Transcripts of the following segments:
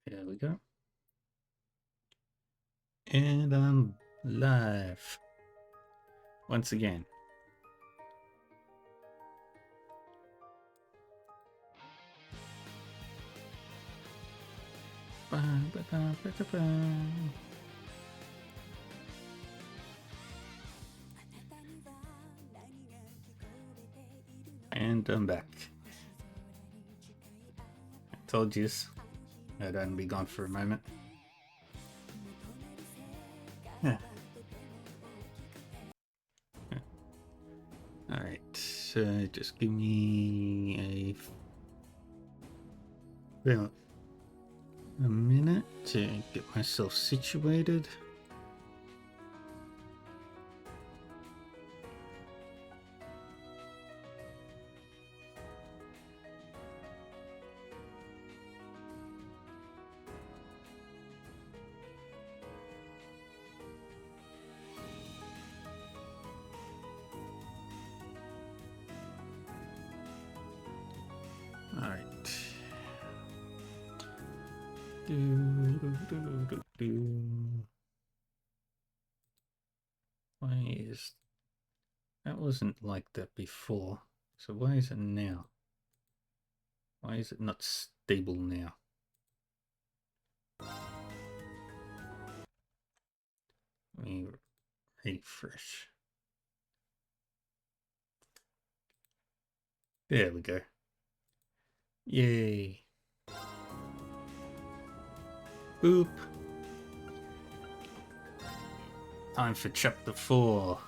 There we go. And I'm live. Once again. And I'm back. I told you I'd only be gone for a moment. Alright, so just give me a minute to get myself situated. Alright. Why is that wasn't like that before? So why is it now? Why is it not stable now? Let me refresh. There we go. Yay. Boop. Time for chapter 4.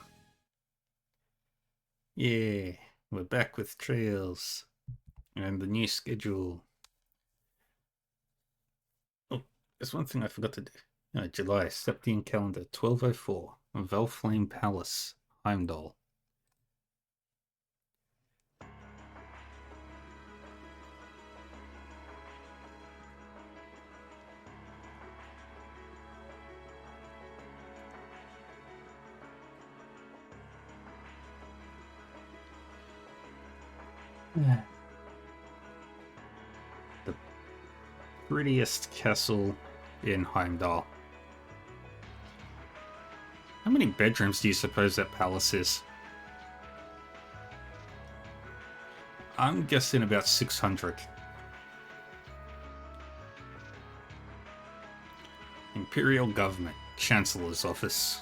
Yeah, we're back with Trails and the new schedule. Oh, there's one thing I forgot to do. July, Septian calendar, 1204, Valflame Palace, Heimdall. The prettiest castle in Heimdall. How many bedrooms do you suppose that palace is? I'm guessing about 600. Imperial Government, Chancellor's Office.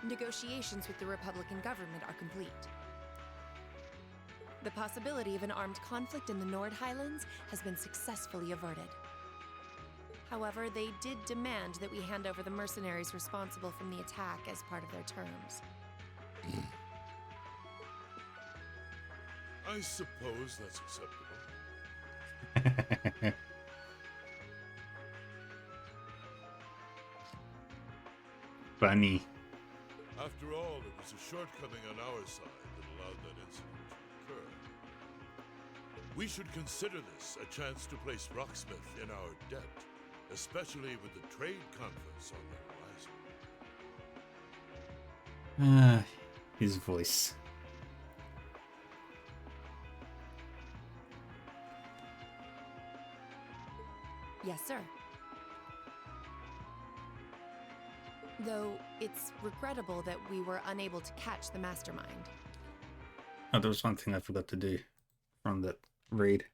Negotiations with the Republican government are complete. The possibility of an armed conflict in the Nord Highlands has been successfully averted. However, they did demand that we hand over the mercenaries responsible from the attack as part of their terms. I suppose that's acceptable. Funny. After all, it was a shortcoming on our side that allowed that incident to occur. We should consider this a chance to place Rocksmith in our debt, especially with the trade conference on the horizon. His voice. Yes, sir. Though it's regrettable that we were unable to catch the mastermind. Oh, there was one thing I forgot to do from that raid.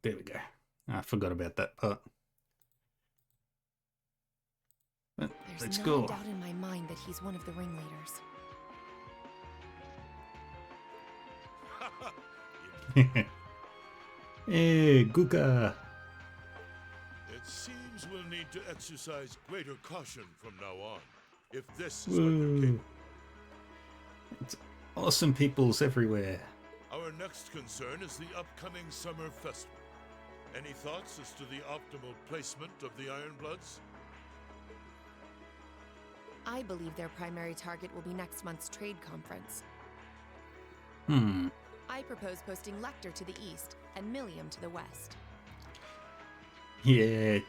There we go. I forgot about that part. But let's There's go. no doubt in my mind that he's one of the ringleaders. Hey, Guka! It seems we'll need to exercise greater caution from now on, if this is what you're capable of. It's awesome peoples everywhere. Our next concern is the upcoming summer festival. Any thoughts as to the optimal placement of the Ironbloods? I believe their primary target will be next month's trade conference. I propose posting Lecter to the east and Millium to the west. Yeah,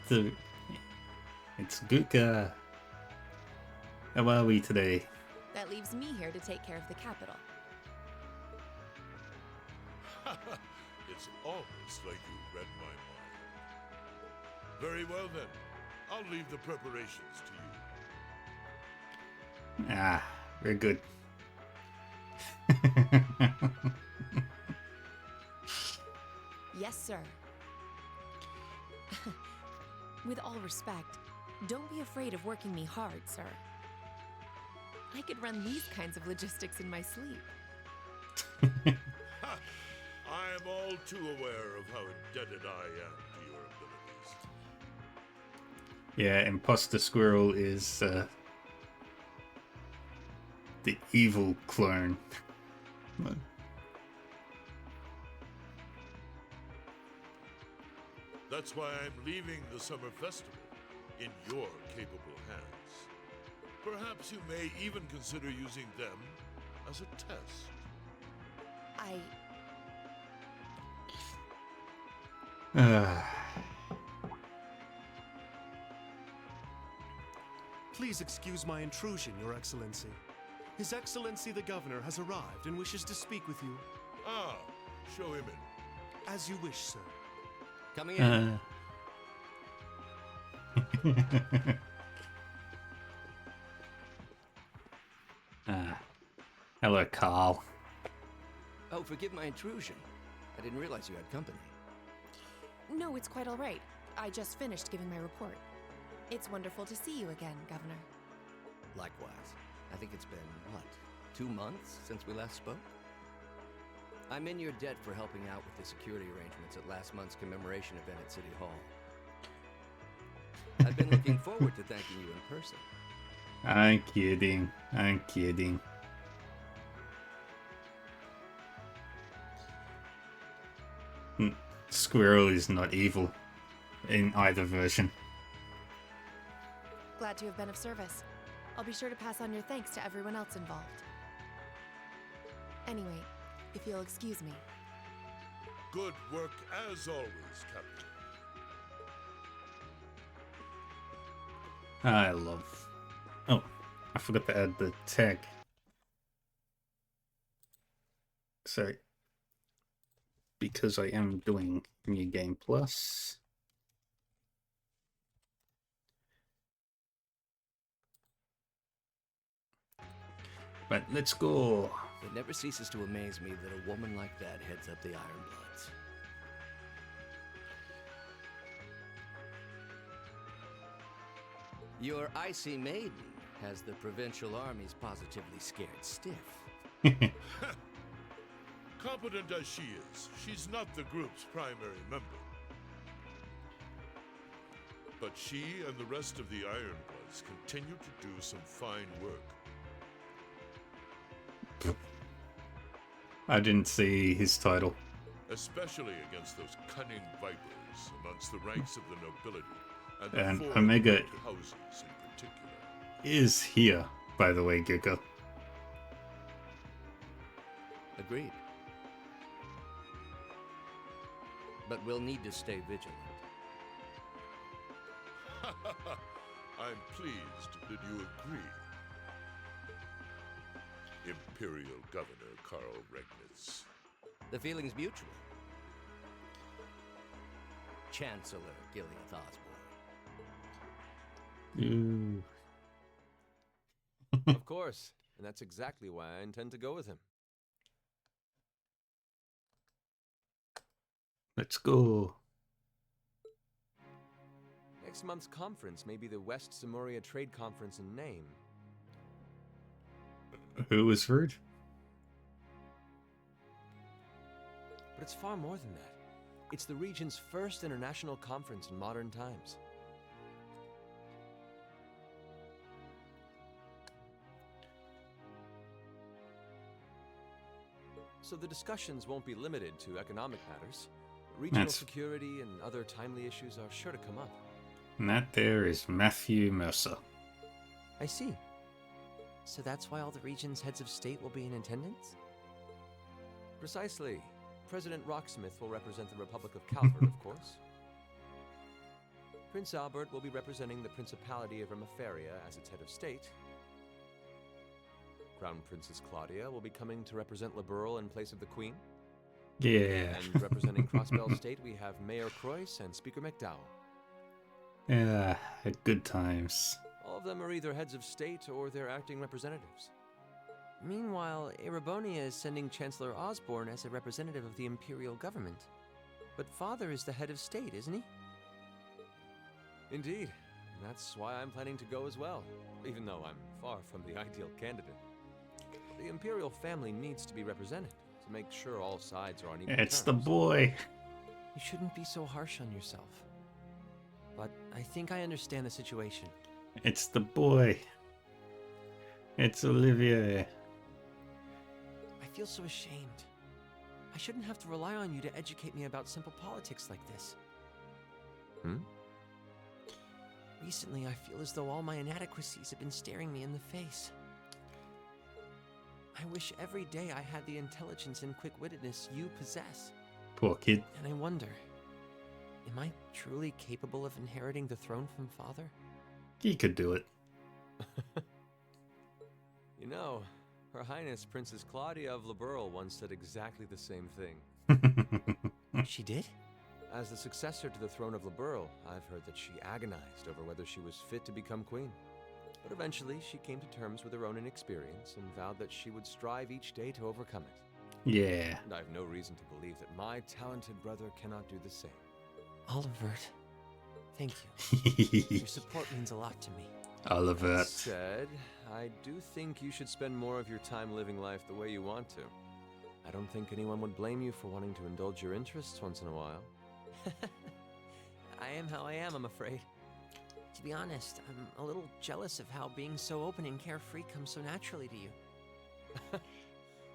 it's Guka. How are we today? That leaves me here to take care of the capital. It's almost like you read my mind. Very well then. I'll leave the preparations to you. Ah, very good. Yes, sir. With all respect, don't be afraid of working me hard, sir. I could run these kinds of logistics in my sleep. Ha! I am all too aware of how indebted I am to your abilities. Yeah, Imposter Squirrel is the evil clone. That's why I'm leaving the summer festival in your capable hands. Perhaps you may even consider using them as a test. Please excuse my intrusion, Your Excellency. His Excellency the Governor has arrived and wishes to speak with you. Ah, show him in. As you wish, sir. Coming in. Hello, Carl. Oh, forgive my intrusion. I didn't realize you had company. No, it's quite all right. I just finished giving my report. It's wonderful to see you again, Governor. Likewise. I think it's been, what, 2 months since we last spoke? I'm in your debt for helping out with the security arrangements at last month's commemoration event at City Hall. I've been looking forward to thanking you in person. I'm kidding. I'm kidding. Squirrel is not evil in either version. Glad to have been of service. I'll be sure to pass on your thanks to everyone else involved. Anyway, if you'll excuse me. Good work as always, Captain. I love... Oh, I forgot to add the tag. Sorry. Because I am doing New Game Plus. But let's go. It never ceases to amaze me that a woman like that heads up the Ironbloods. Your icy maiden has the provincial armies positively scared stiff. Competent as she is, she's not the group's primary member. But she and the rest of the Ironbloods continue to do some fine work. I didn't see his title. Especially against those cunning vipers amongst the ranks of the nobility and And the four Omega houses in particular. is here, by the way, Giga. Agreed. But we'll need to stay vigilant. I'm pleased that you agree. Imperial Governor Karl Regnitz. The feeling's mutual. Chancellor Gileath Osborne. Ooh. Of course, and that's exactly why I intend to go with him. Let's go. Next month's conference may be the West Samoria Trade Conference in name. Who was rude? But it's far more than that. It's the region's first international conference in modern times. So the discussions won't be limited to economic matters. Regional security and other timely issues are sure to come up. And that there is Matthew Mercer. I see. So that's why all the region's heads of state will be in attendance? Precisely. President Rocksmith will represent the Republic of Calvert, of course. Prince Albert will be representing the Principality of Rimaferia as its head of state. Crown Princess Claudia will be coming to represent Liberl in place of the Queen. Yeah. And representing Crossbell State, we have Mayor Croyce and Speaker McDowell. Yeah, good times. All of them are either heads of state or their acting representatives. Meanwhile, Erebonia is sending Chancellor Osborne as a representative of the Imperial government. But Father is the head of state, isn't he? Indeed. And that's why I'm planning to go as well, even though I'm far from the ideal candidate. The Imperial family needs to be represented to make sure all sides are on equal It's terms. the boy. You shouldn't be so harsh on yourself. But I think I understand the situation. It's the boy. It's Olivier. I feel so ashamed. I shouldn't have to rely on you to educate me about simple politics like this. Recently, I feel as though all my inadequacies have been staring me in the face. I wish every day I had the intelligence and quick-wittedness you possess. Poor kid. And I wonder, am I truly capable of inheriting the throne from Father? He could do it. You know, Her Highness Princess Claudia of Liberl once said exactly the same thing. She did? As the successor to the throne of Liberl, I've heard that she agonized over whether she was fit to become queen. But eventually, she came to terms with her own inexperience and vowed that she would strive each day to overcome it. Yeah. And I have no reason to believe that my talented brother cannot do the same. Olivert, thank you. Your support means a lot to me. Oliver. That said, I do think you should spend more of your time living life the way you want to. I don't think anyone would blame you for wanting to indulge your interests once in a while. I am how I am, I'm afraid. To be honest, I'm a little jealous of how being so open and carefree comes so naturally to you.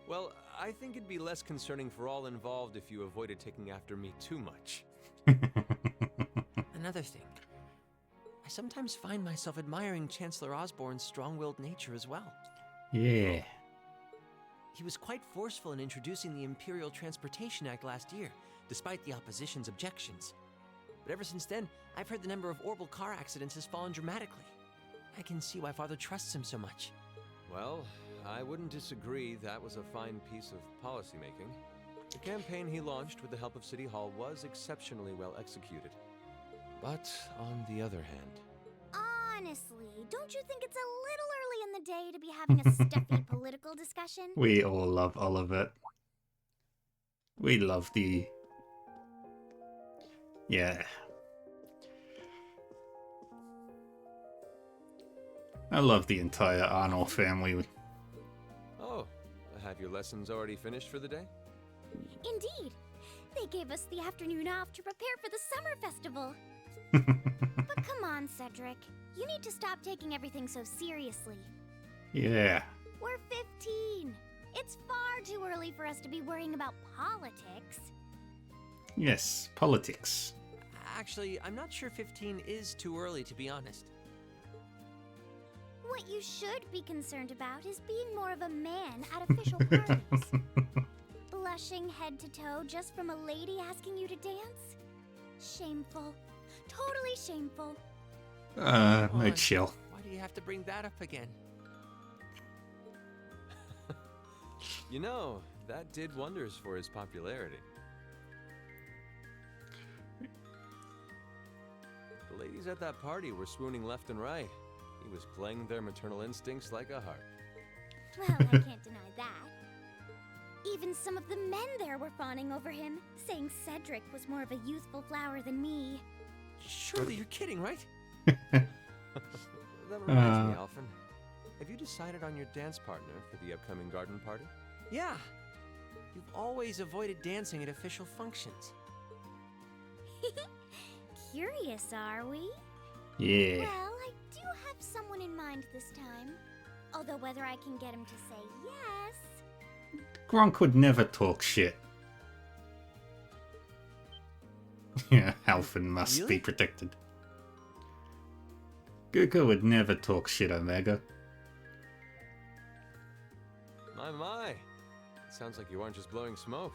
Well, I think it'd be less concerning for all involved if you avoided taking after me too much. Another thing. I sometimes find myself admiring Chancellor Osborne's strong-willed nature as well. Yeah. He was quite forceful in introducing the Imperial Transportation Act last year, despite the opposition's objections. But ever since then, I've heard the number of orbital car accidents has fallen dramatically. I can see why Father trusts him so much. Well, I wouldn't disagree that was a fine piece of policymaking. The campaign he launched with the help of City Hall was exceptionally well executed. But on the other hand... Honestly, don't you think it's a little early in the day to be having a stuffy political discussion? We all love Oliver. We love the... Yeah. I love the entire Arnor family. Oh, have your lessons already finished for the day? Indeed. They gave us the afternoon off to prepare for the summer festival. But come on, Cedric. You need to stop taking everything so seriously. Yeah. We're 15. It's far too early for us to be worrying about politics. Yes, politics. Actually, I'm not sure 15 is too early, to be honest. What you should be concerned about is being more of a man at official parties. Blushing head to toe just from a lady asking you to dance? Shameful. Totally shameful. No chill. Why do you have to bring that up again? You know, that did wonders for his popularity. The ladies at that party were swooning left and right. He was playing their maternal instincts like a harp. Well, I can't deny that. Even some of the men there were fawning over him, saying Cedric was more of a youthful flower than me. Surely you're kidding, right? That reminds me, Alphen. Have you decided on your dance partner for the upcoming garden party? Yeah. You've always avoided dancing at official functions. Curious, are we? Yeah. Well, I do have someone in mind this time. Although whether I can get him to say yes... Gronk would never talk shit. Yeah, Alphen must Really? be protected. Guka would never talk shit, Omega. My. It sounds like you aren't just blowing smoke.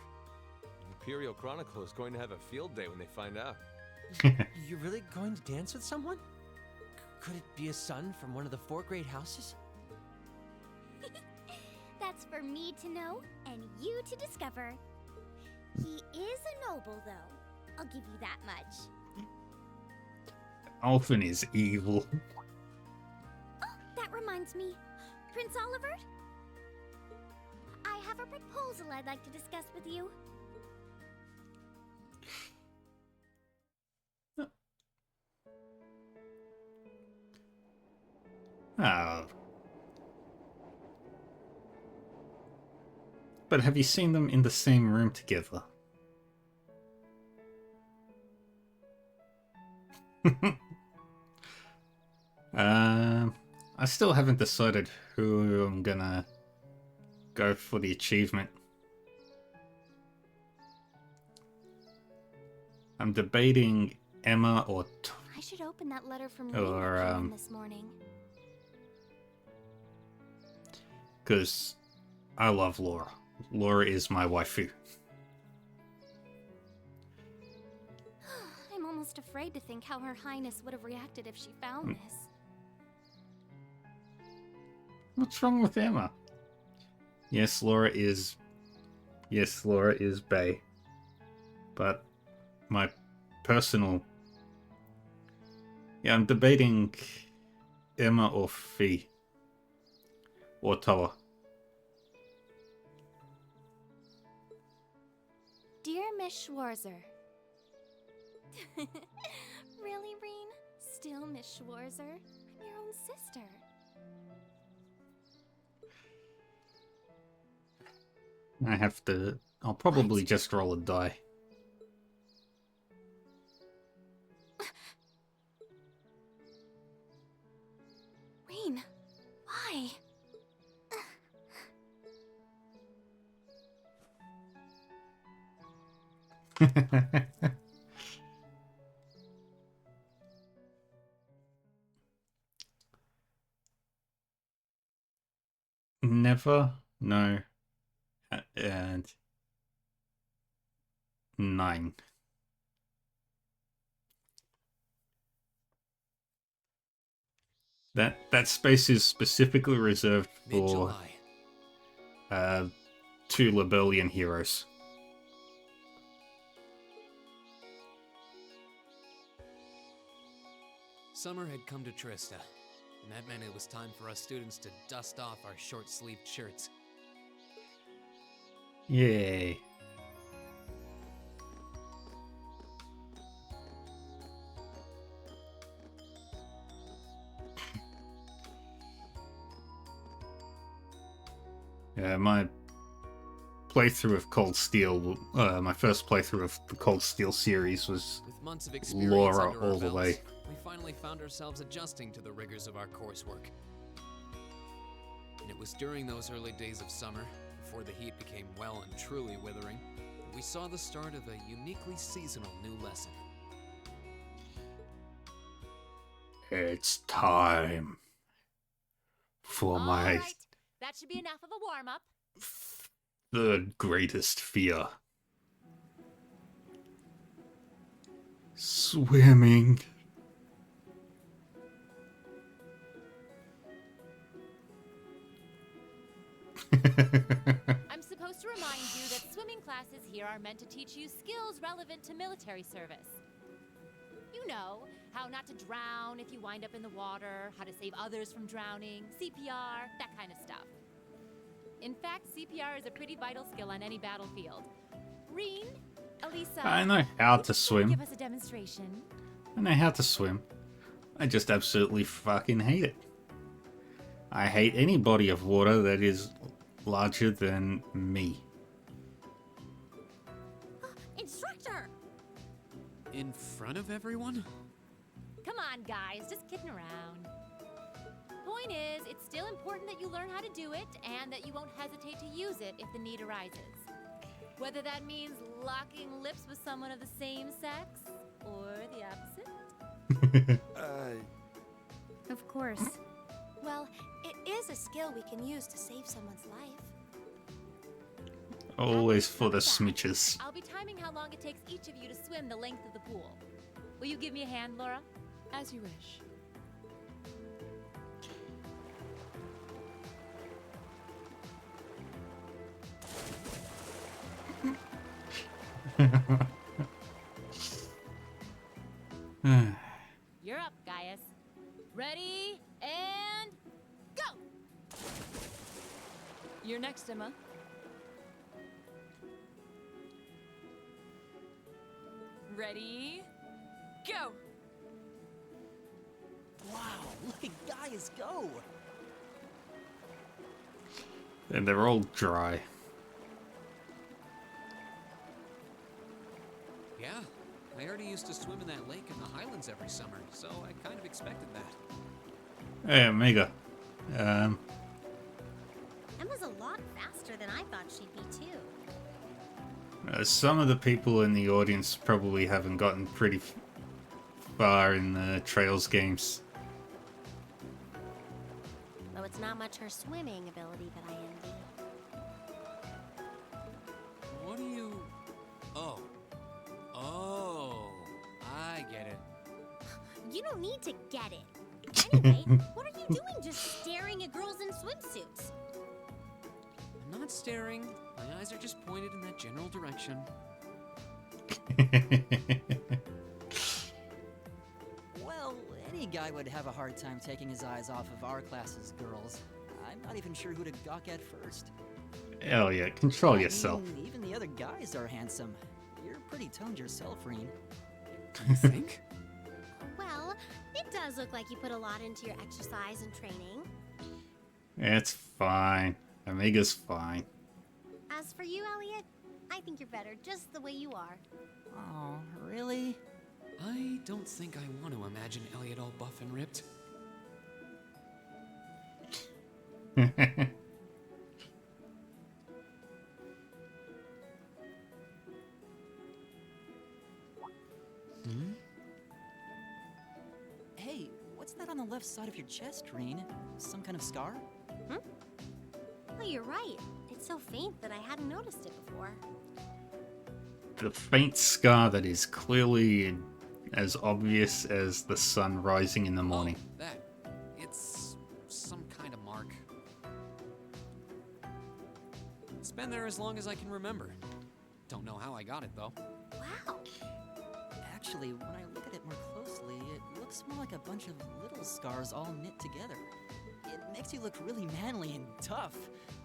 The Imperial Chronicle is going to have a field day when they find out. You're really going to dance with someone? Could it be a son from one of the 4 great houses? For me to know and you to discover. He is a noble, though. I'll give you that much. Alphen is evil. Oh, that reminds me. Prince Olivert? I have a proposal I'd like to discuss with you. Oh. But have you seen them in the same room together? I still haven't decided who I'm gonna go for the achievement. I'm debating Emma or I should open that letter from Or, Rena came in this morning. because I love Laura. Laura is my waifu. I'm almost afraid to think how Her Highness would have reacted if she found this. What's wrong with Emma? Yes, Laura is bae. But my personal... Yeah, I'm debating Emma or Fee. Or Toa. Dear Miss Schwarzer. Really, Reen? Still Miss Schwarzer? I'm your own sister. I have to... I'll probably What? just roll a die. Reen, why? Never, no, and 9. That space is specifically reserved for Mid-July. 2 Libelian heroes. Summer had come to Trista, and that meant it was time for us students to dust off our short-sleeved shirts. Yay. Yeah, my playthrough of Cold Steel, my first playthrough of the Cold Steel series was With months of experience Laura under our all the belts, way. we finally found ourselves adjusting to the rigors of our coursework. And it was during those early days of summer, before the heat became well and truly withering, that we saw the start of a uniquely seasonal new lesson. It's time for my Alright, that should be enough of a warm-up. third greatest fear. Swimming. I'm supposed to remind you that swimming classes here are meant to teach you skills relevant to military service. You know, how not to drown if you wind up in the water, how to save others from drowning, CPR, that kind of stuff. In fact, CPR is a pretty vital skill on any battlefield. Reen, Elisa, I know how would to you swim. give us a demonstration? I know how to swim. I just absolutely fucking hate it. I hate any body of water that is larger than me. Instructor! In front of everyone? Come on, guys, just kidding around. Point is, it's still important that you learn how to do it, and that you won't hesitate to use it if the need arises. Whether that means locking lips with someone of the same sex, or the opposite. Of course. Well, it is a skill we can use to save someone's life. Always for the After that, smidges. I'll be timing how long it takes each of you to swim the length of the pool. Will you give me a hand, Laura? As you wish. You're up, Gaius. Ready, and go! You're next, Emma. Ready, go! Wow, look at Gaius go! And they're all dry. Yeah, I already used to swim in that lake in the Highlands every summer, so I kind of expected that. Hey, Omega. Emma's a lot faster than I thought she'd be, too. Some of the people in the audience probably haven't gotten pretty far in the Trails games. Though it's not much her swimming ability that I envy. What do you... Oh. Oh, I get it. You don't need to get it. Anyway, what are you doing just staring at girls in swimsuits? I'm not staring. My eyes are just pointed in that general direction. Well, any guy would have a hard time taking his eyes off of our class's girls. I'm not even sure who to gawk at first. Elliot, control I yourself. mean, even the other guys are handsome. You're pretty toned yourself, Reen. You think? Well, it does look like you put a lot into your exercise and training. It's fine. Omega's fine. As for you, Elliot, I think you're better just the way you are. Oh, really? I don't think I want to imagine Elliot all buff and ripped. Hey, what's that on the left side of your chest, Reen? Some kind of scar? Oh, you're right. It's so faint that I hadn't noticed it before. The faint scar that is clearly as obvious as the sun rising in the morning. Oh, that. It's some kind of mark. It's been there as long as I can remember. Don't know how I got it, though. Wow. Actually, when I look at it more closely, it looks more like a bunch of little scars all knit together. It makes you look really manly and tough.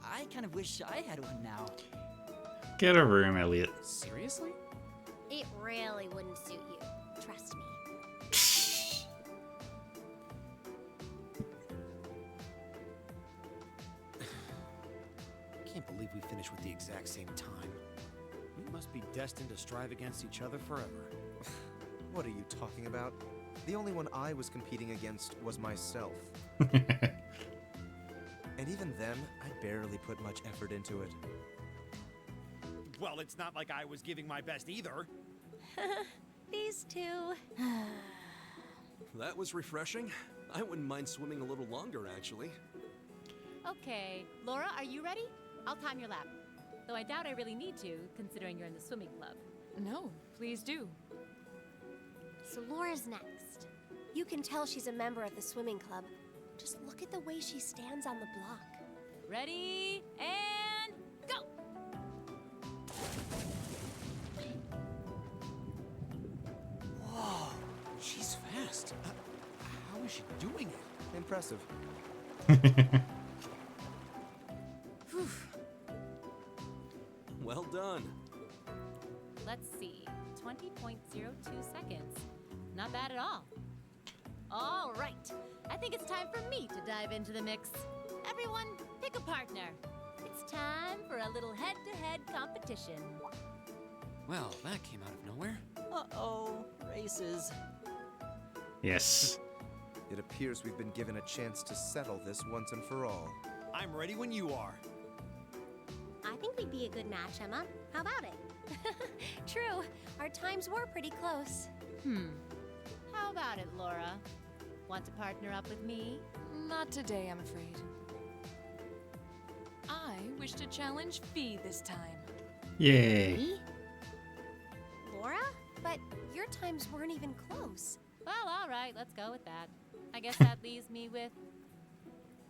I kind of wish I had one now. Get a room, Elliot. Seriously? It really wouldn't suit you. Trust me. Can't believe we finished with the exact same time. We must be destined to strive against each other forever. What are you talking about? The only one I was competing against was myself. And even then, I barely put much effort into it. Well, it's not like I was giving my best either. These two. That was refreshing. I wouldn't mind swimming a little longer, actually. Okay, Laura, are you ready? I'll time your lap. Though I doubt I really need to, considering you're in the swimming club. No, please do. So Laura's next. You can tell she's a member of the swimming club. Just look at the way she stands on the block. Ready, and go! Whoa, she's fast. How is she doing it? Impressive. Well done. Let's see, 20.02 seconds. Not bad at all. All right, I think it's time for me to dive into the mix. Everyone, pick a partner. It's time for a little head-to-head competition. Well, that came out of nowhere. Uh-oh, races. Yes. It appears we've been given a chance to settle this once and for all. I'm ready when you are. I think we'd be a good match, Emma. How about it? True, our times were pretty close. How about it, Laura? Want to partner up with me? Not today, I'm afraid. I wish to challenge Fee this time. Yay. Me? Laura? But your times weren't even close. Well, all right, let's go with that. I guess that leaves me with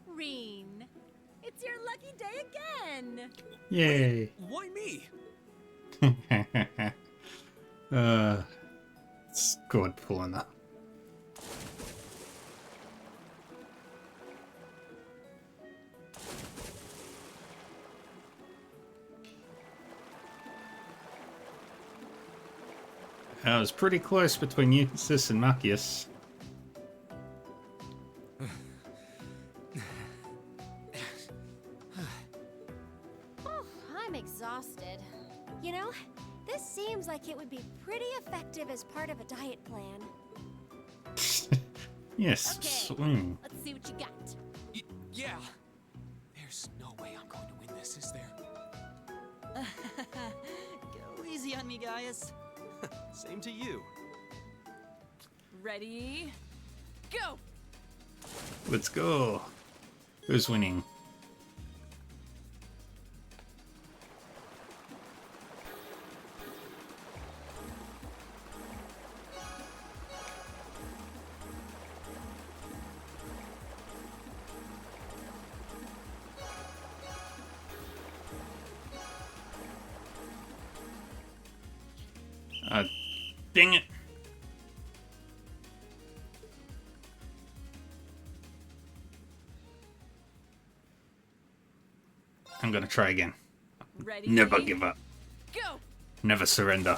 Reen. It's your lucky day again. Yay. Why me? It's good pulling that. I was pretty close between Eustace and Machias. Oh, I'm exhausted. You know, this seems like it would be pretty effective as part of a diet plan. Yes, Okay, swing. let's see what you got. Yeah. There's no way I'm going to win this, is there? Go easy on me, Gaius. Same to you. Ready? Go! Let's go. Who's winning? Dang it. I'm gonna try again. Ready? Never give up. Go! Never surrender.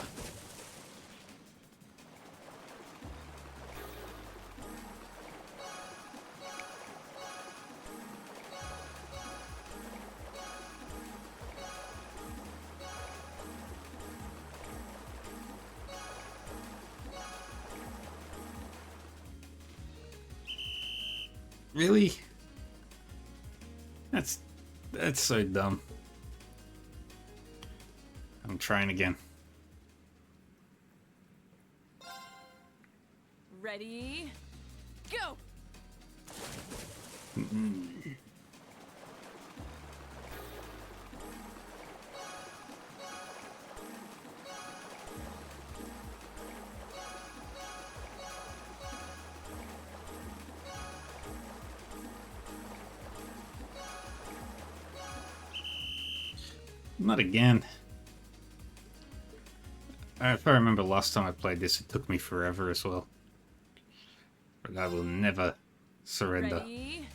Really? That's so dumb. I'm trying again. Ready? Go! Not again. If I remember last time I played this, it took me forever as well. But I will never surrender. Ready?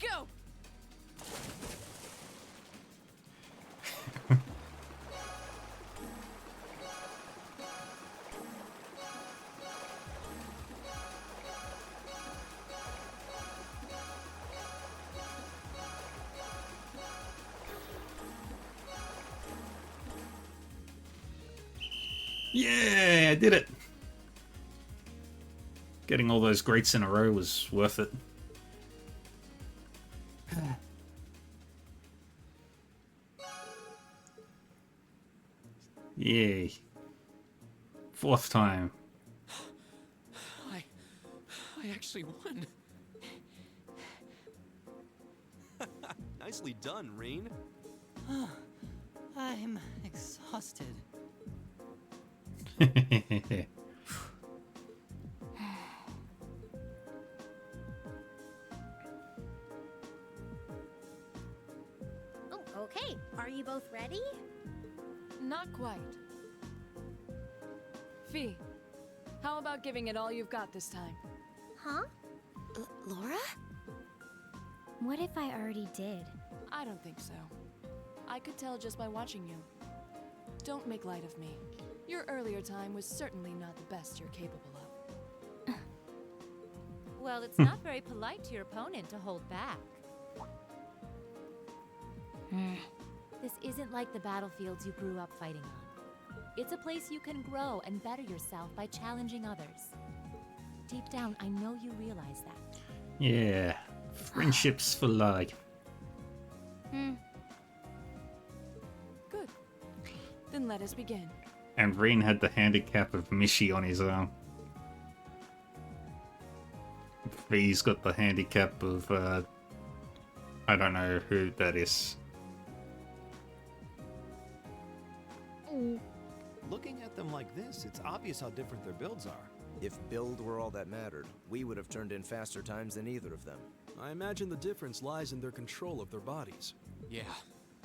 Go! Yeah, I did it. Getting all those greats in a row was worth it. Yay. 4th time. I actually won. Nicely done, Rain. I'm exhausted. Oh, okay. Are you both ready? Not quite. Fee, how about giving it all you've got this time? Huh? Laura? What if I already did? I don't think so. I could tell just by watching you. Don't make light of me. Your earlier time was certainly not the best you're capable of. Well, it's not very polite to your opponent to hold back. This isn't like the battlefields you grew up fighting on. It's a place you can grow and better yourself by challenging others. Deep down, I know you realize that. Yeah. Friendships for life. Good. Then let us begin. And Rain had the handicap of Mishi on his arm. He's got the handicap of, I don't know who that is. Looking at them like this, it's obvious how different their builds are. If build were all that mattered, we would have turned in faster times than either of them. I imagine the difference lies in their control of their bodies. Yeah,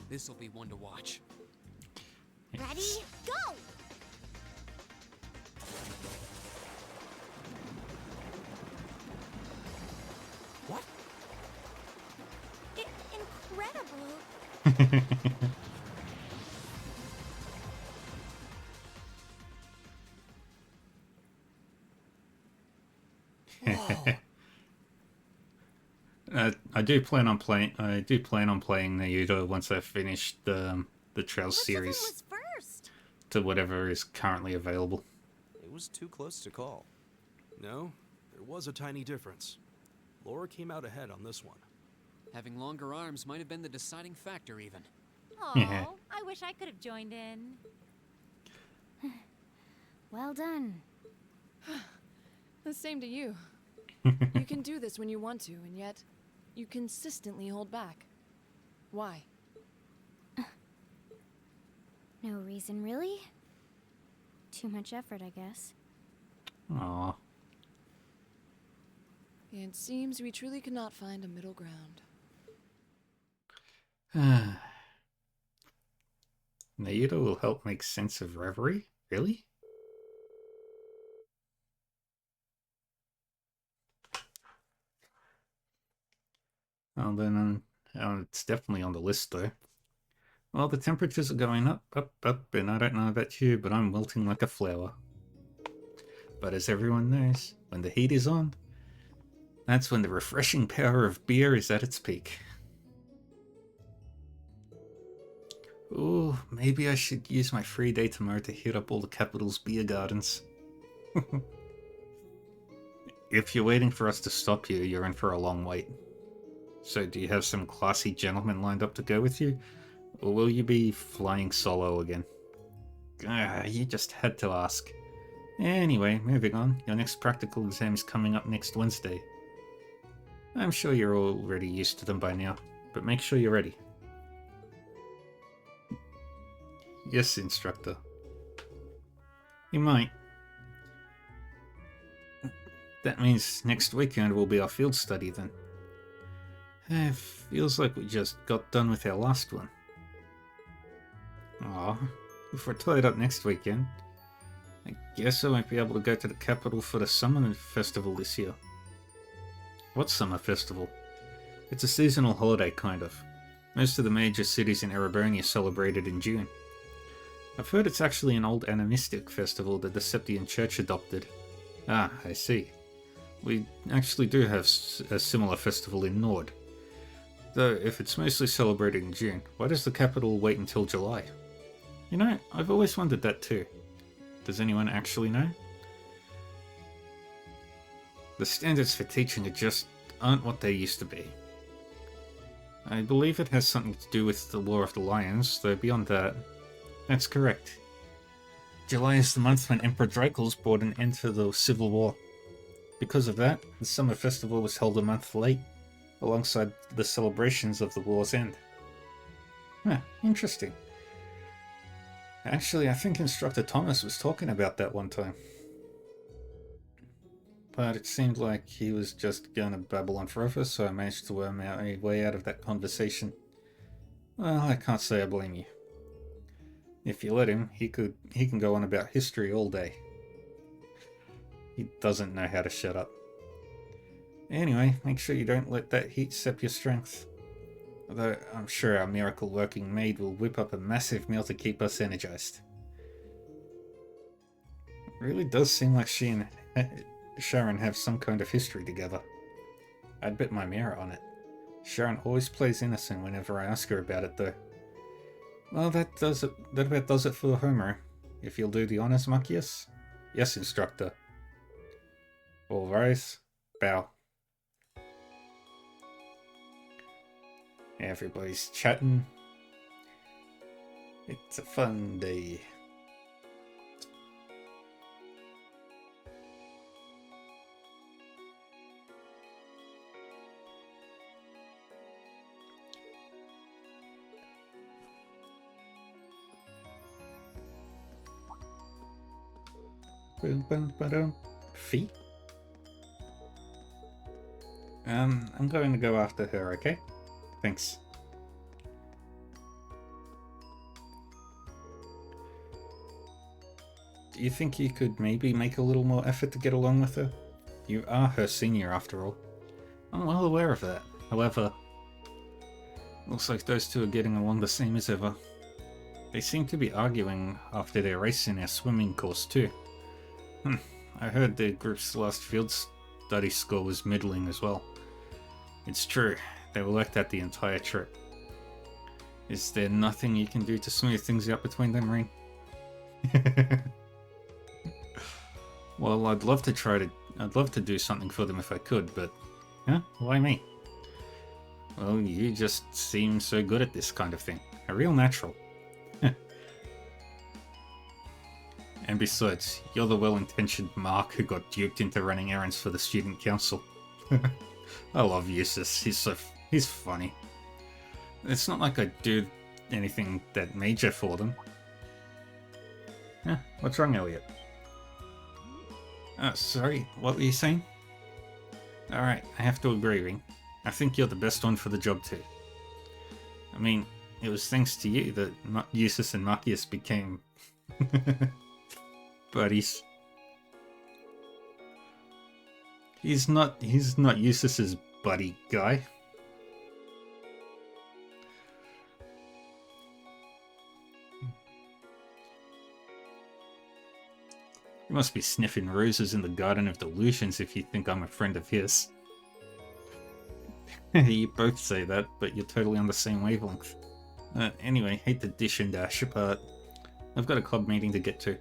this'll be one to watch. Ready? Go! I do plan on playing Naruto once I finish the Trails series to whatever is currently available. It was too close to call. No, there was a tiny difference. Laura came out ahead on this one. Having longer arms might have been the deciding factor, even. Oh, I wish I could have joined in. Well done. The same to you. You can do this when you want to, and yet you consistently hold back. Why? No reason, really? Too much effort, I guess. Aww. It seems we truly cannot find a middle ground. Naruto will help make sense of reverie? Really? Well then, it's definitely on the list though. Well, the temperatures are going up, and I don't know about you, but I'm wilting like a flower. But as everyone knows, when the heat is on, that's when the refreshing power of beer is at its peak. Ooh, maybe I should use my free day tomorrow to hit up all the capital's beer gardens. If you're waiting for us to stop you, you're in for a long wait. So do you have some classy gentlemen lined up to go with you? Or will you be flying solo again? You just had to ask. Anyway, moving on. Your next practical exam is coming up next Wednesday. I'm sure you're already used to them by now, but make sure you're ready. Yes, instructor. You might. That means next weekend will be our field study then. It feels like we just got done with our last one. Aw, if we're tied up next weekend, I guess I won't be able to go to the capital for the summer festival this year. What summer festival? It's a seasonal holiday, kind of. Most of the major cities in Ereburnia celebrate it in June. I've heard it's actually an old animistic festival that the Septian Church adopted. Ah, I see. We actually do have a similar festival in Nord. Though, if it's mostly celebrated in June, why does the capital wait until July? You know, I've always wondered that too. Does anyone actually know? The standards for teaching aren't what they used to be. I believe it has something to do with the Law of the Lions, though beyond that, that's correct. July is the month when Emperor Draculus brought an end to the Civil War. Because of that, the summer festival was held a month late, alongside the celebrations of the war's end. Huh, interesting. Actually, I think Instructor Thomas was talking about that one time. But it seemed like he was just going to babble on forever, so I managed to worm out a way out of that conversation. Well, I can't say I blame you. If you let him, he can go on about history all day. He doesn't know how to shut up. Anyway, make sure you don't let that heat sap your strength. Although I'm sure our miracle working maid will whip up a massive meal to keep us energized. It really does seem like she and Sharon have some kind of history together. I'd bet my mirror on it. Sharon always plays innocent whenever I ask her about it though. Well, that about does it for Homer. If you'll do the honors, Machias? Yes, instructor. All rise. Bow. Everybody's chatting. It's a fun day. Fee? I'm going to go after her, okay? Thanks. Do you think you could maybe make a little more effort to get along with her? You are her senior after all. I'm well aware of that. However, Looks like those two are getting along the same as ever. They seem to be arguing after their race in our swimming course too. I heard the group's last field study score was middling as well. It's true, they were like that the entire trip. Is there nothing you can do to smooth things out between them, Rean? Well, I'd love to do something for them if I could, but why me? Well, you just seem so good at this kind of thing. A real natural. And besides, you're the well-intentioned Mark who got duped into running errands for the student council. I love Eustace. He's funny. It's not like I do anything that major for them. What's wrong, Elliot? Sorry, what were you saying? Alright, I have to agree, Ring. I think you're the best one for the job too. I mean, it was thanks to you that Eustace and Marcius became buddies. He's not Eustace's buddy guy. You must be sniffing roses in the Garden of Delusions if you think I'm a friend of his. You both say that, but you're totally on the same wavelength. Anyway, hate to dish and dash, but I've got a club meeting to get to.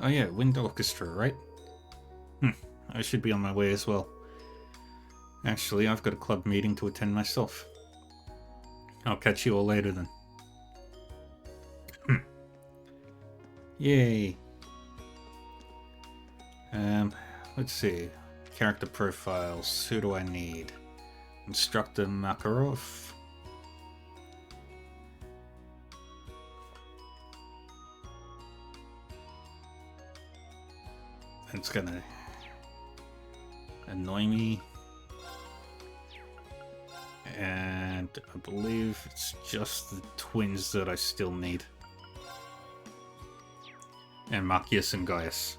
Oh yeah, Wind Orchestra, right? I should be on my way as well. Actually, I've got a club meeting to attend myself. I'll catch you all later then. Yay! Let's see. Character profiles. Who do I need? Instructor Makarov. It's gonna annoy me. And I believe it's just the twins that I still need. And Marcius and Gaius.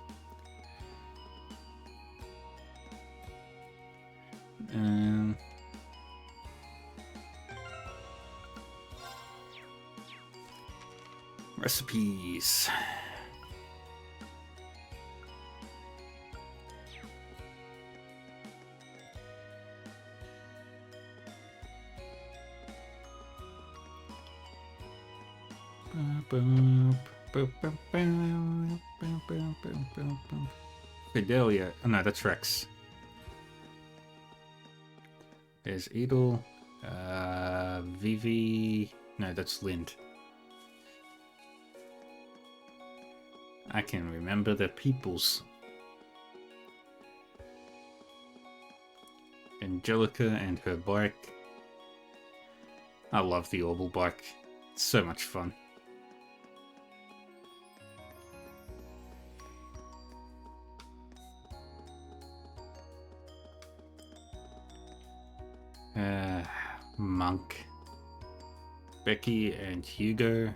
Recipes. Fidelia. Oh no, that's Rex. There's Edel. Vivi. No, that's Lind. I can remember the peoples. Angelica and her bike. I love the Orbital bike. It's so much fun. Monk. Becky and Hugo.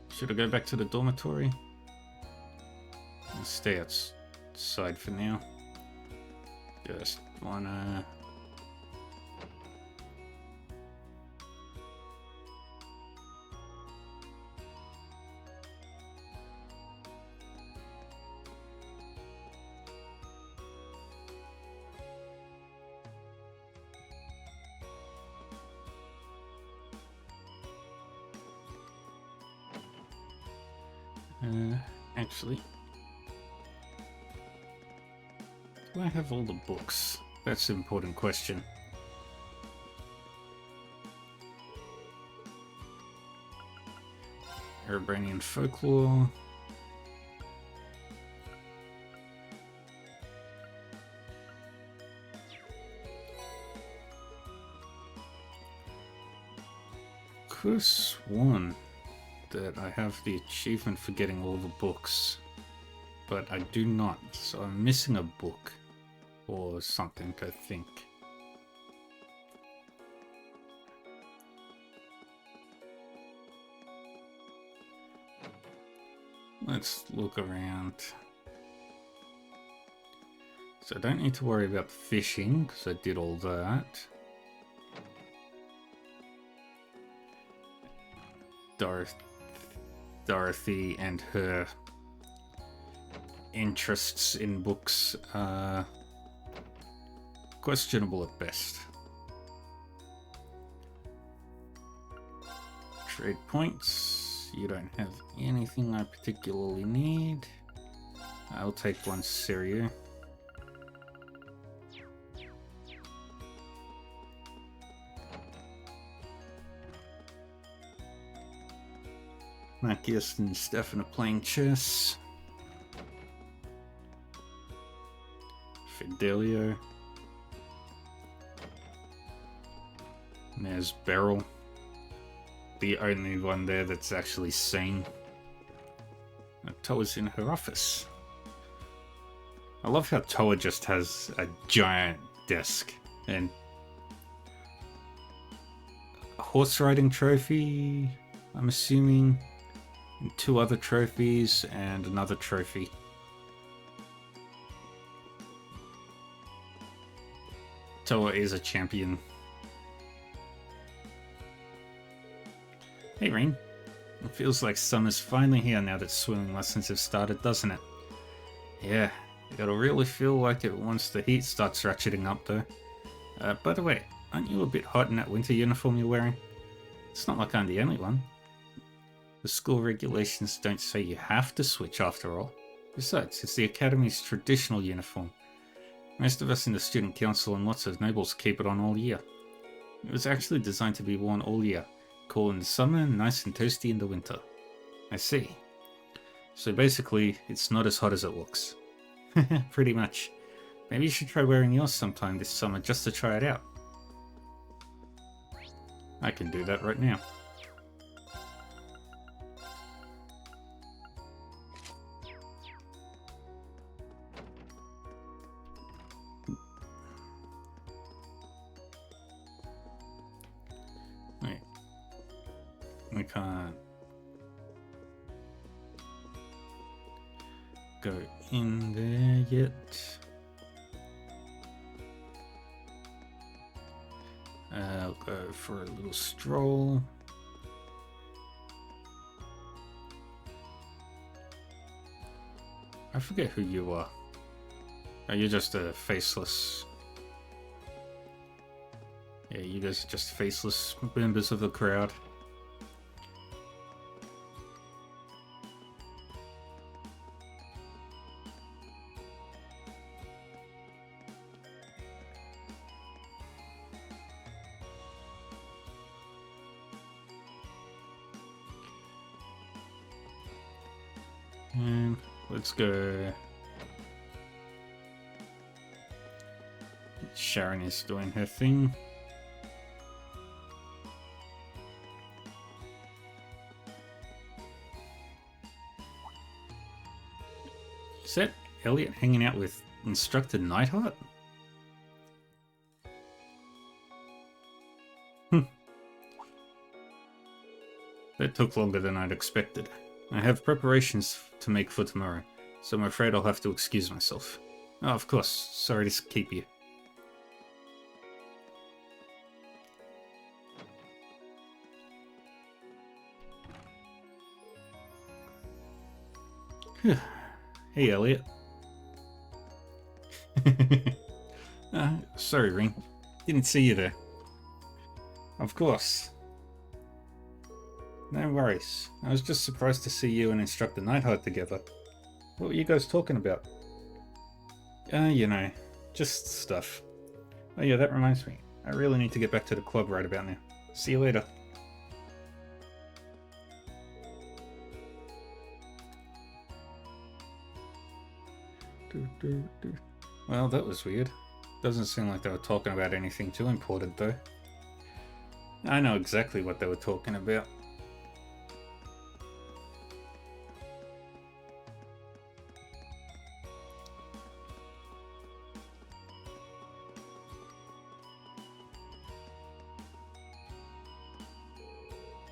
Should I go back to the dormitory? I'll stay outside for now. Just wanna... Actually, do I have all the books? That's an important question. Erebranian folklore. Could have sworn that I have the achievement for getting all the books, but I do not, so I'm missing a book or something, I think. Let's look around. So I don't need to worry about fishing, because I did all that. Dorothy and her interests in books are questionable at best. Trade points. You don't have anything I particularly need. I'll take one Serio. Macias and Stefan are playing chess. Fidelio. And there's Beryl. The only one there that's actually sane. Toa's in her office. I love how Toa just has a giant desk and a horse riding trophy, I'm assuming, and 2 other trophies and another trophy. Toa is a champion. Hey Ring, it feels like summer's finally here now that swimming lessons have started, doesn't it? Yeah, it'll really feel like it once the heat starts ratcheting up though. By the way, aren't you a bit hot in that winter uniform you're wearing? It's not like I'm the only one. The school regulations don't say you have to switch after all. Besides, it's the Academy's traditional uniform. Most of us in the Student Council and lots of nobles keep it on all year. It was actually designed to be worn all year. Cool in the summer and nice and toasty in the winter. I see. So basically, it's not as hot as it looks. Pretty much. Maybe you should try wearing yours sometime this summer just to try it out. I can do that right now. Wait. We can't go in there yet. I'll go for a little stroll. I forget who you are. Oh, you're just a faceless... Yeah, you guys are just faceless members of the crowd. And let's go. Sharon is doing her thing. Is that Elliot hanging out with Instructor Nightheart? That took longer than I'd expected. I have preparations to make for tomorrow, so I'm afraid I'll have to excuse myself. Oh, of course. Sorry to keep you. Hey, Elliot. Sorry, Ring. Didn't see you there. Of course. No worries. I was just surprised to see you and Instructor Nightheart together. What were you guys talking about? You know, just stuff. Oh yeah, that reminds me. I really need to get back to the club right about now. See you later. Well, that was weird. Doesn't seem like they were talking about anything too important though. I know exactly what they were talking about.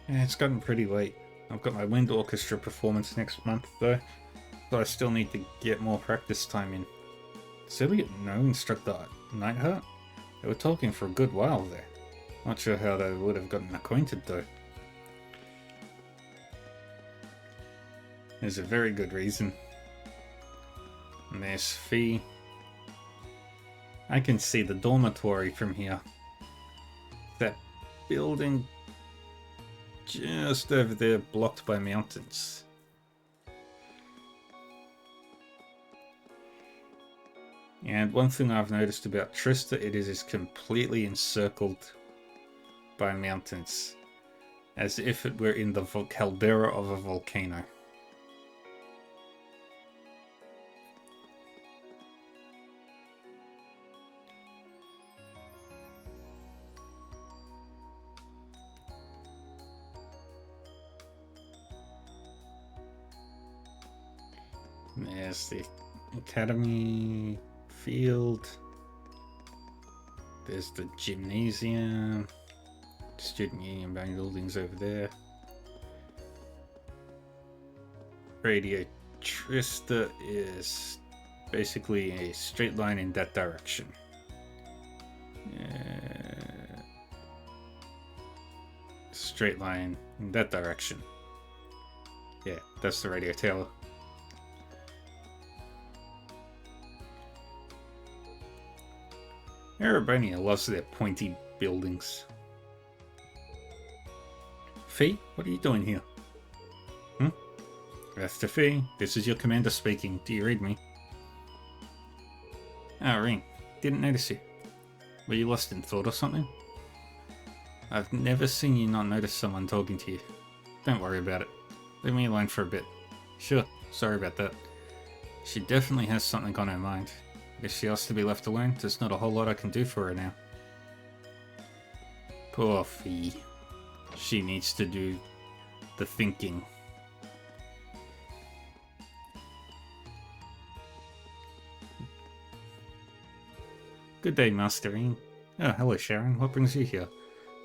Yeah, it's gotten pretty late. I've got my wind orchestra performance next month though, so I still need to get more practice time in. Silly, no instructor at Nightheart? They were talking for a good while there. Not sure how they would have gotten acquainted though. There's a very good reason. And there's Fee. I can see the dormitory from here. That building just over there, blocked by mountains. And one thing I've noticed about Trista, it is completely encircled by mountains, as if it were in the caldera of a volcano. There's the academy field. There's the gymnasium. Student union buildings over there. Radio Trista is basically a straight line in that direction. Straight line in that direction. Yeah, that's the radio tower. Erebania loves their pointy buildings. Fee, what are you doing here? Master Fee, this is your commander speaking. Do you read me? Ah, Ring. Didn't notice you. Were you lost in thought or something? I've never seen you not notice someone talking to you. Don't worry about it. Leave me alone for a bit. Sure, sorry about that. She definitely has something on her mind. If she asks to be left alone, there's not a whole lot I can do for her now. Poor Fee. She needs to do the thinking. Good day, Master Ring. Oh, hello, Sharon. What brings you here?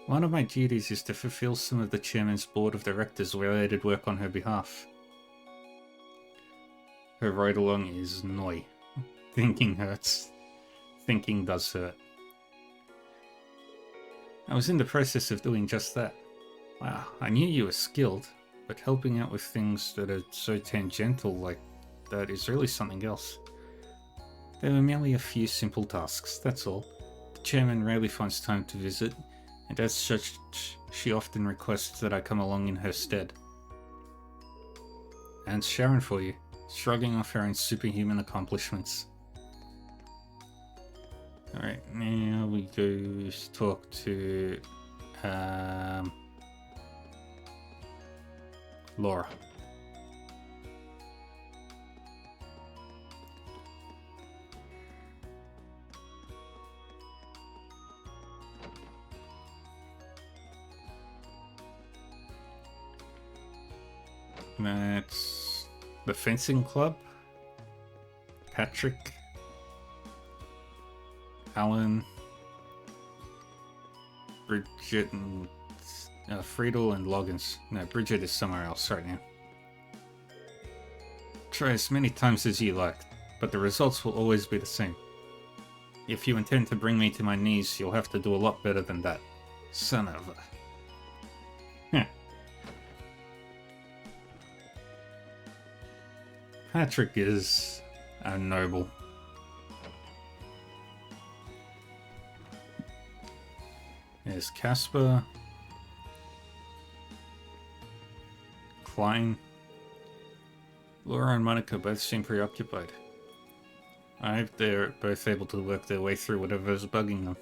One of my duties is to fulfill some of the Chairman's Board of Directors' related work on her behalf. Her ride-along is Noi. Thinking hurts. Thinking does hurt. I was in the process of doing just that. Wow, I knew you were skilled, but helping out with things that are so tangential like that is really something else. They were merely a few simple tasks, that's all. The chairman rarely finds time to visit, and as such, she often requests that I come along in her stead. And Sharon for you, shrugging off her own superhuman accomplishments. Alright, now we go talk to Laura. That's the fencing club. Patrick. Alan. Bridget and Friedel and Loggins. No, Bridget is somewhere else right now. Try as many times as you like, but the results will always be the same. If you intend to bring me to my knees, you'll have to do a lot better than that. Son of a... Patrick is a noble. There's Casper. Klein. Laura and Monica both seem preoccupied. I hope they're both able to work their way through whatever's bugging them.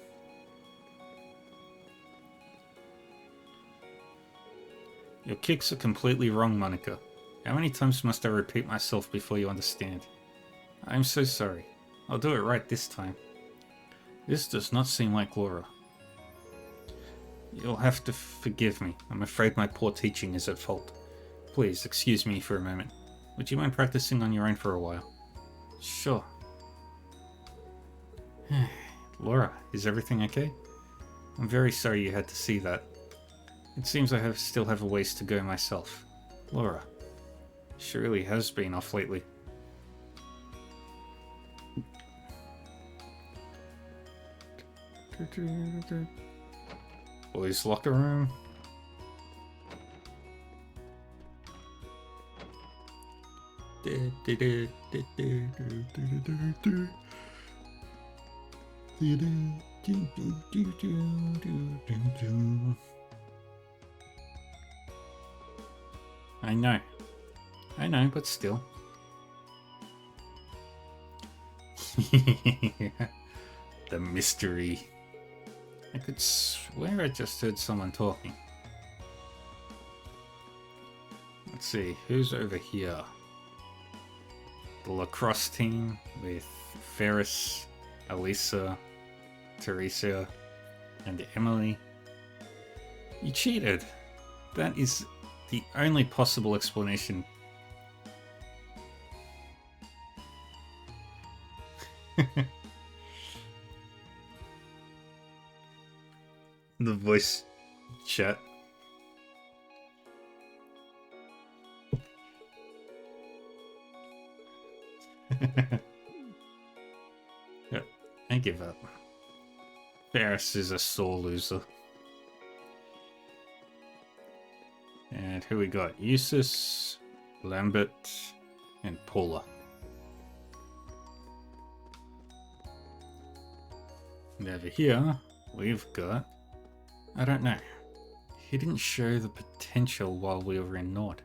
Your kicks are completely wrong, Monica. How many times must I repeat myself before you understand? I'm so sorry. I'll do it right this time. This does not seem like Laura. You'll have to forgive me. I'm afraid my poor teaching is at fault. Please, excuse me for a moment. Would you mind practicing on your own for a while? Sure. Laura, is everything okay? I'm very sorry you had to see that. It seems I still have a ways to go myself. Laura. She really has been off lately. Boys' locker room. I know, but still. The mystery. I could swear I just heard someone talking. Let's see, who's over here? The lacrosse team with Ferris, Elisa, Teresa, and Emily. You cheated. That is the only possible explanation. The voice chat. Yep, I give up. Ferris is a sore loser. And who we got? Eustace, Lambert, and Paula. And over here, we've got... I don't know. He didn't show the potential while we were in Nord.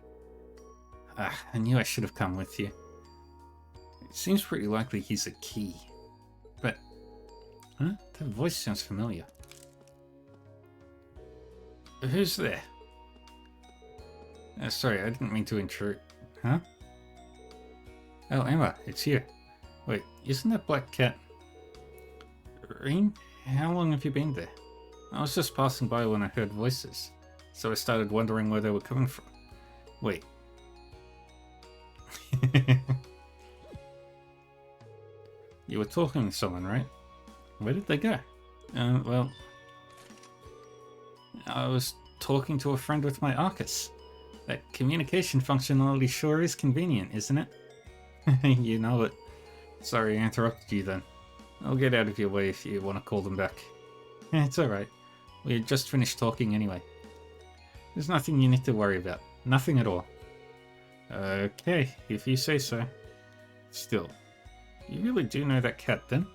Ah, I knew I should have come with you. It seems pretty likely he's a key. But... Huh? That voice sounds familiar. Who's there? Sorry, I didn't mean to intrude. Huh? Oh, Emma, it's you. Wait, isn't that black cat... Rean? How long have you been there? I was just passing by when I heard voices, so I started wondering where they were coming from. Wait. You were talking to someone, right? Where did they go? Well... I was talking to a friend with my Arcus. That communication functionality sure is convenient, isn't it? You know it. Sorry I interrupted you then. I'll get out of your way if you want to call them back. It's alright. We had just finished talking anyway. There's nothing you need to worry about. Nothing at all. Okay, if you say so. Still, you really do know that cat then?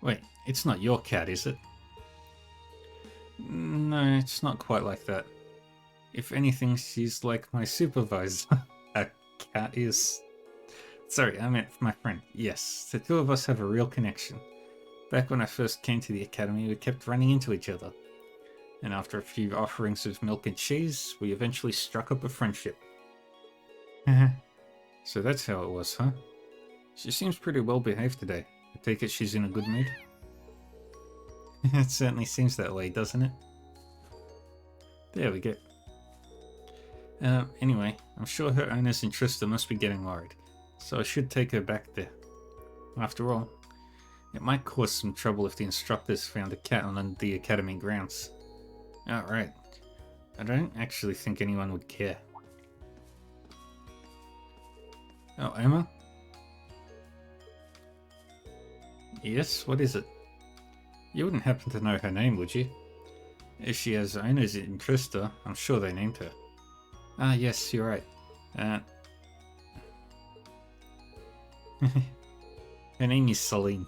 Wait, it's not your cat, is it? No, it's not quite like that. If anything, she's like my supervisor. A cat is... Sorry, I meant my friend. Yes, the two of us have a real connection. Back when I first came to the academy, we kept running into each other. And after a few offerings of milk and cheese, we eventually struck up a friendship. So that's how it was, huh? She seems pretty well behaved today. I take it she's in a good mood? It certainly seems that way, doesn't it? There we go. Anyway, I'm sure her owners in Trista must be getting worried, so I should take her back there. After all, it might cause some trouble if the instructors found a cat on the academy grounds. Alright. I don't actually think anyone would care. Oh, Emma? Yes, what is it? You wouldn't happen to know her name, would you? If she has owners in Trista, I'm sure they named her. Ah, yes, you're right. Her name is Celine.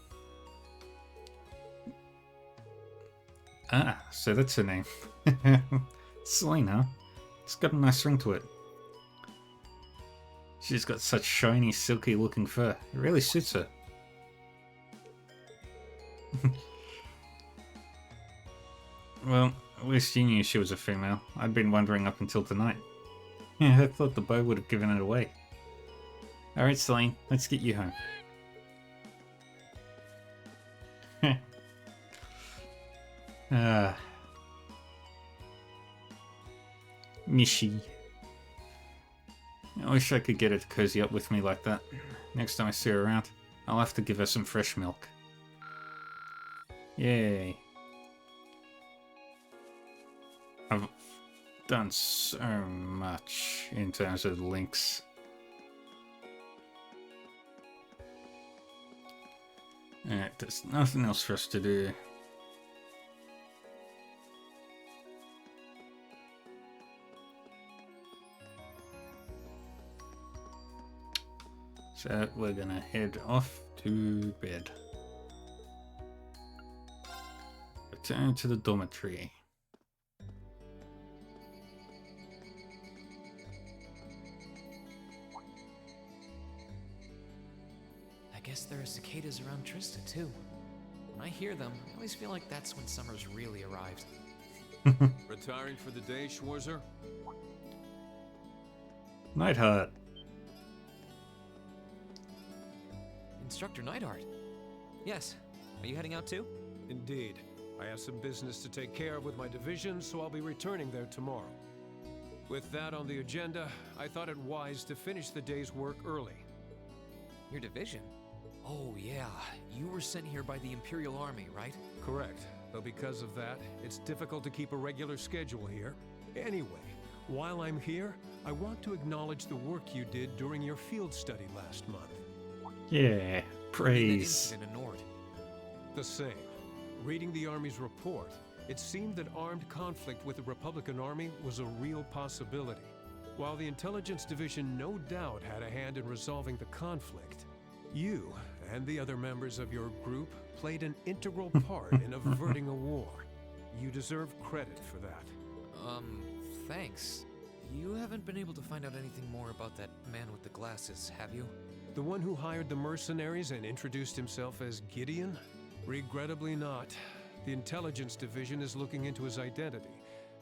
Ah, so that's her name. Celine, huh? It's got a nice ring to it. She's got such shiny, silky looking fur. It really suits her. Well, at least you knew she was a female. I'd been wondering up until tonight. Yeah, I thought the bow would have given it away. Alright, Celine, let's get you home. Mishi. I wish I could get her to cozy up with me like that. Next time I see her around, I'll have to give her some fresh milk. Yay. I've done so much in terms of links. There's nothing else for us to do. So we're gonna head off to bed. Return to the dormitory. I guess there are cicadas around Trista, too. When I hear them, I always feel like that's when summer's really arrived. Retiring for the day, Schwarzer? Nightheart. Instructor Neidhart. Yes. Are you heading out too? Indeed. I have some business to take care of with my division, so I'll be returning there tomorrow. With that on the agenda, I thought it wise to finish the day's work early. Your division? Oh, yeah. You were sent here by the Imperial Army, right? Correct. Though because of that, it's difficult to keep a regular schedule here. Anyway, while I'm here, I want to acknowledge the work you did during your field study last month. Yeah, praise. In Nord. The same. Reading the Army's report, it seemed that armed conflict with the Republican Army was a real possibility. While the Intelligence Division no doubt had a hand in resolving the conflict, you and the other members of your group played an integral part in averting a war. You deserve credit for that. Thanks. You haven't been able to find out anything more about that man with the glasses, have you? The one who hired the mercenaries and introduced himself as Gideon? Regrettably not. The Intelligence Division is looking into his identity,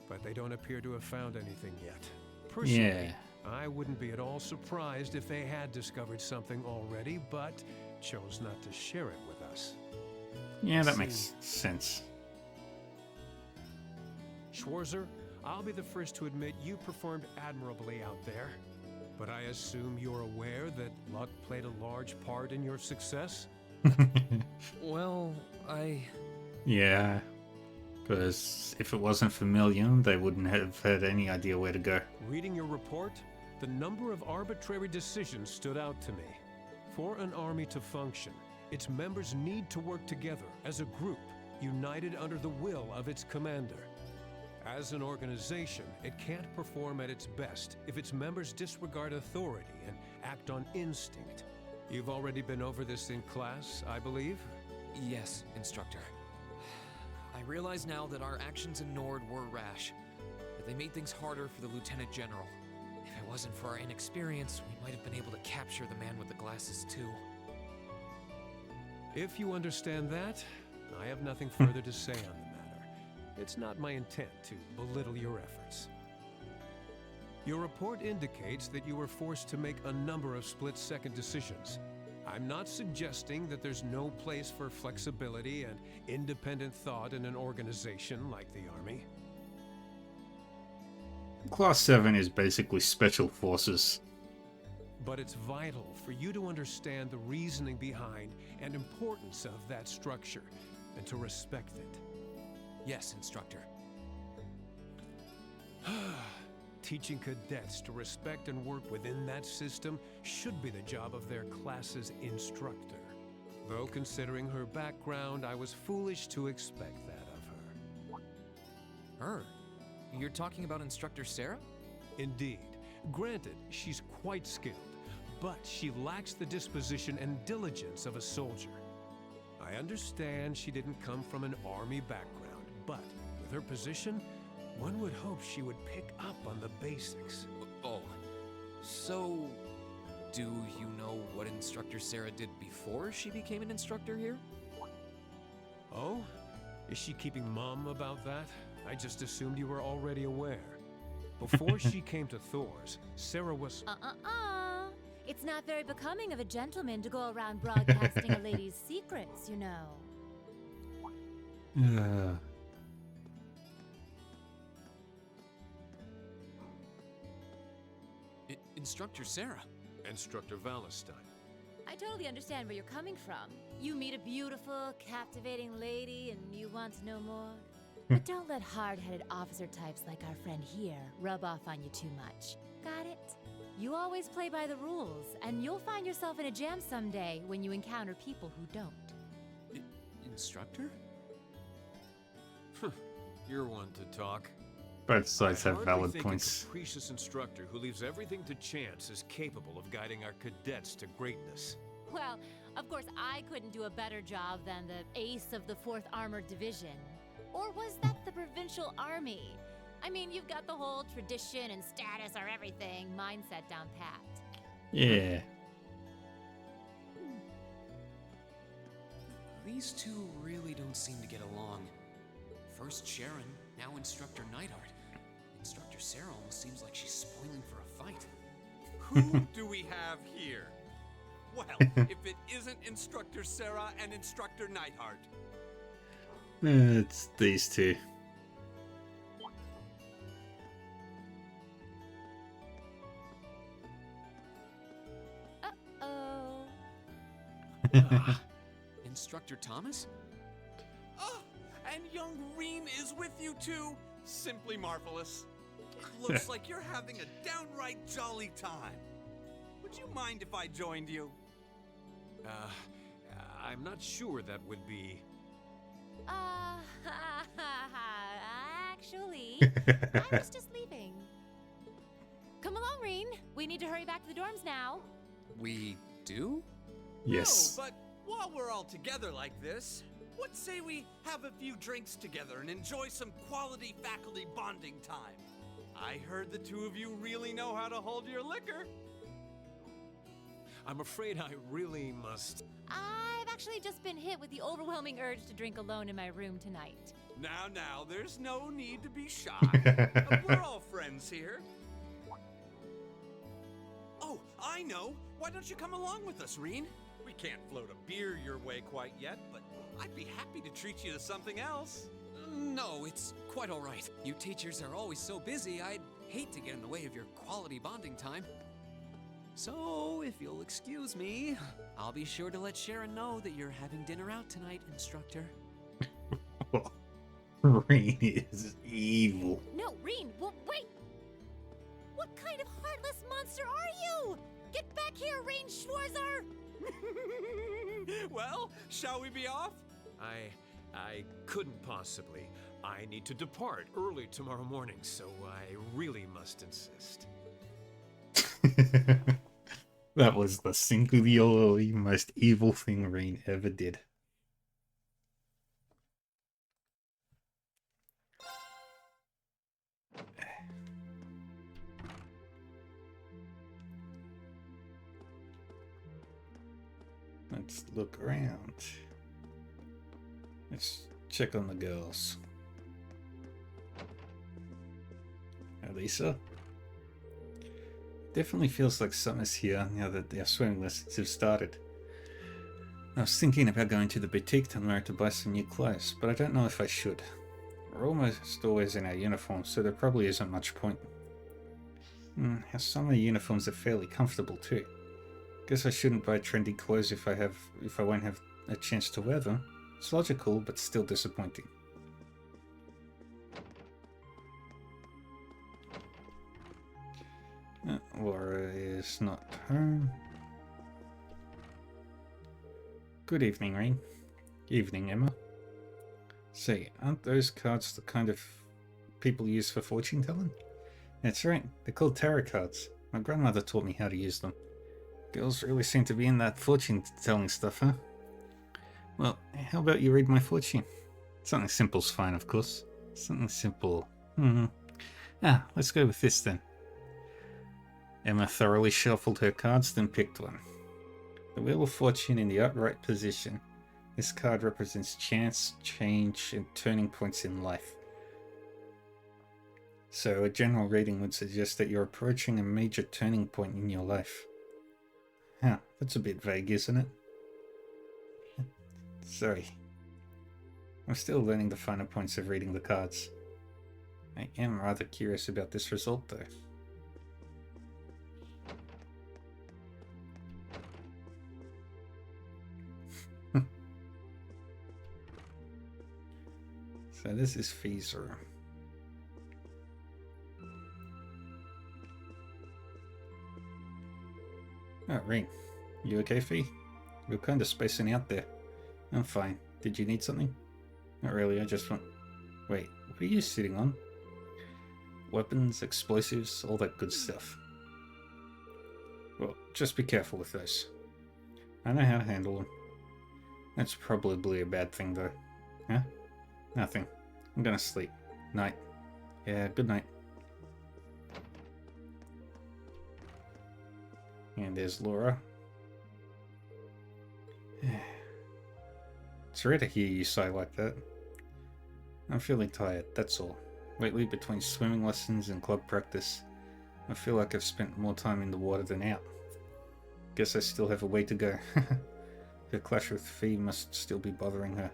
but they don't appear to have found anything yet. Personally, I wouldn't be at all surprised if they had discovered something already, but chose not to share it with us. Yeah, that makes sense. Schwarzer, I'll be the first to admit you performed admirably out there. But I assume you're aware that luck played a large part in your success? Well, Yeah, because if it wasn't for Million, they wouldn't have had any idea where to go. Reading your report, the number of arbitrary decisions stood out to me. For an army to function, its members need to work together as a group, united under the will of its commander. As an organization, it can't perform at its best if its members disregard authority and act on instinct. You've already been over this in class, I believe? Yes, Instructor. I realize now that our actions in Nord were rash, that they made things harder for the Lieutenant General. If it wasn't for our inexperience, we might have been able to capture the man with the glasses too. If you understand that, I have nothing further to say on the matter. It's not my intent to belittle your efforts. Your report indicates that you were forced to make a number of split-second decisions. I'm not suggesting that there's no place for flexibility and independent thought in an organization like the Army. Class 7 is basically special forces. But it's vital for you to understand the reasoning behind and importance of that structure, and to respect it. Yes, Instructor. Teaching cadets to respect and work within that system should be the job of their class's instructor. Though considering her background, I was foolish to expect that of her. Her? You're talking about Instructor Sarah? Indeed. Granted, she's quite skilled, but she lacks the disposition and diligence of a soldier. I understand she didn't come from an army background, but with her position, one would hope she would pick up on the basics. Oh, so do you know what Instructor Sarah did before she became an instructor here? Oh? Is she keeping mum about that? I just assumed you were already aware. Before she came to Thor's, Sarah was... It's not very becoming of a gentleman to go around broadcasting a lady's secrets, you know. Instructor Sarah. Instructor Valentine. I totally understand where you're coming from. You meet a beautiful, captivating lady and you want to know more. But don't let hard-headed officer types like our friend here rub off on you too much. Got it? You always play by the rules, and you'll find yourself in a jam someday when you encounter people who don't. Instructor? You're one to talk. Both sides I have hardly valid think points. A capricious instructor who leaves everything to chance is capable of guiding our cadets to greatness. Well, of course I couldn't do a better job than the ace of the 4th Armored Division. Or was that the Provincial Army? I mean, you've got the whole tradition and status are everything mindset down pat. Yeah. These two really don't seem to get along. First Sharon, now Instructor Neidhart. Instructor Sarah almost seems like she's spoiling for a fight. Who do we have here? Well, if it isn't Instructor Sarah and Instructor Neidhart. It's these two. Uh-oh. Instructor Thomas? Oh, and young Reen is with you too? Simply marvelous. It looks like you're having a downright jolly time. Would you mind if I joined you? I'm not sure that would be... Actually, I was just leaving. Come along, Reen. We need to hurry back to the dorms now. We do? Yes. No, but while we're all together like this, what say we have a few drinks together and enjoy some quality faculty bonding time? I heard the two of you really know how to hold your liquor. I'm afraid I really must... I've actually just been hit with the overwhelming urge to drink alone in my room tonight. Now, there's no need to be shy. We're all friends here. Oh, I know. Why don't you come along with us, Reen? We can't float a beer your way quite yet, but I'd be happy to treat you to something else. No, it's quite all right. You teachers are always so busy, I'd hate to get in the way of your quality bonding time. So, if you'll excuse me, I'll be sure to let Sharon know that you're having dinner out tonight, Instructor. Reen is evil. No, Reen, wait! What kind of heartless monster are you? Get back here, Reen Schwarzer! Well, shall we be off? I couldn't possibly. I need to depart early tomorrow morning, so I really must insist. That was the singularly most evil thing Reen ever did. Let's look around. Let's check on the girls. Elisa? Definitely feels like summer's here now that their swimming lessons have started. I was thinking about going to the boutique tomorrow to buy some new clothes, but I don't know if I should. We're almost always in our uniforms, so there probably isn't much point. Our summer uniforms are fairly comfortable too. Guess I shouldn't buy trendy clothes if I won't have a chance to wear them. It's logical, but still disappointing. Laura is not home. Good evening, Reen. Evening, Emma. Say, aren't those cards the kind of people use for fortune telling? That's right, they're called tarot cards. My grandmother taught me how to use them. Girls really seem to be in that fortune telling stuff, huh? Well, how about you read my fortune? Something simple's fine, of course. Something simple. Let's go with this then. Emma thoroughly shuffled her cards, then picked one. The Wheel of Fortune in the upright position. This card represents chance, change, and turning points in life. So a general reading would suggest that you're approaching a major turning point in your life. That's a bit vague, isn't it? Sorry. I'm still learning the finer points of reading the cards. I am rather curious about this result, though. So this is Fee's room. Oh, Ring. You okay, Fee? You're kind of spacing out there. I'm fine. Did you need something? Not really, I just want... Wait, what are you sitting on? Weapons, explosives, all that good stuff. Well, just be careful with those. I know how to handle them. That's probably a bad thing, though. Huh? Nothing. I'm gonna sleep. Night. Yeah, good night. And there's Laura. It's rare to hear you sigh like that. I'm feeling tired, that's all. Lately, between swimming lessons and club practice, I feel like I've spent more time in the water than out. Guess I still have a way to go. Her clash with Fee must still be bothering her.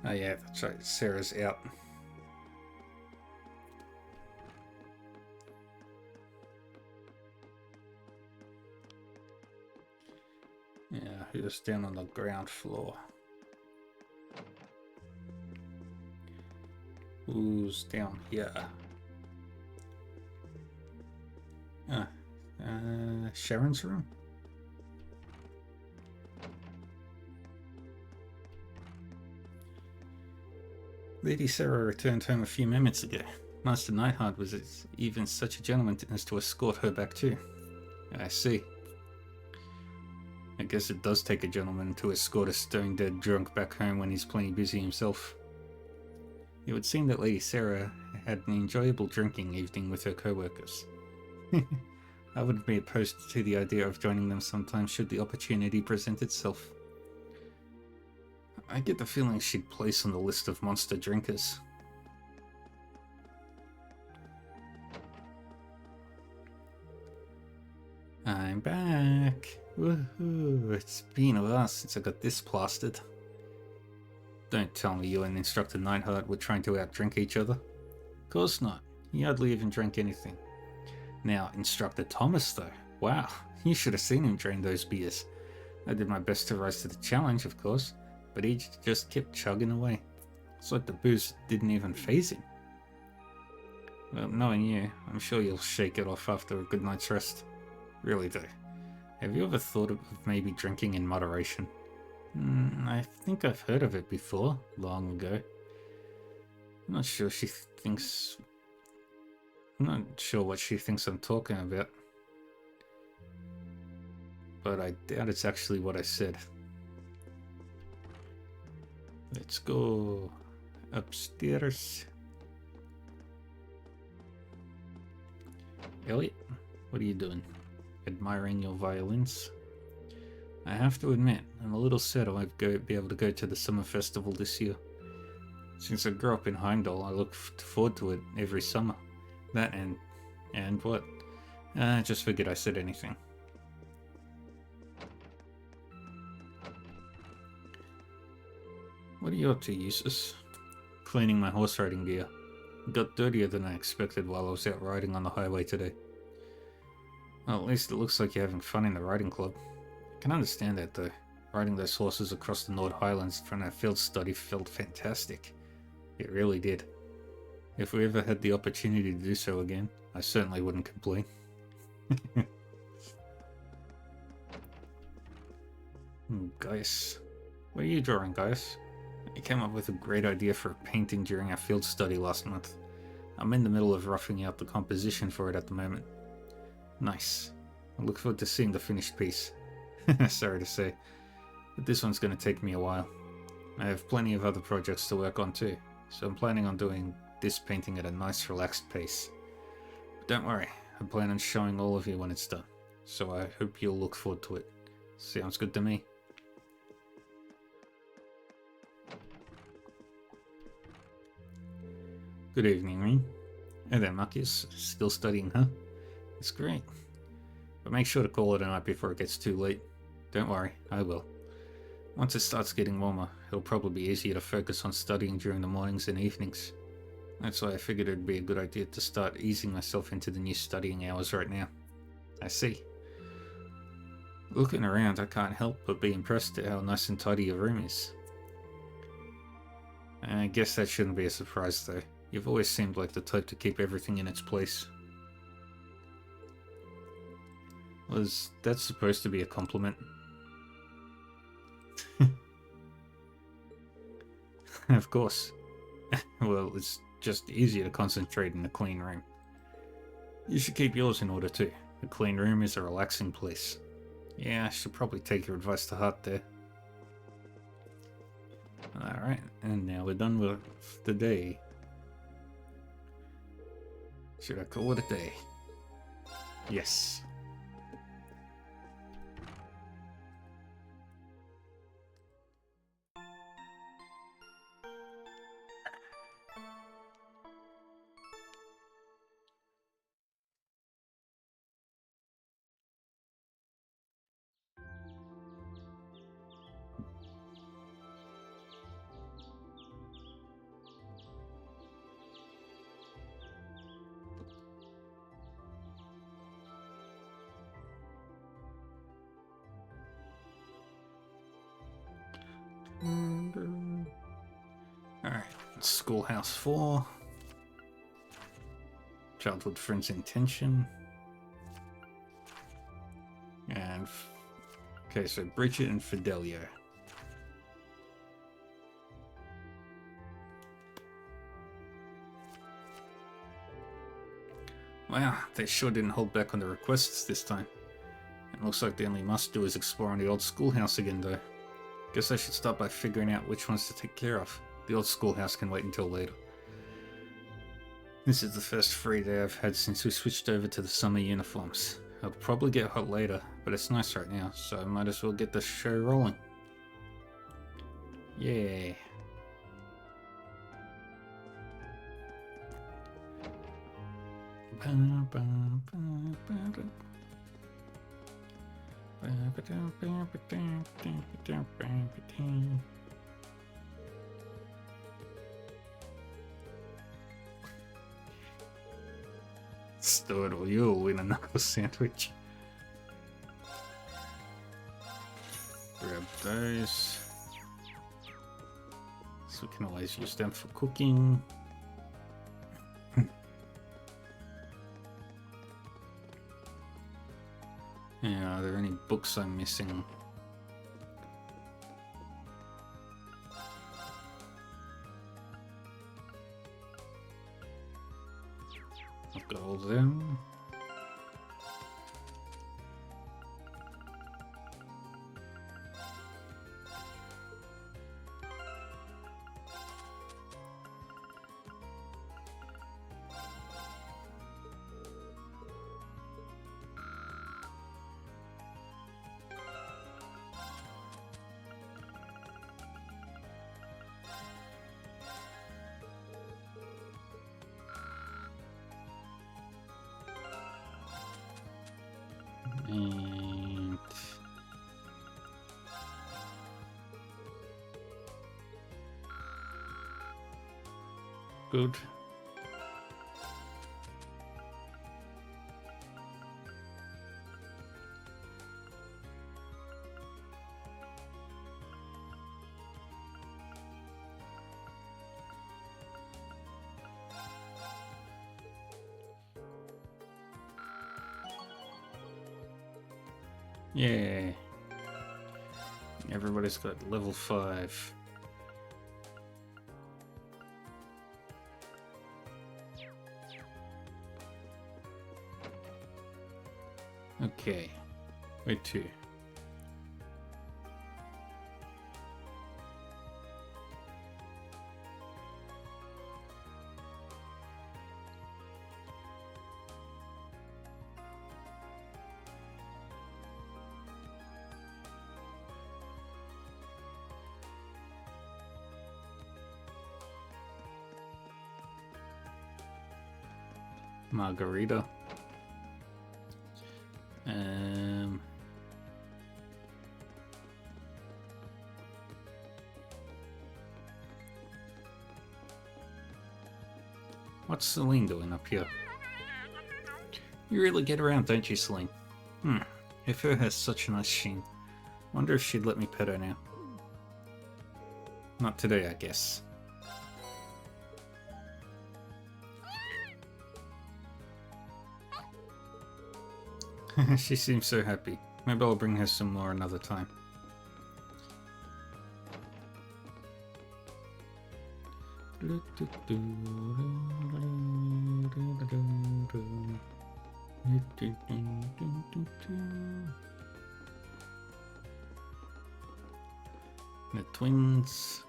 Oh yeah, that's right, Sarah's out. Yeah, who's down on the ground floor? Who's down here? Sharon's room? Lady Sarah returned home a few moments ago. Master Nightheart was even such a gentleman as to escort her back too. I see. I guess it does take a gentleman to escort a stone-dead drunk back home when he's plenty busy himself. It would seem that Lady Sarah had an enjoyable drinking evening with her co-workers. I wouldn't be opposed to the idea of joining them sometime should the opportunity present itself. I get the feeling she'd place on the list of monster drinkers. I'm back! Woohoo! It's been a while since I got this plastered. Don't tell me you and Instructor Nightheart were trying to outdrink each other. Of course not. You hardly even drank anything. Now, Instructor Thomas though. Wow, you should have seen him drain those beers. I did my best to rise to the challenge, of course, but he just kept chugging away. It's like the booze didn't even faze him. Well, knowing you, I'm sure you'll shake it off after a good night's rest. Really though, have you ever thought of maybe drinking in moderation? I think I've heard of it before, long ago. I'm not sure what she thinks I'm talking about. But I doubt it's actually what I said. Let's go upstairs. Elliot, what are you doing? Admiring your violins? I have to admit, I'm a little sad I won't be able to go to the summer festival this year. Since I grew up in Heimdall, I look forward to it every summer. That and what? Just forget I said anything. What are you up to, Eustace? Cleaning my horse riding gear. It got dirtier than I expected while I was out riding on the highway today. Well, at least it looks like you're having fun in the riding club. I can understand that though. Riding those horses across the Nord Highlands from that field study felt fantastic. It really did. If we ever had the opportunity to do so again, I certainly wouldn't complain. Gaius. What are you drawing, Gaius? I came up with a great idea for a painting during our field study last month. I'm in the middle of roughing out the composition for it at the moment. Nice. I look forward to seeing the finished piece. Sorry to say, but this one's going to take me a while. I have plenty of other projects to work on too, so I'm planning on doing this painting at a nice relaxed pace. But don't worry, I plan on showing all of you when it's done, so I hope you'll look forward to it. Sounds good to me. Good evening, Rin. Hey there, Marcus. Still studying, huh? It's great. But make sure to call it a night before it gets too late. Don't worry, I will. Once it starts getting warmer, it'll probably be easier to focus on studying during the mornings and evenings. That's why I figured it'd be a good idea to start easing myself into the new studying hours right now. I see. Looking around, I can't help but be impressed at how nice and tidy your room is. I guess that shouldn't be a surprise though. You've always seemed like the type to keep everything in its place. Was that supposed to be a compliment? Of course. Well, it's just easier to concentrate in a clean room. You should keep yours in order too. A clean room is a relaxing place. Yeah, I should probably take your advice to heart there. Alright, and now we're done with the day. Should I call it a day? Yes. Alright, Schoolhouse 4. Childhood Friends Intention. And... okay, so Bridget and Fidelio. Wow, they sure didn't hold back on the requests this time. It looks like the only must-do is exploring the old schoolhouse again though. Guess I should start by figuring out which ones to take care of. The old schoolhouse can wait until later. This is the first free day I've had since we switched over to the summer uniforms. I'll probably get hot later, but it's nice right now, so I might as well get the show rolling. Yay. Stuart, or you'll win a knuckle sandwich. Grab those. So we can always use them for cooking. Yeah, are there any books I'm missing? I've got all of them. And good. Yeah. Everybody's got level 5. Okay. Where to? Margarita. What's Celine doing up here? You really get around, don't you, Celine? Her fur has such a nice sheen. Wonder if she'd let me pet her now. Not today, I guess. She seems so happy. Maybe I'll bring her some more another time. The twins.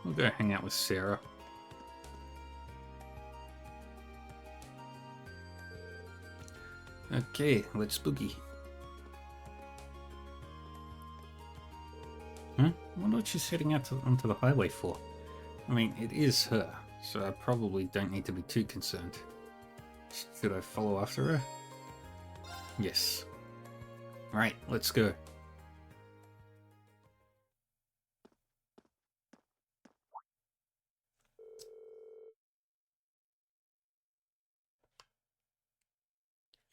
We'll go hang out with Sarah. Okay, let's boogie. Huh? I wonder what she's heading out onto the highway for. I mean, it is her, so I probably don't need to be too concerned. Should I follow after her? Yes. Right, let's go.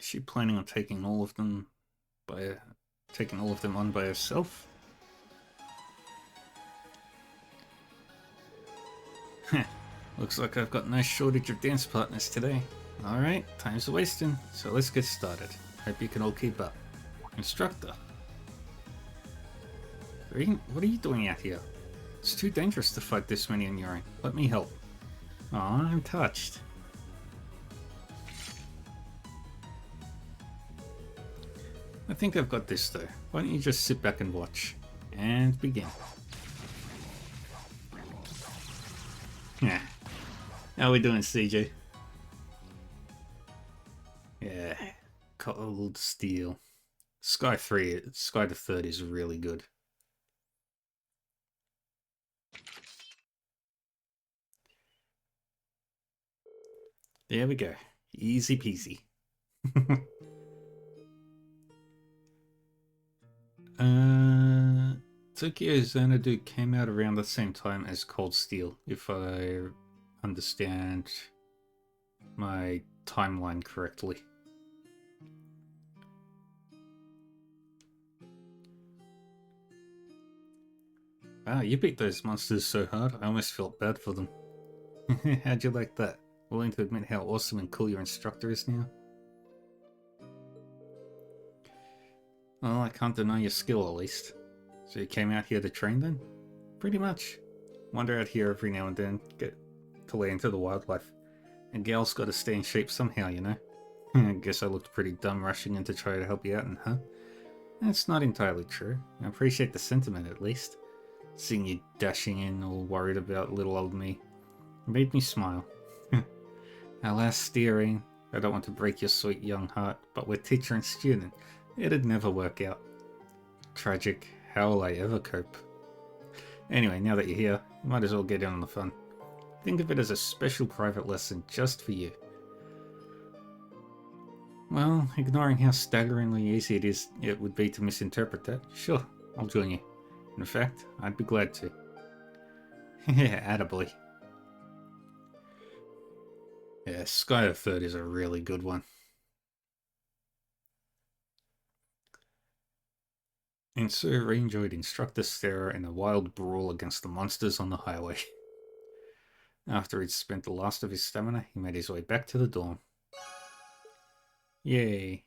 Is she planning on taking all of them on by herself? Heh, looks like I've got no shortage of dance partners today. Alright, time's wasting, so let's get started. Hope you can all keep up. Instructor. What are you doing out here? It's too dangerous to fight this many on your own. Let me help. Aw, I'm touched. I think I've got this though. Why don't you just sit back and watch? And begin. Yeah. How we doing, CJ? Yeah. Cold Steel. Sky the Third is really good. There we go. Easy peasy. Tokyo Xanadu came out around the same time as Cold Steel, if I understand my timeline correctly. Wow, you beat those monsters so hard, I almost felt bad for them. How'd you like that? Willing to admit how awesome and cool your instructor is now? Well, I can't deny your skill at least. So you came out here to train then? Pretty much. Wander out here every now and then, get to lay into the wildlife. And Gal's gotta stay in shape somehow, you know? I guess I looked pretty dumb rushing in to try to help you out, huh? That's not entirely true. I appreciate the sentiment at least. Seeing you dashing in all worried about little old me. It made me smile. Alas, steering. I don't want to break your sweet young heart, but we're teacher and student. It'd never work out. Tragic. How will I ever cope? Anyway, now that you're here, you might as well get in on the fun. Think of it as a special private lesson just for you. Well, ignoring how staggeringly easy it would be to misinterpret that, sure, I'll join you. In fact, I'd be glad to. Yeah, attaboy. Yeah, Sky the Third is a really good one. And so re-enjoyed Instructor Sarah in a wild brawl against the monsters on the highway. After he'd spent the last of his stamina, he made his way back to the dorm. Yay.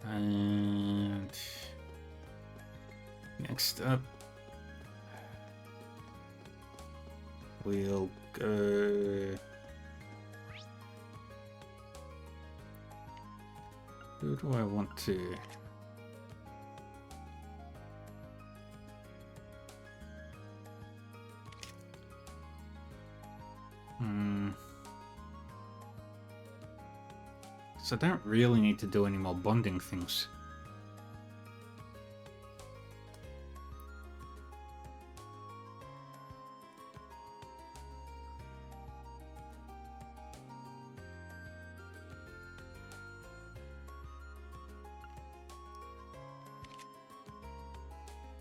And next up, we'll go... Who do I want to... So I don't really need to do any more bonding things.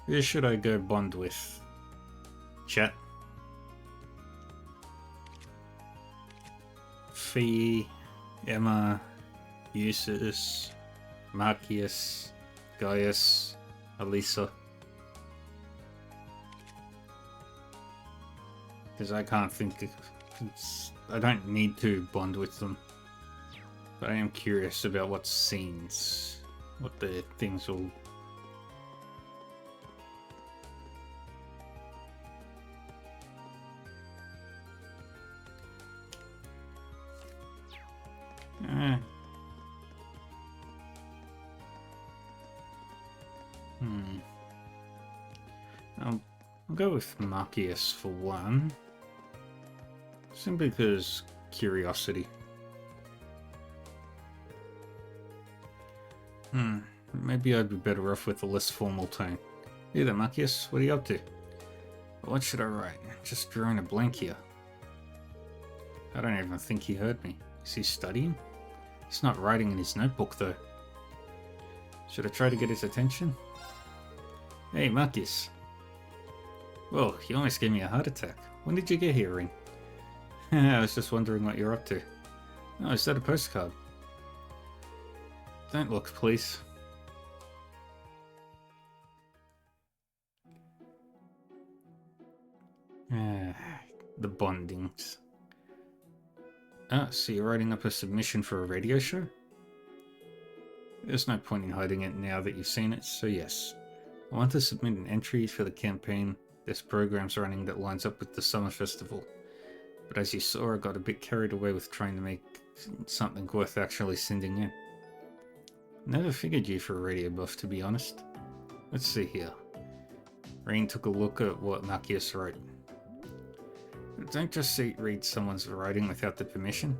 Who should I go bond with? Chat. Fee, Emma, Eustace, Marcius, Gaius, Elisa. Because I can't think of... I don't need to bond with them. But I am curious about what scenes, what the things will... I'll go with Marcius for one. Simply because curiosity. Maybe I'd be better off with a less formal tone. Hey there, Marcius, what are you up to? What should I write? Just drawing a blank here. I don't even think he heard me. Is he studying? He's not writing in his notebook, though. Should I try to get his attention? Hey, Marcius. Whoa, you almost gave me a heart attack. When did you get here, Ring? I was just wondering what you're up to. Oh, is that a postcard? Don't look, please. The bondings. Ah, so you're writing up a submission for a radio show? There's no point in hiding it now that you've seen it, so yes. I want to submit an entry for the campaign. There's programs running that lines up with the summer festival. But as you saw, I got a bit carried away with trying to make something worth actually sending in. Never figured you for a radio buff, to be honest. Let's see here. Rain took a look at what Marcius wrote. Don't just read someone's writing without the permission.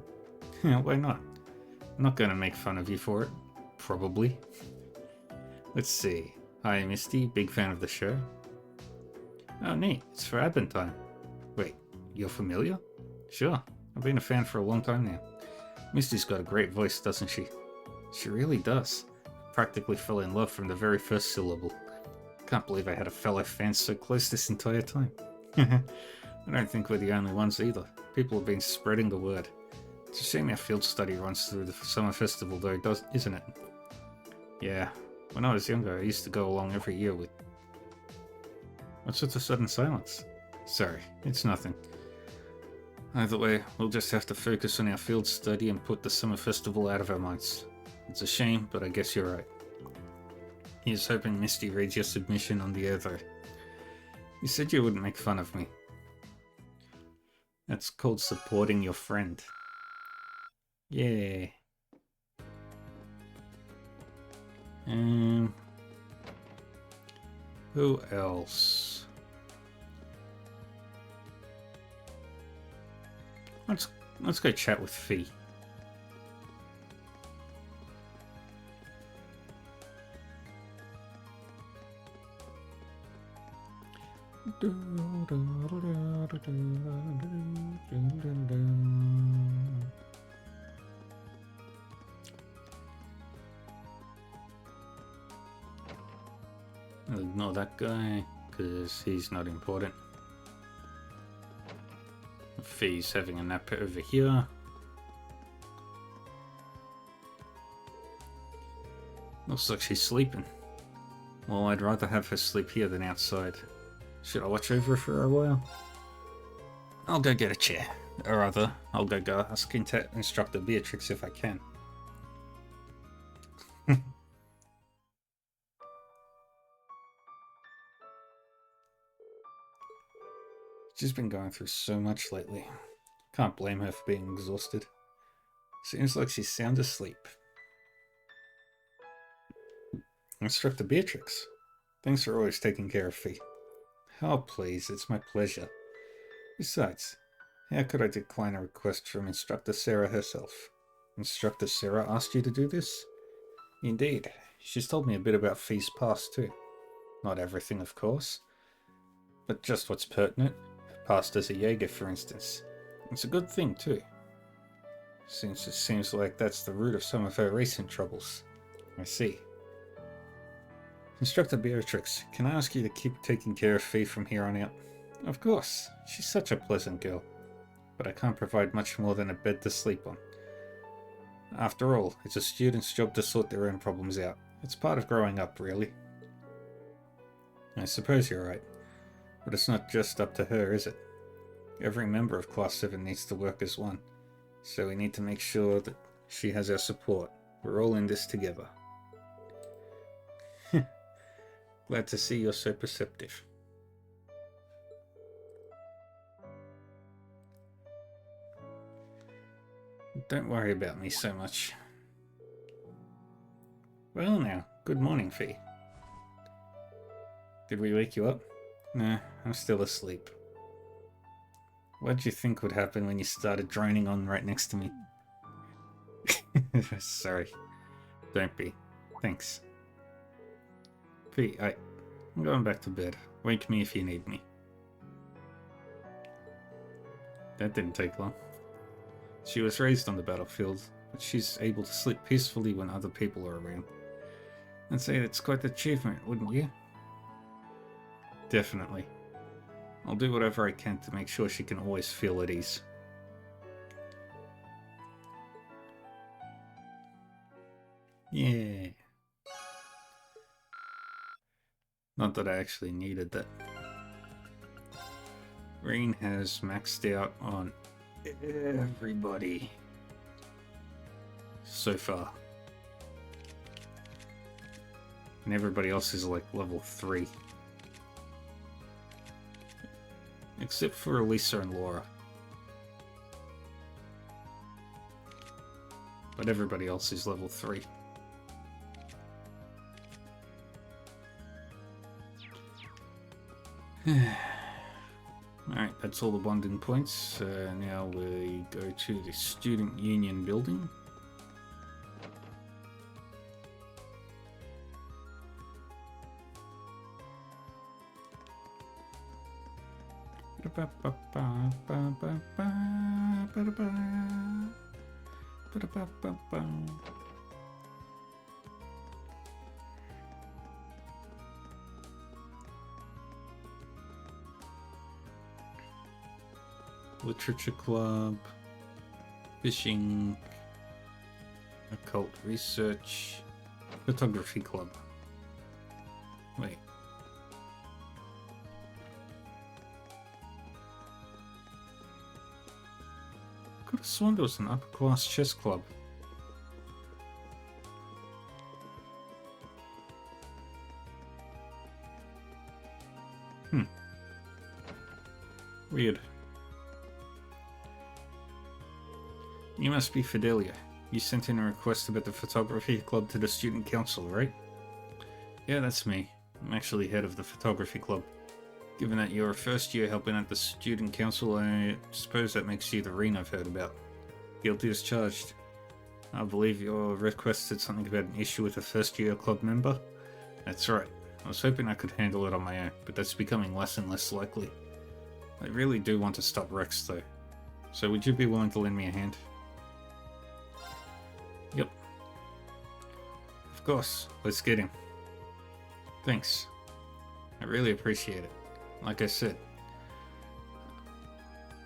Why not? I'm not going to make fun of you for it. Probably. Let's see. Hi, Misty. Big fan of the show. Oh, neat. It's for Advent time. Wait, you're familiar? Sure. I've been a fan for a long time now. Misty's got a great voice, doesn't she? She really does. Practically fell in love from the very first syllable. Can't believe I had a fellow fan so close this entire time. I don't think we're the only ones either. People have been spreading the word. It's a shame our field study runs through the summer festival though, isn't it? Yeah. When I was younger, I used to go along every year with... What's with the sudden silence? Sorry, it's nothing. Either way, we'll just have to focus on our field study and put the summer festival out of our minds. It's a shame, but I guess you're right. Here's hoping Misty reads your submission on the air though. You said you wouldn't make fun of me. That's called supporting your friend. Yeah. Who else? Let's go chat with Fee. I'll ignore that guy, because he's not important. Fee's having a nap over here. Looks like she's sleeping. Well, I'd rather have her sleep here than outside. Should I watch over her for a while? I'll go get a chair. Or rather, I'll go ask Instructor Beatrix if I can. She's been going through so much lately. Can't blame her for being exhausted. Seems like she's sound asleep. Instructor Beatrix, thanks for always taking care of Fee. Oh please, it's my pleasure. Besides, how could I decline a request from Instructor Sarah herself? Instructor Sarah asked you to do this? Indeed. She's told me a bit about Fee's past too. Not everything, of course, but just what's pertinent. Past as a Jaeger, for instance. It's a good thing too, since it seems like that's the root of some of her recent troubles. I see. Instructor Beatrix, can I ask you to keep taking care of Fee from here on out? Of course. She's such a pleasant girl. But I can't provide much more than a bed to sleep on. After all, it's a student's job to sort their own problems out. It's part of growing up, really. I suppose you're right. But it's not just up to her, is it? Every member of Class 7 needs to work as one. So we need to make sure that she has our support. We're all in this together. Glad to see you're so perceptive. Don't worry about me so much. Well now, good morning, Fee. Did we wake you up? Nah, I'm still asleep. What'd you think would happen when you started droning on right next to me? Sorry. Don't be. Thanks. Fee, I'm going back to bed. Wake me if you need me. That didn't take long. She was raised on the battlefield, but she's able to sleep peacefully when other people are around. I'd say it's quite an achievement, wouldn't you? Definitely. I'll do whatever I can to make sure she can always feel at ease. Yeah. Not that I actually needed that. Rain has maxed out on everybody so far. And everybody else is like level 3. Except for Elisa and Laura. But everybody else is level 3. Alright, that's all the bonding points. Now we go to the Student Union building. Literature Club, Fishing, Occult Research, Photography Club. Wait. Could have sworn there was an upper class chess club. Weird. You must be Fidelia. You sent in a request about the photography club to the student council, right? Yeah, that's me. I'm actually head of the photography club. Given that you're a first year helping out the student council, I suppose that makes you the Reen I've heard about. Guilty as charged. I believe your request said something about an issue with a first year club member? That's right. I was hoping I could handle it on my own, but that's becoming less and less likely. I really do want to stop Rex though. So would you be willing to lend me a hand? Yep. Of course, let's get him. Thanks. I really appreciate it. Like I said,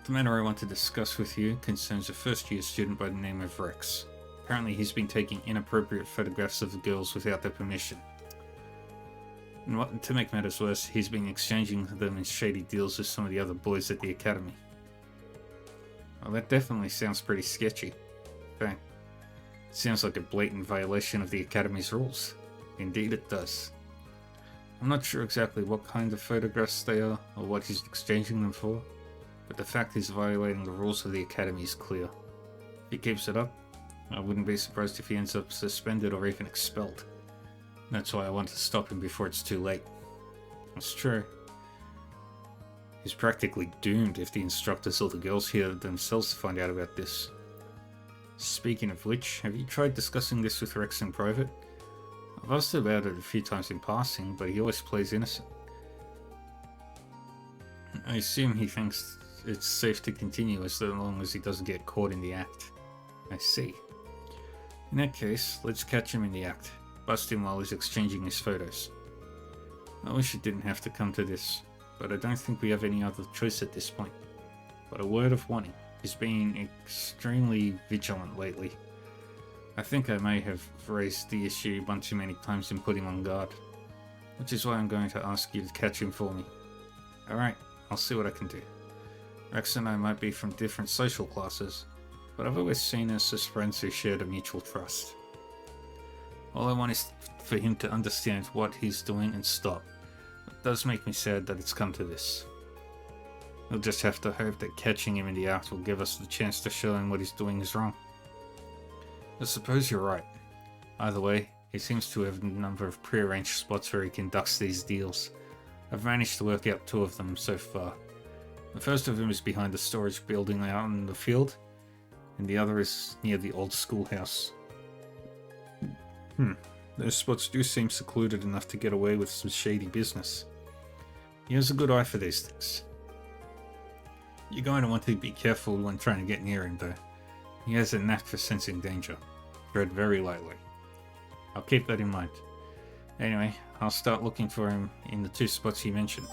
the matter I want to discuss with you concerns a first-year student by the name of Rex. Apparently he's been taking inappropriate photographs of the girls without their permission. And to make matters worse, he's been exchanging them in shady deals with some of the other boys at the academy. Well, that definitely sounds pretty sketchy. In fact, it sounds like a blatant violation of the academy's rules. Indeed it does. I'm not sure exactly what kind of photographs they are, or what he's exchanging them for, but the fact he's violating the rules of the academy is clear. If he keeps it up, I wouldn't be surprised if he ends up suspended or even expelled. That's why I want to stop him before it's too late. It's true. He's practically doomed if the instructors or the girls here themselves find out about this. Speaking of which, have you tried discussing this with Rex in private? I've asked about it a few times in passing, but he always plays innocent. I assume he thinks it's safe to continue as long as he doesn't get caught in the act. I see. In that case, let's catch him in the act. Bust him while he's exchanging his photos. I wish it didn't have to come to this, but I don't think we have any other choice at this point. But a word of warning, he's been extremely vigilant lately. I think I may have raised the issue one too many times and put him on guard, which is why I'm going to ask you to catch him for me. Alright, I'll see what I can do. Rex and I might be from different social classes, but I've always seen us as friends who shared a mutual trust. All I want is for him to understand what he's doing and stop. It does make me sad that it's come to this. We'll just have to hope that catching him in the act will give us the chance to show him what he's doing is wrong. I suppose you're right. Either way, he seems to have a number of pre-arranged spots where he conducts these deals. I've managed to work out 2 of them so far. The first of them is behind the storage building out in the field, and the other is near the old schoolhouse. Those spots do seem secluded enough to get away with some shady business. He has a good eye for these things. You're going to want to be careful when trying to get near him though. He has a knack for sensing danger. Tread very lightly. I'll keep that in mind. Anyway, I'll start looking for him in the 2 spots you mentioned.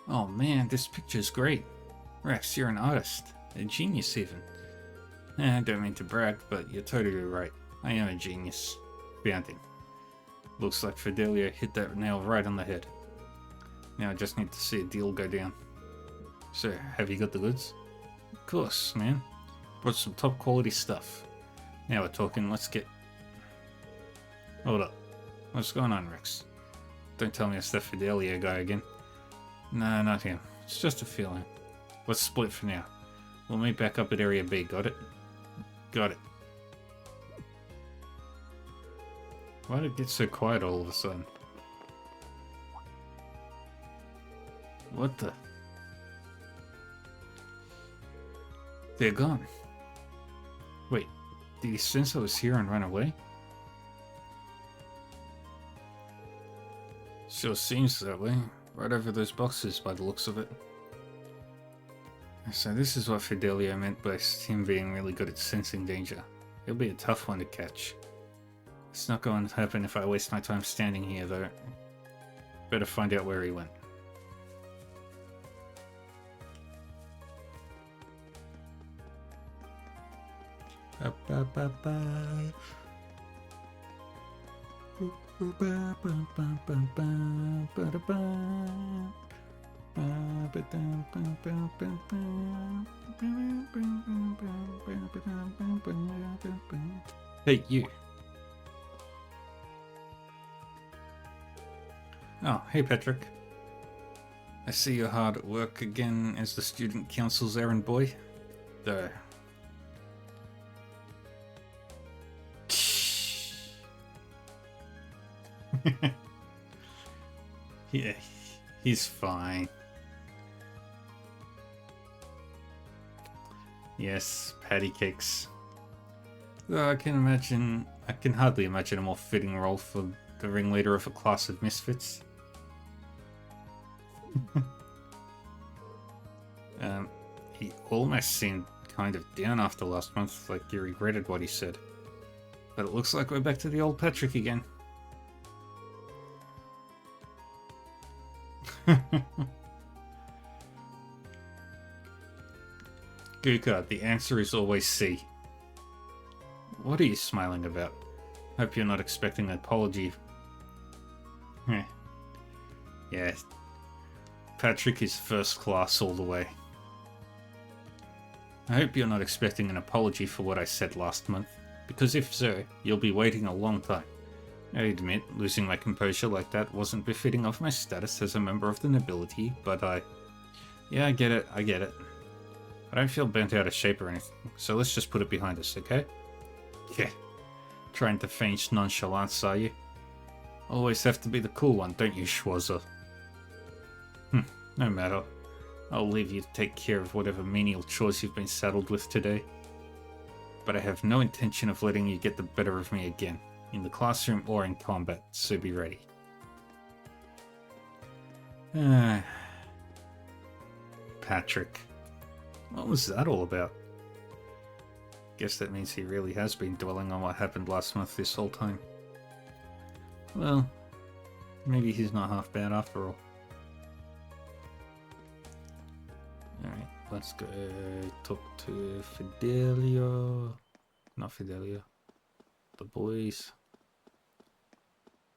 Oh man, this picture's great. Rex, you're an artist. A genius even. I don't mean to brag, but you're totally right. I am a genius. Found him. Looks like Fidelia hit that nail right on the head. Now I just need to see a deal go down. So, have you got the goods? Of course, man. Brought some top quality stuff. Now we're talking, let's get... Hold up. What's going on, Rex? Don't tell me it's the Fidelia guy again. Nah, not him. It's just a feeling. Let's split for now. We'll meet back up at Area B, got it? Got it. Why did it get so quiet all of a sudden? What the? They're gone. Wait, did he sense I was here and run away? Sure seems that way. Right over those boxes by the looks of it. So this is what Fidelia meant by him being really good at sensing danger. He'll be a tough one to catch. It's not going to happen if I waste my time standing here though. Better find out where he went. Hey, you. Oh, hey Patrick. I see you're hard at work again as the student council's errand boy. Duh. Yeah, he's fine. Yes, patty cakes. Though I can hardly imagine a more fitting role for the ringleader of a class of misfits. He almost seemed kind of down after last month, like he regretted what he said. But it looks like we're back to the old Patrick again. Guka, the answer is always C. What are you smiling about? Hope you're not expecting an apology. Yeah. Patrick is first class all the way. I hope you're not expecting an apology for what I said last month, because if so, you'll be waiting a long time. I admit, losing my composure like that wasn't befitting of my status as a member of the nobility, but yeah, I get it. I don't feel bent out of shape or anything, so let's just put it behind us, okay? Yeah. Trying to feign nonchalance, are you? Always have to be the cool one, don't you, Schwarzer? No matter. I'll leave you to take care of whatever menial chores you've been saddled with today. But I have no intention of letting you get the better of me again, in the classroom or in combat, so be ready. Patrick. What was that all about? Guess that means he really has been dwelling on what happened last month this whole time. Well, maybe he's not half bad after all. Alright, let's go talk to Fidelio. Not Fidelio. The boys.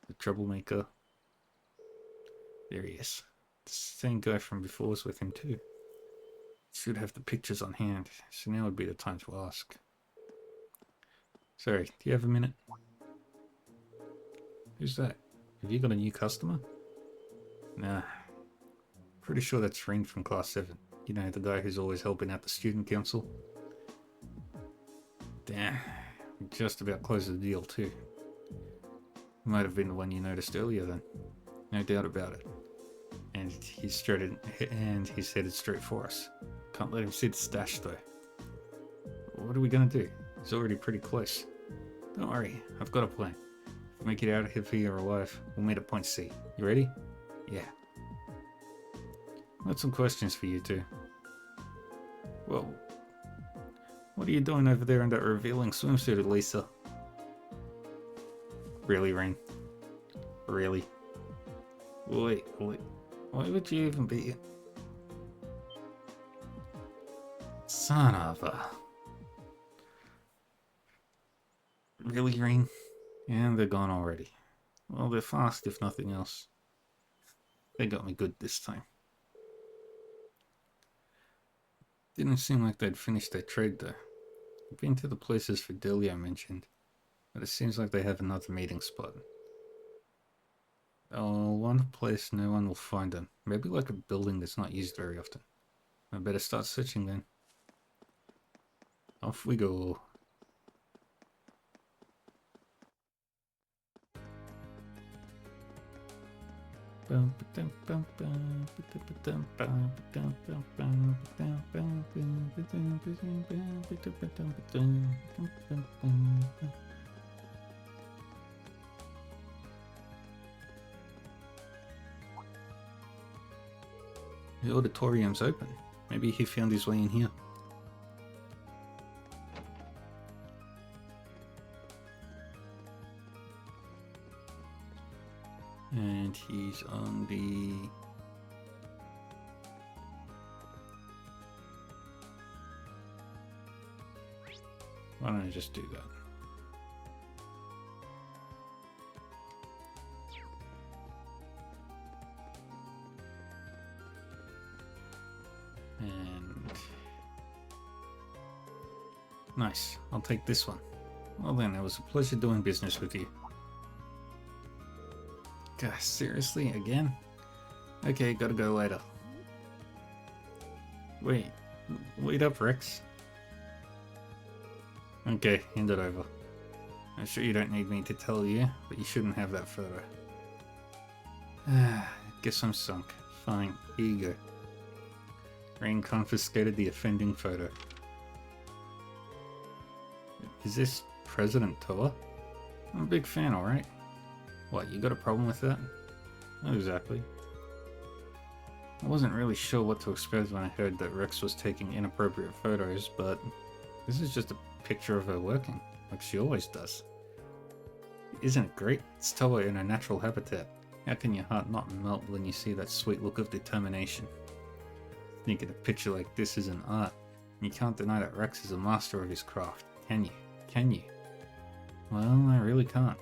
The troublemaker. There he is. The same guy from before was with him too. Should have the pictures on hand, so now would be the time to ask. Sorry, do you have a minute? Who's that? Have you got a new customer? Nah. Pretty sure that's Ring from Class 7. You know, the guy who's always helping out the student council. Damn. We just about closed the deal too. Might have been the one you noticed earlier then. No doubt about it. And he's headed straight for us. Can't let him see the stash though. What are we gonna do? He's already pretty close. Don't worry, I've got a plan. If we make it out of here alive, we'll meet at point C. You ready? Yeah. Got some questions for you two. Well, what are you doing over there in that revealing swimsuit, Lisa? Really, Rain? Really? Wait. Why would you even be... Son of a... Really, Rain? And they're gone already. Well, they're fast if nothing else. They got me good this time. Didn't seem like they'd finished their trade though. I've been to the places Fidelio mentioned, but it seems like they have another meeting spot. Oh, one place no one will find them. Maybe like a building that's not used very often. I better start searching then. Off we go. The auditorium's open. Maybe he found his way in here. And he's on the... Why don't I just do that? And... Nice, I'll take this one. Well then, it was a pleasure doing business with you. Gosh, seriously? Again? Okay, gotta go later. Wait up, Rex. Okay, hand it over. I'm sure you don't need me to tell you, but you shouldn't have that photo. Guess I'm sunk. Fine, here you go. Rain confiscated the offending photo. Is this President Toa? I'm a big fan, alright? What, you got a problem with that? Not exactly. I wasn't really sure what to expect when I heard that Rex was taking inappropriate photos, but this is just a picture of her working, like she always does. Isn't it great? It's Toa in her natural habitat. How can your heart not melt when you see that sweet look of determination? Thinking a picture like this is an art. You can't deny that Rex is a master of his craft, can you? Can you? Well, I really can't.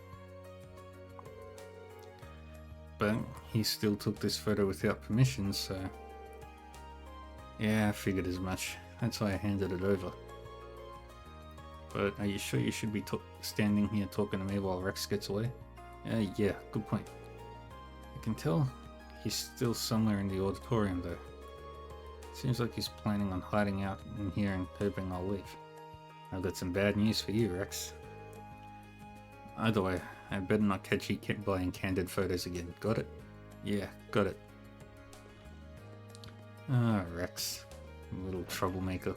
But he still took this photo without permission, so... Yeah, I figured as much. That's why I handed it over. But are you sure you should be standing here talking to me while Rex gets away? Yeah, good point. I can tell he's still somewhere in the auditorium though. Seems like he's planning on hiding out in here and hoping I'll leave. I've got some bad news for you, Rex. Either way, I better not catch you buying candid photos again. Got it? Yeah, got it. Ah, Rex. Little troublemaker.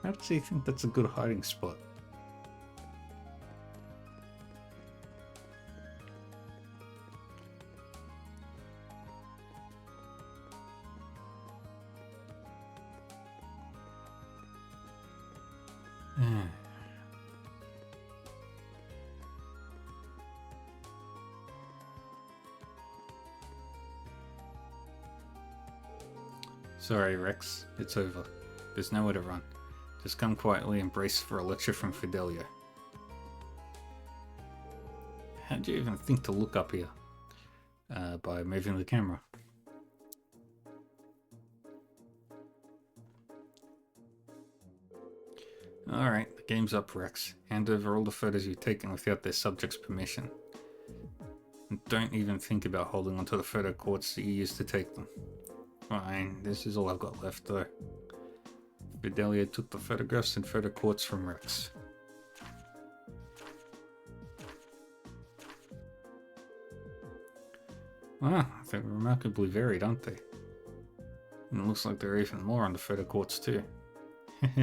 How does he think that's a good hiding spot? Sorry, Rex. It's over. There's nowhere to run. Just come quietly and brace for a lecture from Fidelio. How'd you even think to look up here? By moving the camera. Alright, the game's up, Rex. Hand over all the photos you've taken without their subject's permission. And don't even think about holding onto the photo quartz that you used to take them. Fine, this is all I've got left though. Fidelio took the photographs and photo quartz from Rex. Wow, they're remarkably varied, aren't they? And it looks like there are even more on the photo quartz too.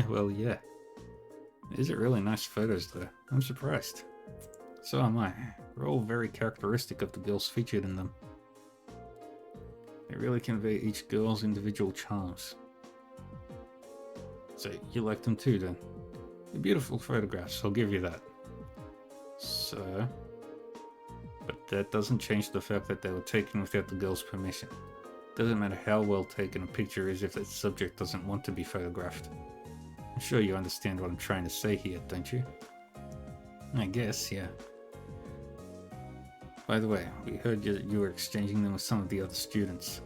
Well, yeah. These are really nice photos though. I'm surprised. So am I. They're all very characteristic of the girls featured in them. They really convey each girl's individual charms. So you like them too then? They're beautiful photographs, I'll give you that. So... But that doesn't change the fact that they were taken without the girl's permission. Doesn't matter how well taken a picture is if the subject doesn't want to be photographed. I'm sure you understand what I'm trying to say here, don't you? I guess, yeah. By the way, we heard you were exchanging them with some of the other students.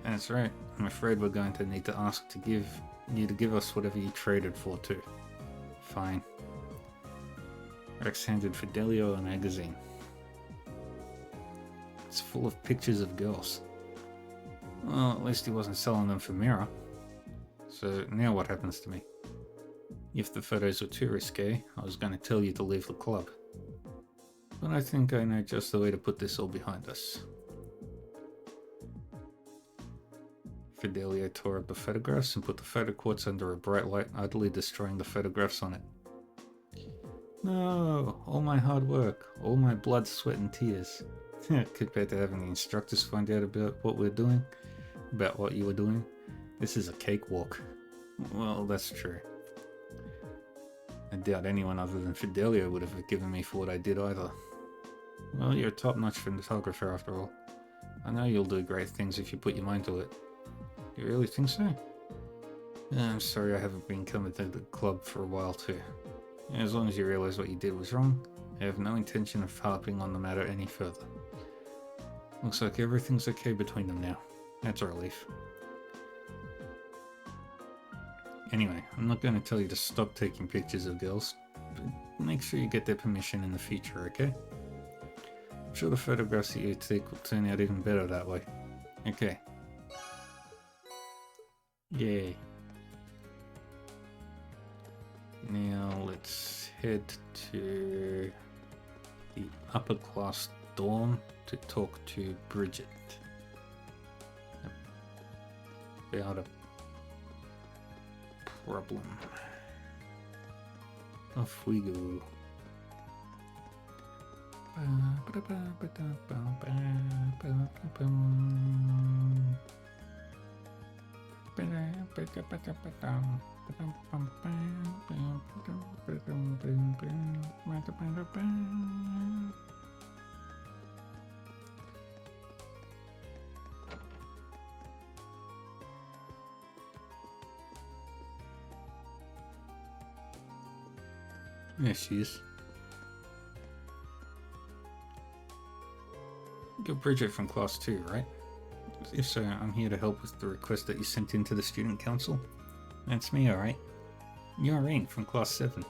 That's right. I'm afraid we're going to need to ask you to give us whatever you traded for too. Fine. Rex handed Fidelio a magazine. It's full of pictures of girls. Well, at least he wasn't selling them for Mira. So now what happens to me? If the photos were too risque, I was going to tell you to leave the club. But I think I know just the way to put this all behind us. Fidelio tore up the photographs and put the photo quartz under a bright light, utterly destroying the photographs on it. No, all my hard work, all my blood, sweat and tears. Compared to having the instructors find out about what we're doing, about what you were doing, this is a cakewalk. Well, that's true. I doubt anyone other than Fidelio would have forgiven me for what I did either. Well, you're a top-notch photographer after all. I know you'll do great things if you put your mind to it. You really think so? I'm sorry I haven't been coming to the club for a while too. As long as you realize what you did was wrong, I have no intention of harping on the matter any further. Looks like everything's okay between them now. That's a relief. Anyway, I'm not going to tell you to stop taking pictures of girls, but make sure you get their permission in the future, okay? I'm sure the photographs that you take will turn out even better that way. Okay. Yay. Now let's head to the upper class dorm to talk to Bridget about a problem. Off we go. There she is. You're Bridget from Class 2, right? If so, I'm here to help with the request that you sent in to the Student Council. That's me, alright. You're Irene from Class 7.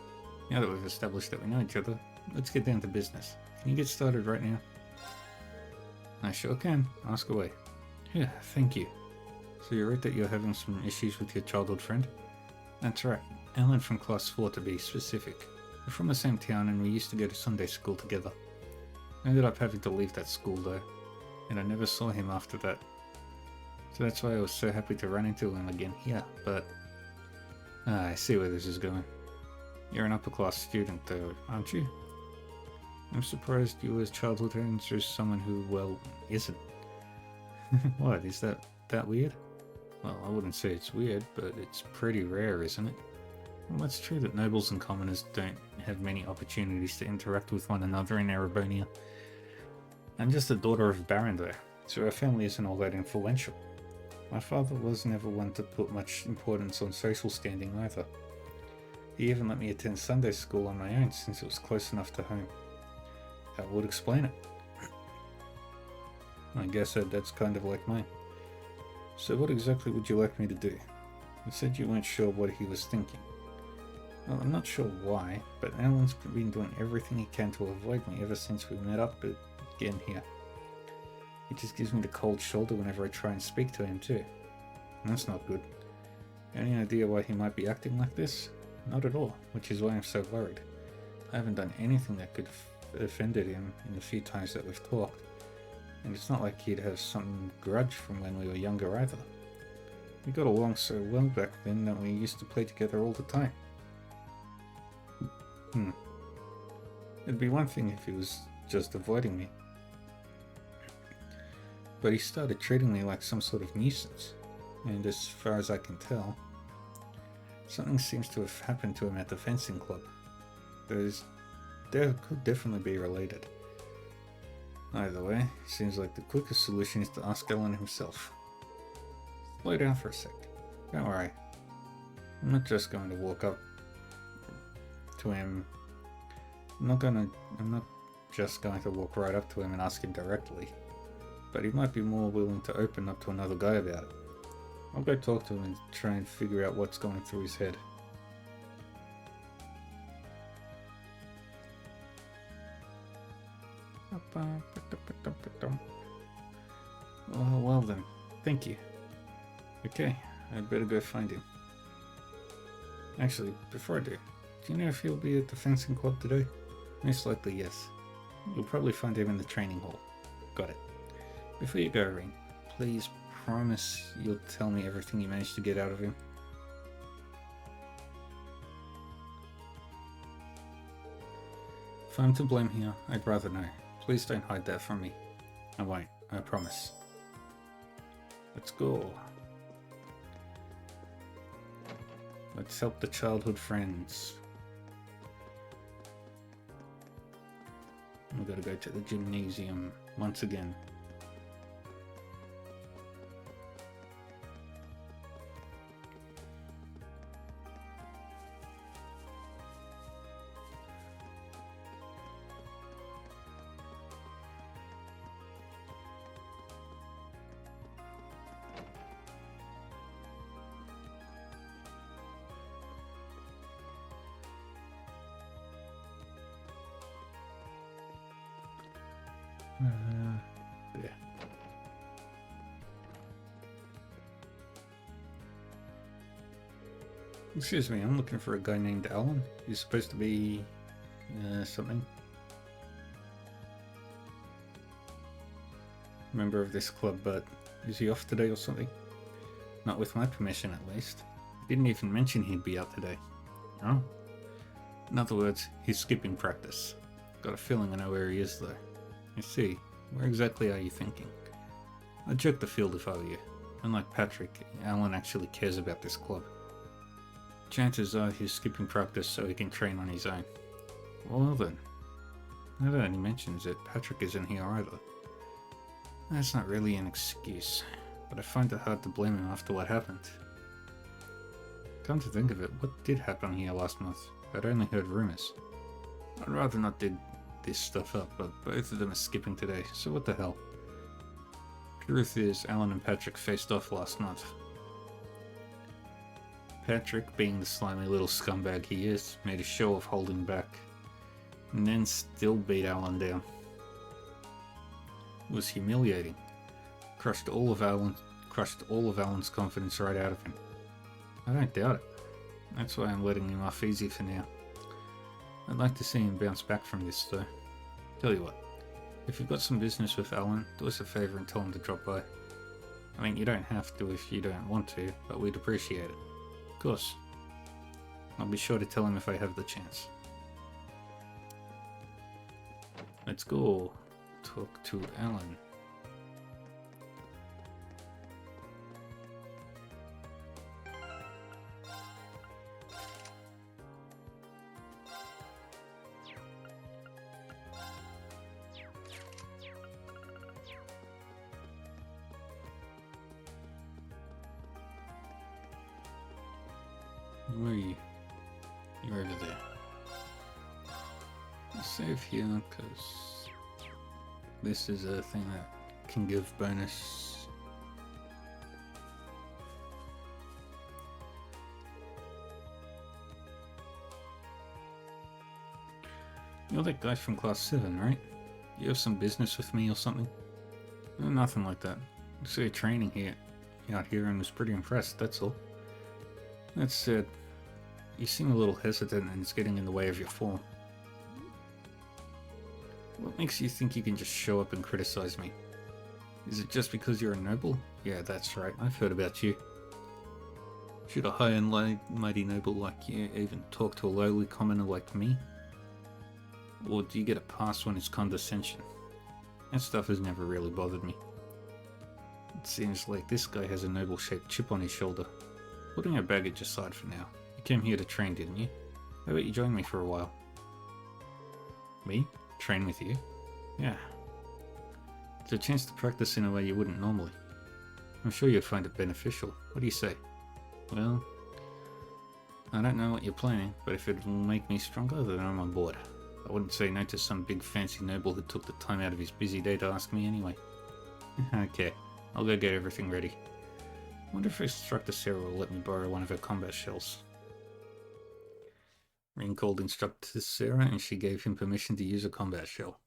Now that we've established that we know each other, let's get down to business. Can you get started right now? I sure can. Ask away. Yeah, thank you. So you're right that you're having some issues with your childhood friend? That's right. Ellen from Class 4 to be specific. We're from the same town and we used to go to Sunday school together. I ended up having to leave that school though, and I never saw him after that. So that's why I was so happy to run into him again here, but... I see where this is going. You're an upper class student though, aren't you? I'm surprised you as childhood friends with someone who, well, isn't. What, is that weird? Well, I wouldn't say it's weird, but it's pretty rare, isn't it? Well, it's true that nobles and commoners don't have many opportunities to interact with one another in Erebonia. I'm just the daughter of a baron there, so our family isn't all that influential. My father was never one to put much importance on social standing either. He even let me attend Sunday school on my own since it was close enough to home. That would explain it. I guess that's kind of like mine. So what exactly would you like me to do? You said you weren't sure what he was thinking. Well, I'm not sure why, but Alan's been doing everything he can to avoid me ever since we met up again here. He just gives me the cold shoulder whenever I try and speak to him too. And that's not good. Any idea why he might be acting like this? Not at all, which is why I'm so worried. I haven't done anything that could have offended him in the few times that we've talked. And it's not like he'd have some grudge from when we were younger either. We got along so well back then that we used to play together all the time. It'd be one thing if he was just avoiding me. But he started treating me like some sort of nuisance. And as far as I can tell, something seems to have happened to him at the fencing club. They could definitely be related. Either way, seems like the quickest solution is to ask Ellen himself. Slow down for a sec. Don't worry. I'm not just going to walk up to him. I'm not just going to walk right up to him and ask him directly. But he might be more willing to open up to another guy about it. I'll go talk to him and try and figure out what's going through his head. Oh, well then, thank you. Okay, I'd better go find him. Actually, before I do you know if he'll be at the fencing club today? Most likely yes. You'll probably find him in the training hall. Got it. Before you go, Irene, please promise you'll tell me everything you managed to get out of him. If I'm to blame here, I'd rather know. Please don't hide that from me. I won't, I promise. Let's go. Let's help the childhood friends. We've got to go to the gymnasium once again. Yeah. Excuse me, I'm looking for a guy named Alan. He's supposed to be something. Member of this club, but is he off today or something? Not with my permission, at least. Didn't even mention he'd be out today. Oh. In other words, he's skipping practice. Got a feeling I know where he is though. I see. Where exactly are you thinking? I'd check the field if I were you. Unlike Patrick, Alan actually cares about this club. Chances are he's skipping practice so he can train on his own. Well then, now that he mentions it, Patrick isn't here either. That's not really an excuse, but I find it hard to blame him after what happened. Come to think of it, what did happen here last month? I'd only heard rumours. I'd rather not dig this stuff up, but both of them are skipping today, so what the hell? Truth is, Alan and Patrick faced off last month. Patrick, being the slimy little scumbag he is, made a show of holding back, and then still beat Alan down. It was humiliating. Crushed all of Alan's confidence right out of him. I don't doubt it. That's why I'm letting him off easy for now. I'd like to see him bounce back from this though. Tell you what, if you've got some business with Alan, do us a favour and tell him to drop by. I mean, you don't have to if you don't want to, but we'd appreciate it. Of course. I'll be sure to tell him if I have the chance. Let's go talk to Alan. Where are you? You're over there. Save here, because this is a thing that can give bonus. You're that guy from class 7, right? You have some business with me or something? No, nothing like that. I saw your training out here and was pretty impressed, that's all. That said, you seem a little hesitant and it's getting in the way of your form. What makes you think you can just show up and criticize me? Is it just because you're a noble? Yeah, that's right, I've heard about you. Should a high and mighty noble like you even talk to a lowly commoner like me? Or do you get a pass when it's condescension? That stuff has never really bothered me. It seems like this guy has a noble-shaped chip on his shoulder. Putting our baggage aside for now, you came here to train, didn't you? How about you join me for a while? Me? Train with you? Yeah. It's a chance to practice in a way you wouldn't normally. I'm sure you'd find it beneficial. What do you say? Well, I don't know what you're planning, but if it will make me stronger, then I'm on board. I wouldn't say no to some big fancy noble who took the time out of his busy day to ask me anyway. Okay, I'll go get everything ready. Wonder if Instructor Sarah will let me borrow one of her combat shells. Ring called Instructor Sarah and she gave him permission to use a combat shell.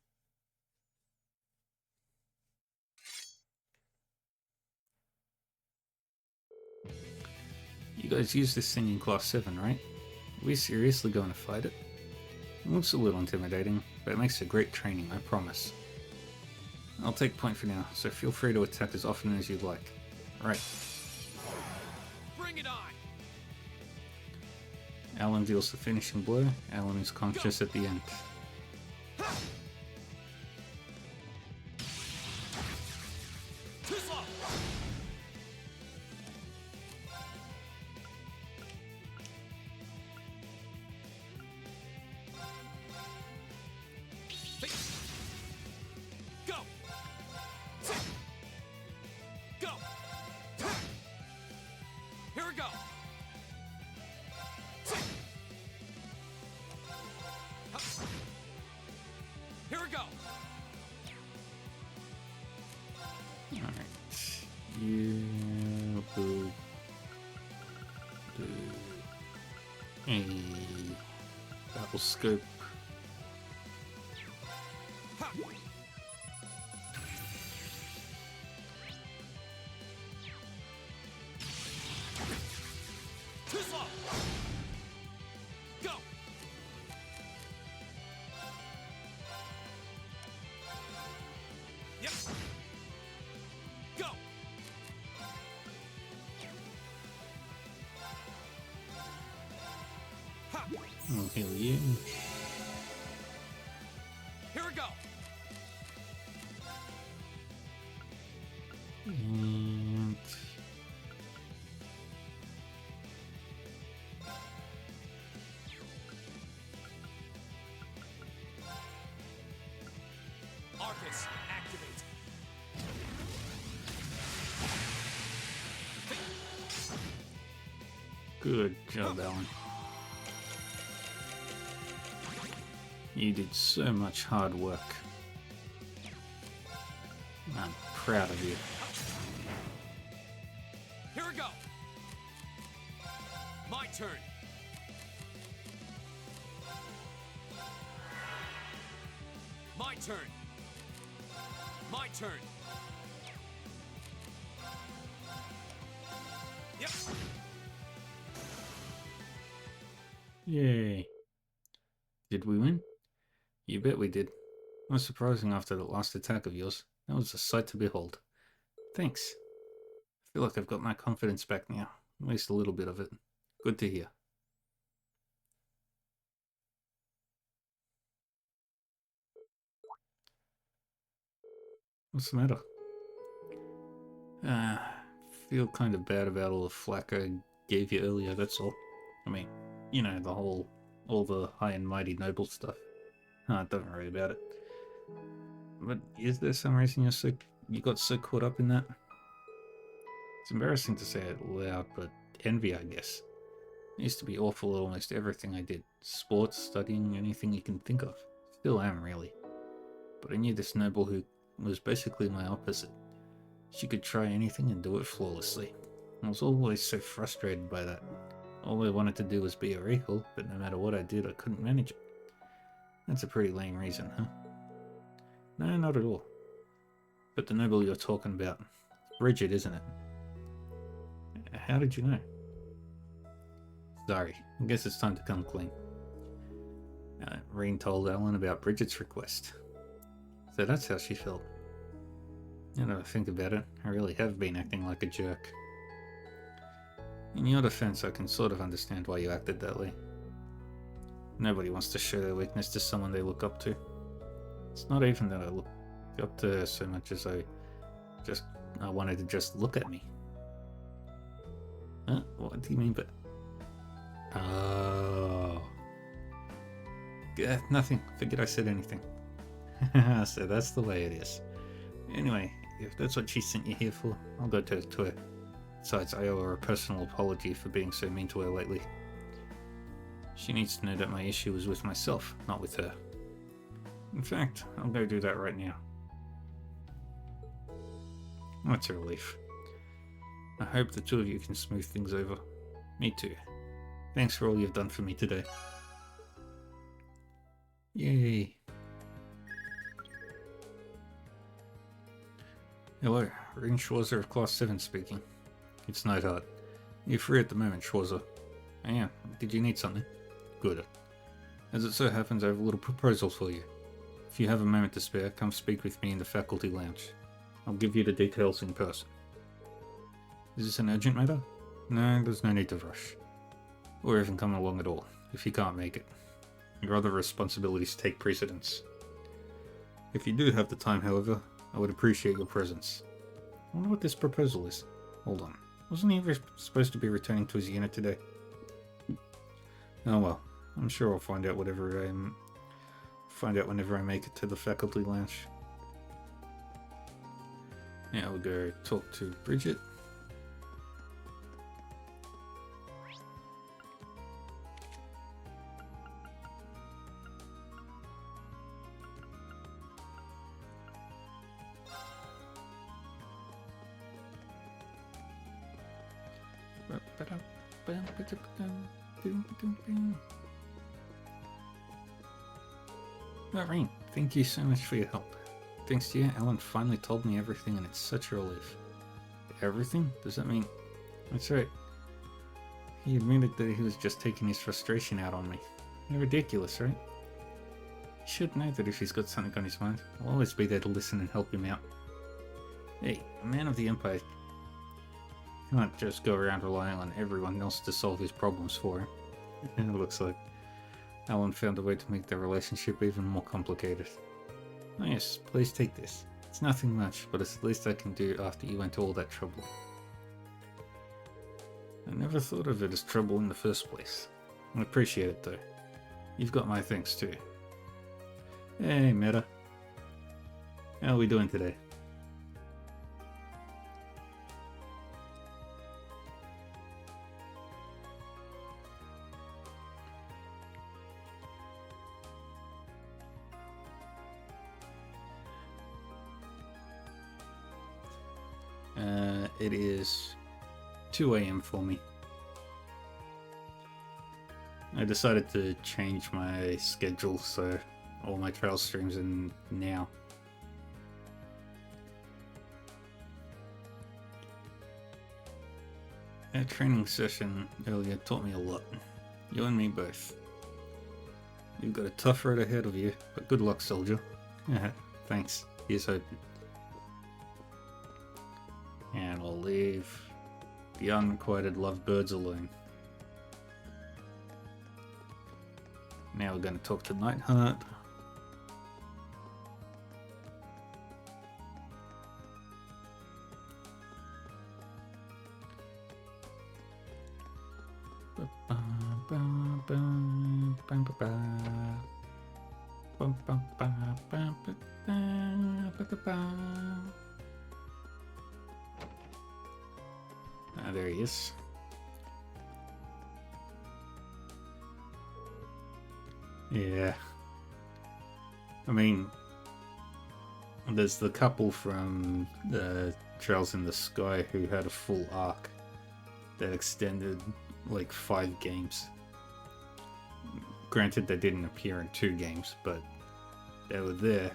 You guys use this thing in Class 7, right? Are we seriously going to fight it? It looks a little intimidating, but it makes a great training, I promise. I'll take point for now, so feel free to attack as often as you'd like. Right. Bring it on! Alan deals the finishing blow. Alan is conscious at the end. Battle scope. Go! Yep. Go! I'll heal you. Here we go. And Good job, Alan. You did so much hard work. I'm proud of you. Here we go. My turn. My turn. My turn. Yep. Yay. Did we win? You bet we did. Not surprising after that last attack of yours. That was a sight to behold. Thanks. I feel like I've got my confidence back now. At least a little bit of it. Good to hear. What's the matter? Feel kind of bad about all the flack I gave you earlier, that's all. I mean, you know, all the high and mighty noble stuff. Don't worry about it. But is there some reason you got so caught up in that? It's embarrassing to say it loud, but envy, I guess. I used to be awful at almost everything I did. Sports, studying, anything you can think of. Still am, really. But I knew this noble who was basically my opposite. She could try anything and do it flawlessly. I was always so frustrated by that. All I wanted to do was be her equal, but no matter what I did, I couldn't manage it. That's a pretty lame reason, huh? No, not at all. But the noble you're talking about, Bridget, isn't it? How did you know? Sorry, I guess it's time to come clean. Reen told Alan about Bridget's request. So that's how she felt. Now that I think about it, I really have been acting like a jerk. In your defense, I can sort of understand why you acted that way. Nobody wants to show their weakness to someone they look up to. It's not even that I look up to her so much as I wanted to just look at me. Huh? What do you mean by... Oh... Yeah, nothing. Figured I said anything. So that's the way it is. Anyway, if that's what she sent you here for, I'll go talk to her. Besides, I owe her a personal apology for being so mean to her lately. She needs to know that my issue is with myself, not with her. In fact, I'll go do that right now. That's a relief. I hope the two of you can smooth things over. Me too. Thanks for all you've done for me today. Yay. Hello, Reen Schwarzer of Class 7 speaking. It's Nightheart. You're free at the moment, Schwarzer. I am. Did you need something? Good. As it so happens, I have a little proposal for you. If you have a moment to spare, come speak with me in the faculty lounge. I'll give you the details in person. Is this an urgent matter? No, there's no need to rush. Or even come along at all, if you can't make it. Your other responsibilities take precedence. If you do have the time, however, I would appreciate your presence. I wonder what this proposal is. Hold on. Wasn't he supposed to be returning to his unit today? Oh well. I'm sure I'll find out whenever I make it to the faculty lounge. Now we'll go talk to Bridget. Reen, thank you so much for your help. Thanks to you, Alan finally told me everything and it's such a relief. Everything? Does that mean... That's right. He admitted that he was just taking his frustration out on me. Ridiculous, right? He should know that if he's got something on his mind, I'll always be there to listen and help him out. Hey, a man of the Empire can't just go around relying on everyone else to solve his problems for him. And it looks like Alan found a way to make their relationship even more complicated. Oh yes, please take this. It's nothing much, but it's the least I can do after you went to all that trouble. I never thought of it as trouble in the first place. I appreciate it though. You've got my thanks too. Hey Meta. How are we doing today? It is 2 AM for me. I decided to change my schedule so all my trail streams are now. That training session earlier taught me a lot. You and me both. You've got a tough road ahead of you, but good luck, soldier. Yeah, thanks. Here's hoping. And I'll leave the unrequited lovebirds alone. Now we're going to talk to Nightheart. There he is. Yeah. I mean, there's the couple from the Trails in the Sky who had a full arc that extended like 5 games. Granted, they didn't appear in 2 games, but they were there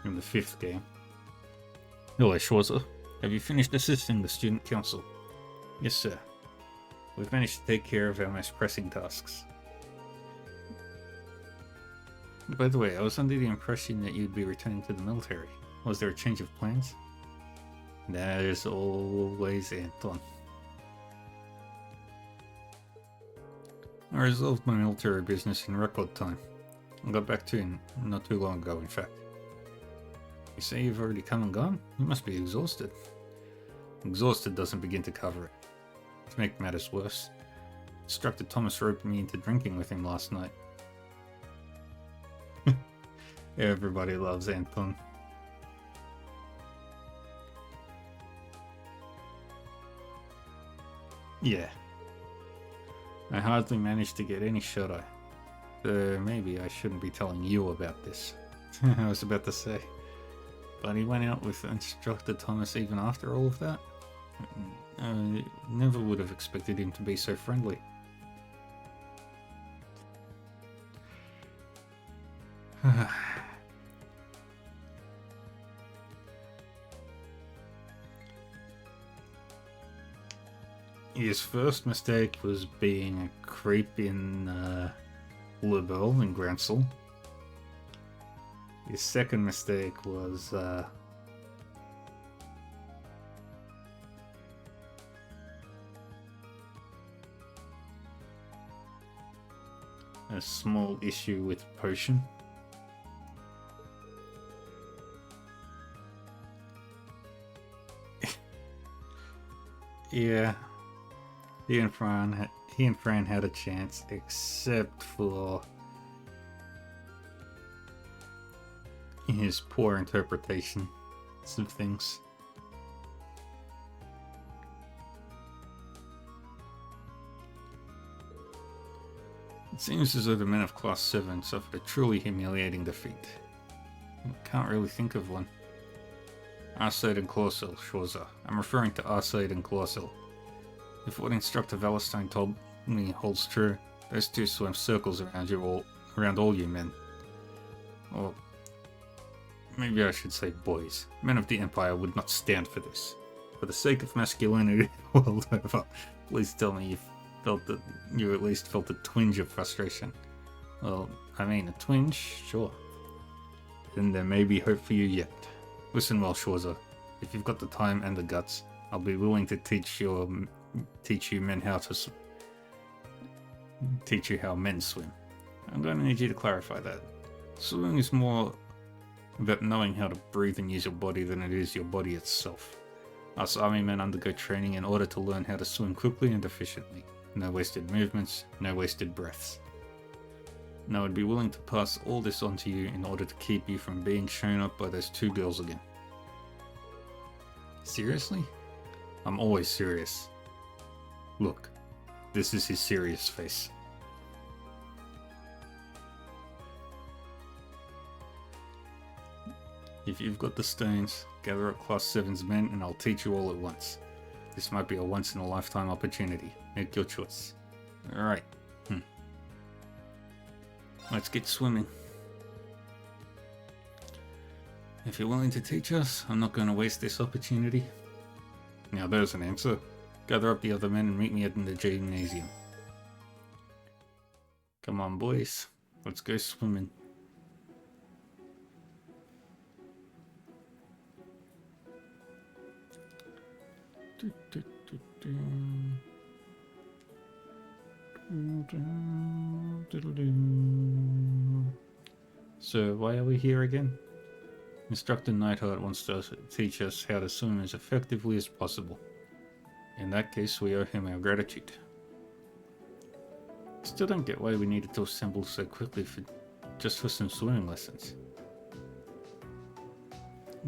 in the 5th game. Hello, Schwarzer. Have you finished assisting the student council? Yes, sir. We've managed to take care of our most pressing tasks. By the way, I was under the impression that you'd be returning to the military. Was there a change of plans? There's always Anton. I resolved my military business in record time. I got back to you not too long ago, in fact. You say you've already come and gone? You must be exhausted. Exhausted doesn't begin to cover it. To make matters worse, Instructor Thomas roped me into drinking with him last night. Everybody loves Anton. Yeah. I hardly managed to get any shut-eye. Maybe I shouldn't be telling you about this. I was about to say. But he went out with Instructor Thomas even after all of that? I never would have expected him to be so friendly. His first mistake was being a creep in Lebel in Gransel. His second mistake was a small issue with Potion. Yeah, he and Fran had a chance, except for his poor interpretation of things. It seems as though the men of Class 7 suffered a truly humiliating defeat. I can't really think of one. Arcade and Clawcell, Schwarzer. I'm referring to Arcade and Clawcell. If what Instructor Valentine told me holds true, those two swim circles around all you men. Or maybe I should say boys. Men of the Empire would not stand for this. For the sake of masculinity the world over, please tell me you at least felt a twinge of frustration. Well, I mean, a twinge, sure. Then there may be hope for you yet. Listen well, Schwarzer. If you've got the time and the guts, I'll be willing to teach you men how men swim. I'm going to need you to clarify that. Swimming is more about knowing how to breathe and use your body than it is your body itself. Us army men undergo training in order to learn how to swim quickly and efficiently. No wasted movements, no wasted breaths. Now I'd be willing to pass all this on to you in order to keep you from being shown up by those 2 girls again. Seriously? I'm always serious. Look, this is his serious face. If you've got the stones, gather up Class 7's men and I'll teach you all at once. This might be a once-in-a-lifetime opportunity. Make your choice. Alright. Let's get swimming. If you're willing to teach us, I'm not going to waste this opportunity. Now there's an answer. Gather up the other men and meet me in the gymnasium. Come on, boys. Let's go swimming. So, why are we here again? Instructor Nightheart wants to teach us how to swim as effectively as possible. In that case, we owe him our gratitude. Still don't get why we needed to assemble so quickly just for some swimming lessons.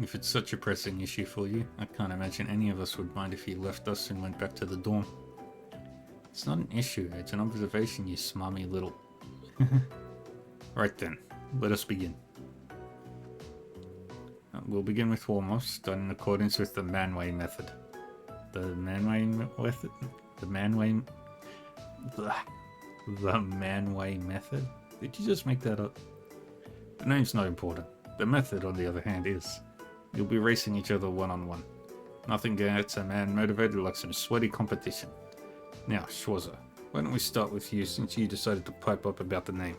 If it's such a pressing issue for you, I can't imagine any of us would mind if you left us and went back to the dorm. It's not an issue, it's an observation, you smarmy little... Right then, let us begin. We'll begin with warm-ups, done in accordance with the Manway method. The Manway method? The Manway... The Manway method? Did you just make that up? The name's not important. The method, on the other hand, is. You'll be racing each other one-on-one. Nothing gets a man motivated like some sweaty competition. Now, Schwarzer, why don't we start with you since you decided to pipe up about the name?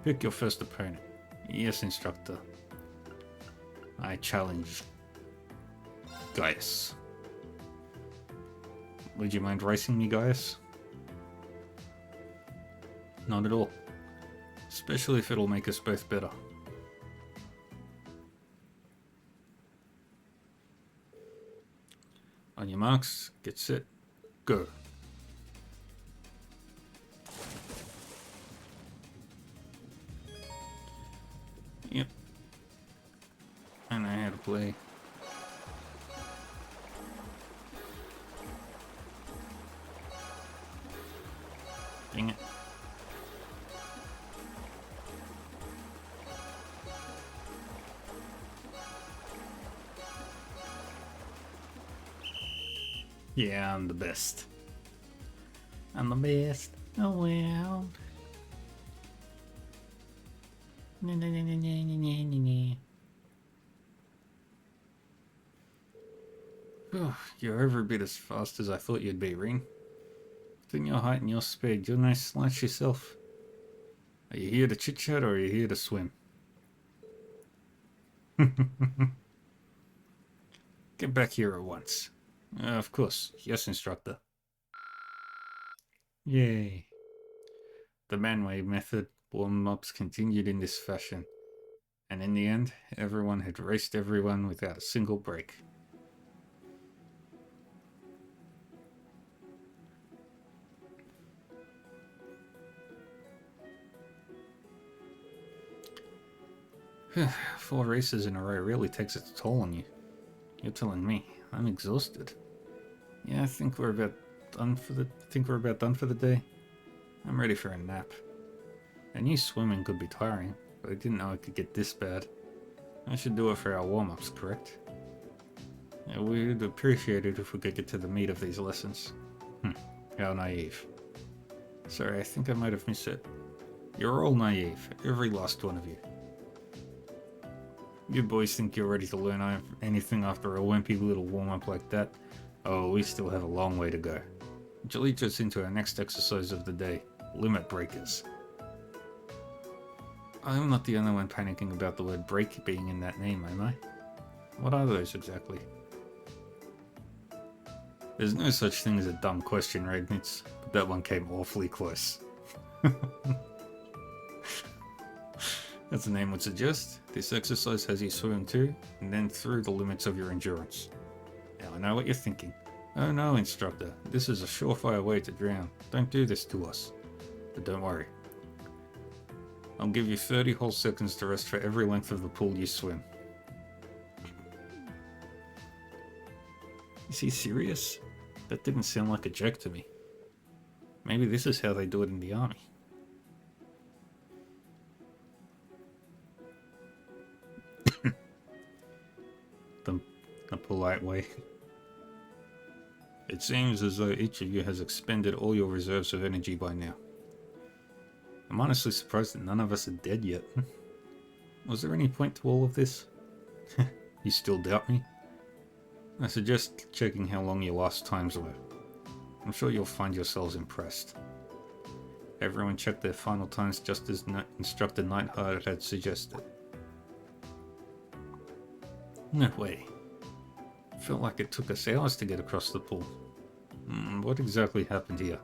Pick your first opponent. Yes, instructor. I challenge Gaius. Would you mind racing me, Gaius? Not at all. Especially if it'll make us both better. On your marks, get set, go. Yep. I know how to play. Dang it. Yeah, I'm the best. I'm the best. Oh well. You're every bit as fast as I thought you'd be, Ring. Between your height and your speed, you're no slouch yourself. Are you here to chit-chat or are you here to swim? Get back here at once. Of course. Yes, instructor. Yay. The Manway method warm-ups continued in this fashion, and in the end, everyone had raced everyone without a single break. Four races in a row really takes its toll on you. You're telling me. I'm exhausted. Yeah, I think we're about done for the day. I'm ready for a nap. I knew swimming could be tiring, but I didn't know it could get this bad. I should do it for our warm-ups, correct? Yeah, we'd appreciate it if we could get to the meat of these lessons. How naive. Sorry, I think I might have missed it. You're all naive, every last one of you. You boys think you're ready to learn anything after a wimpy little warm-up like that? Oh, we still have a long way to go. Which leads us into our next exercise of the day, limit breakers. I'm not the only one panicking about the word break being in that name, am I? What are those exactly? There's no such thing as a dumb question, Raidnitz, but that one came awfully close. As the name would suggest, this exercise has you swim to, and then through the limits of your endurance. Now I know what you're thinking. Oh no, instructor, this is a surefire way to drown. Don't do this to us. But don't worry. I'll give you 30 whole seconds to rest for every length of the pool you swim. Is he serious? That didn't sound like a joke to me. Maybe this is how they do it in the army. polite way. It seems as though each of you has expended all your reserves of energy by now. I'm honestly surprised that none of us are dead yet. Was there any point to all of this? You still doubt me? I suggest checking how long your last times were. I'm sure you'll find yourselves impressed. Everyone checked their final times just as Instructor Nightheart had suggested. No way. Felt like it took us hours to get across the pool. What exactly happened here?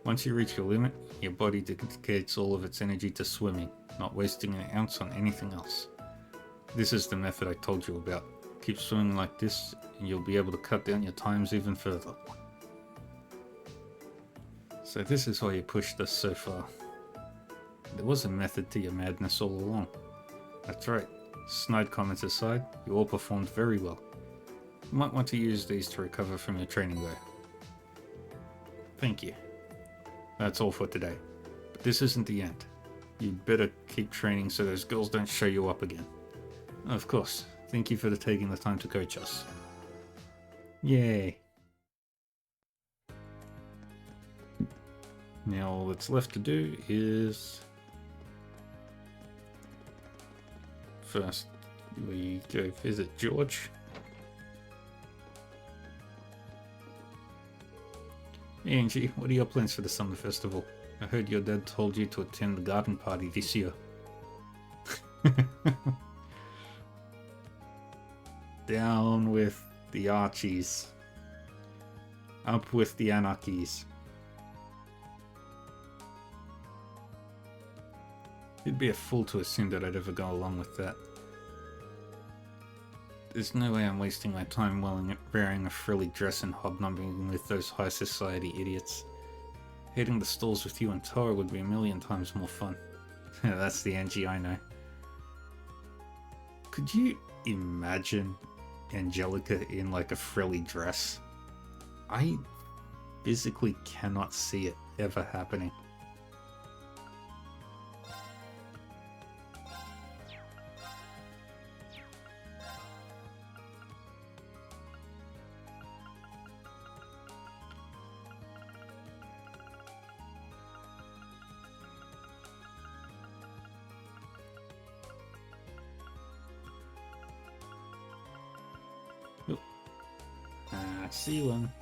Once you reach your limit, your body dedicates all of its energy to swimming, not wasting an ounce on anything else. This is the method I told you about. Keep swimming like this, and you'll be able to cut down your times even further. So this is why you pushed us so far. There was a method to your madness all along. That's right. Snide comments aside, you all performed very well. You might want to use these to recover from your training though. Thank you. That's all for today. But this isn't the end. You'd better keep training so those girls don't show you up again. Of course. Thank you for taking the time to coach us. Yay. Now all that's left to do is... First, we go visit George. Hey Angie, what are your plans for the summer festival? I heard your dad told you to attend the garden party this year. Down with the Archies. Up with the Anarchies. It'd be a fool to assume that I'd ever go along with that. There's no way I'm wasting my time wearing a frilly dress and hobnobbing with those high society idiots. Hitting the stalls with you and Tora would be a million times more fun. That's the Angie I know. Could you imagine Angelica in like a frilly dress? I physically cannot see it ever happening. See one.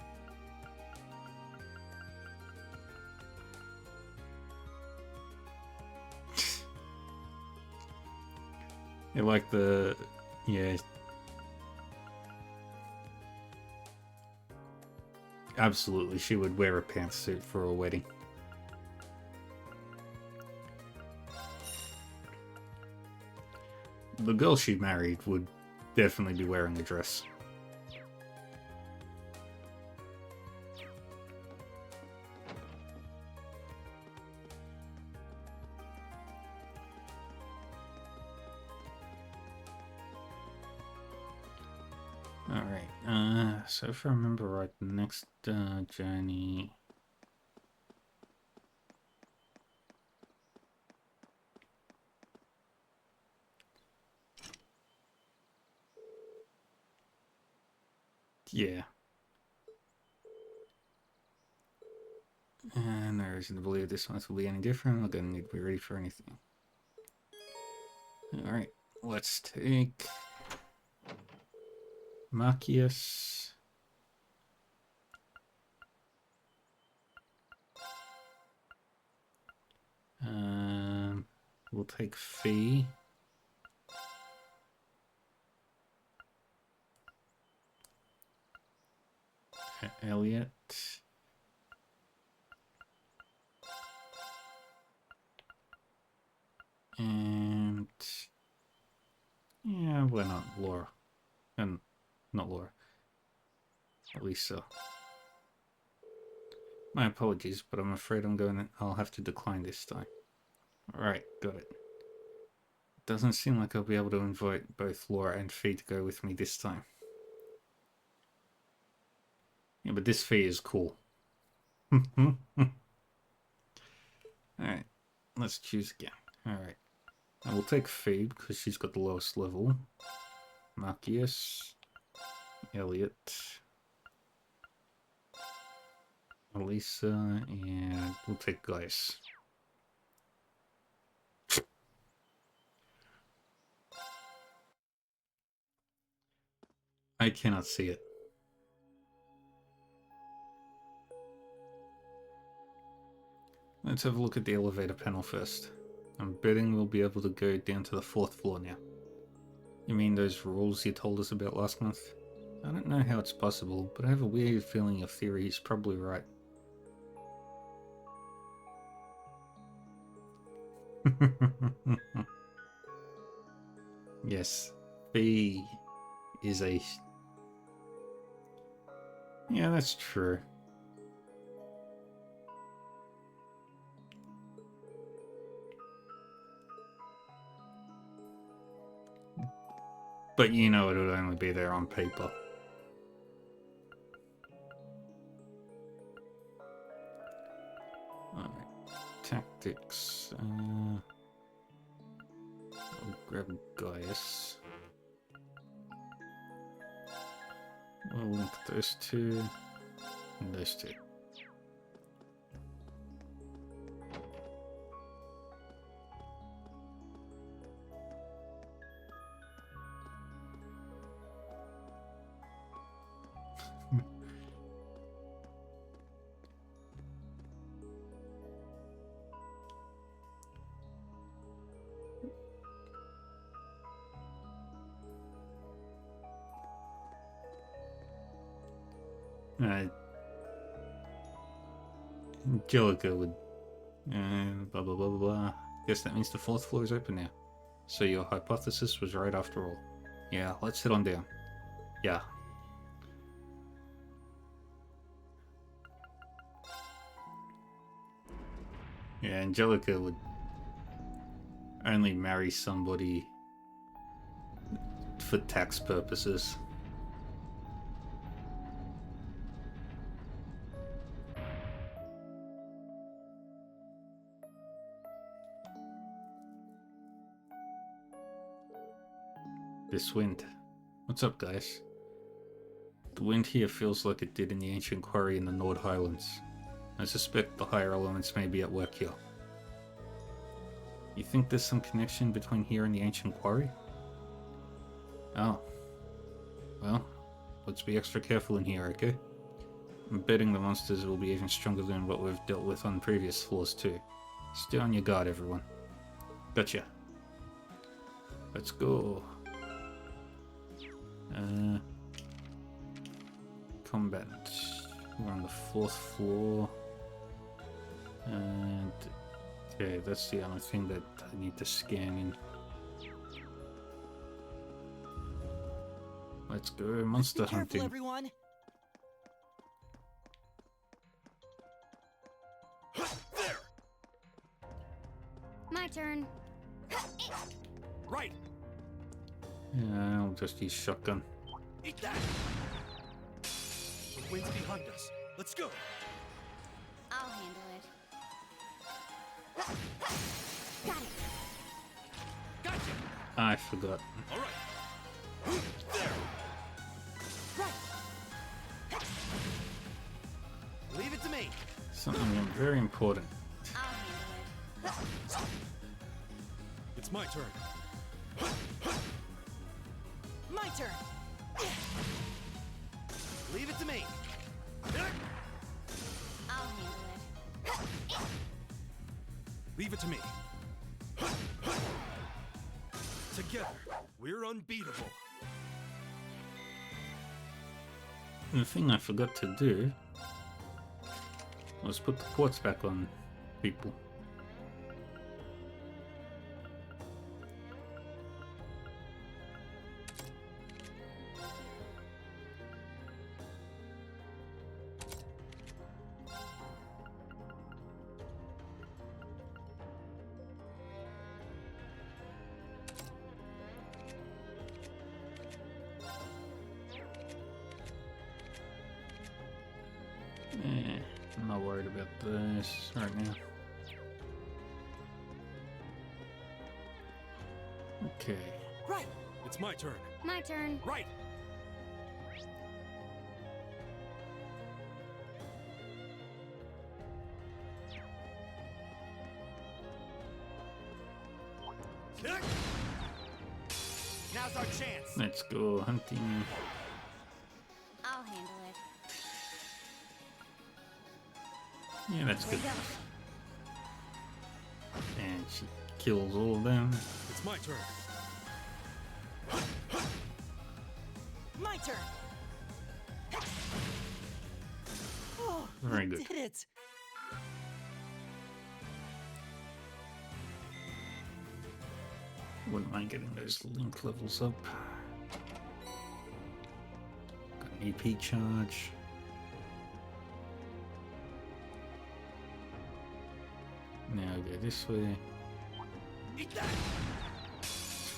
I like the... yeah. Absolutely, she would wear a pantsuit for a wedding. The girl she married would definitely be wearing a dress. So if I remember right, the next journey... Yeah. And no reason to believe this month will be any different. I'm gonna need to be ready for anything. Alright, let's take... Marcius. We'll take Fee. Elliot. And yeah, why not Laura? And not Laura. Lisa. My apologies, but I'm afraid I'll have to decline this time. Alright, got it. Doesn't seem like I'll be able to invite both Laura and Fee to go with me this time. Yeah, but this Fee is cool. Alright, let's choose again. Alright. I will take Fee because she's got the lowest level. Marcius, Elliot, Elisa, and we'll take Gaius. I cannot see it. Let's have a look at the elevator panel first. I'm betting we'll be able to go down to the 4th floor now. You mean those rules you told us about last month? I don't know how it's possible, but I have a weird feeling your theory is probably right. Yes, B is a... Yeah, that's true. But you know it would only be there on paper. Alright, tactics. I'll grab Gaius. We'll link those two and those two. Angelica would... blah blah blah blah blah. Guess that means the 4th floor is open now. So your hypothesis was right after all. Yeah, let's head on down. Yeah. Yeah, Angelica would only marry somebody for tax purposes. This wind. What's up, guys? The wind here feels like it did in the ancient quarry in the Nord Highlands. I suspect the higher elements may be at work here. You think there's some connection between here and the ancient quarry? Oh. Well, let's be extra careful in here, okay? I'm betting the monsters will be even stronger than what we've dealt with on previous floors too. Stay on your guard, everyone. Gotcha. Let's go. Combat. We're on the 4th floor. And... okay, that's the only thing that I need to scan in. Let's go monster hunting. Everyone. My turn. Right. Yeah, I'll just use shotgun. Eat that. The wind's behind us. Let's go. I'll handle it. Got it. Gotcha. I forgot. All right. There. Right. Leave it to me. Something very important. I'll handle it. It's my turn. My turn. Leave it to me. I'll handle it. Leave it to me. Together, we're unbeatable. The thing I forgot to do was put the ports back on people. I'm not worried about this right now. Okay. Right. It's my turn. My turn. Right. Now's our chance. Let's go hunting. I'll handle it. Yeah, that's Here good. we go. And she kills all of them. It's my turn. My turn. Oh, Very we good. did it. Wouldn't mind getting those link levels up. Got an EP charge. Now go this way. Eat that.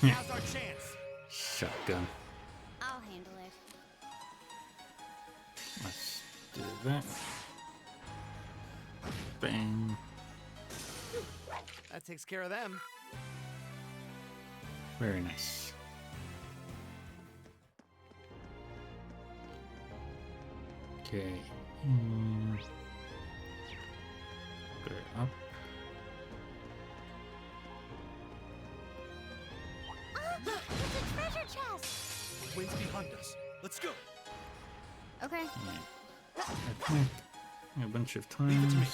Now's our chance. Shotgun. I'll handle it. Let's do that. Bang. That takes care of them. Very nice. Okay. Go up. It's a treasure chest! Wind's behind us. Let's go. Okay. Attack a bunch of times. Leave it to me.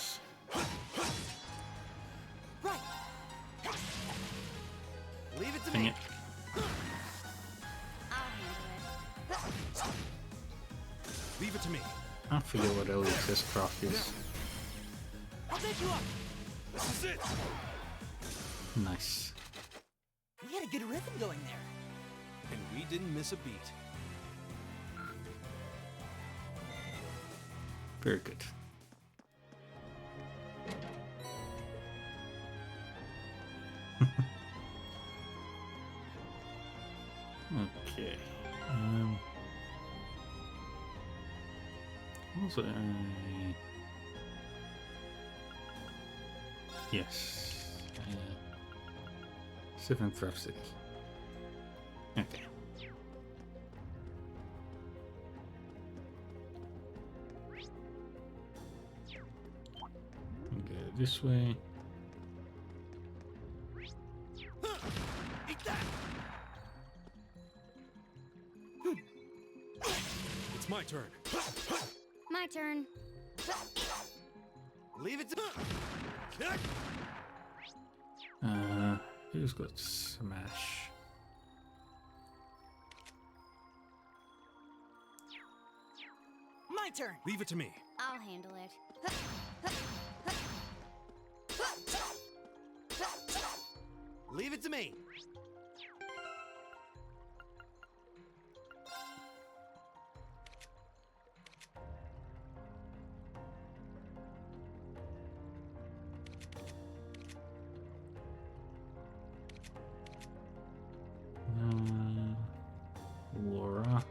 Right. Leave it to Dang me. it. I'll handle it. Leave it to me. I forget what LHS craft is. I'll take you up. This is it. Nice. We had a good rhythm going there. And we didn't miss a beat. Very good. Okay. Also, yes. 7th Rhapsody. Okay. Go this way. Eat that. It's my turn. My turn. Leave it to me. Who's got smash? My turn. Leave it to me. I'll handle it. Leave it to me. Laura.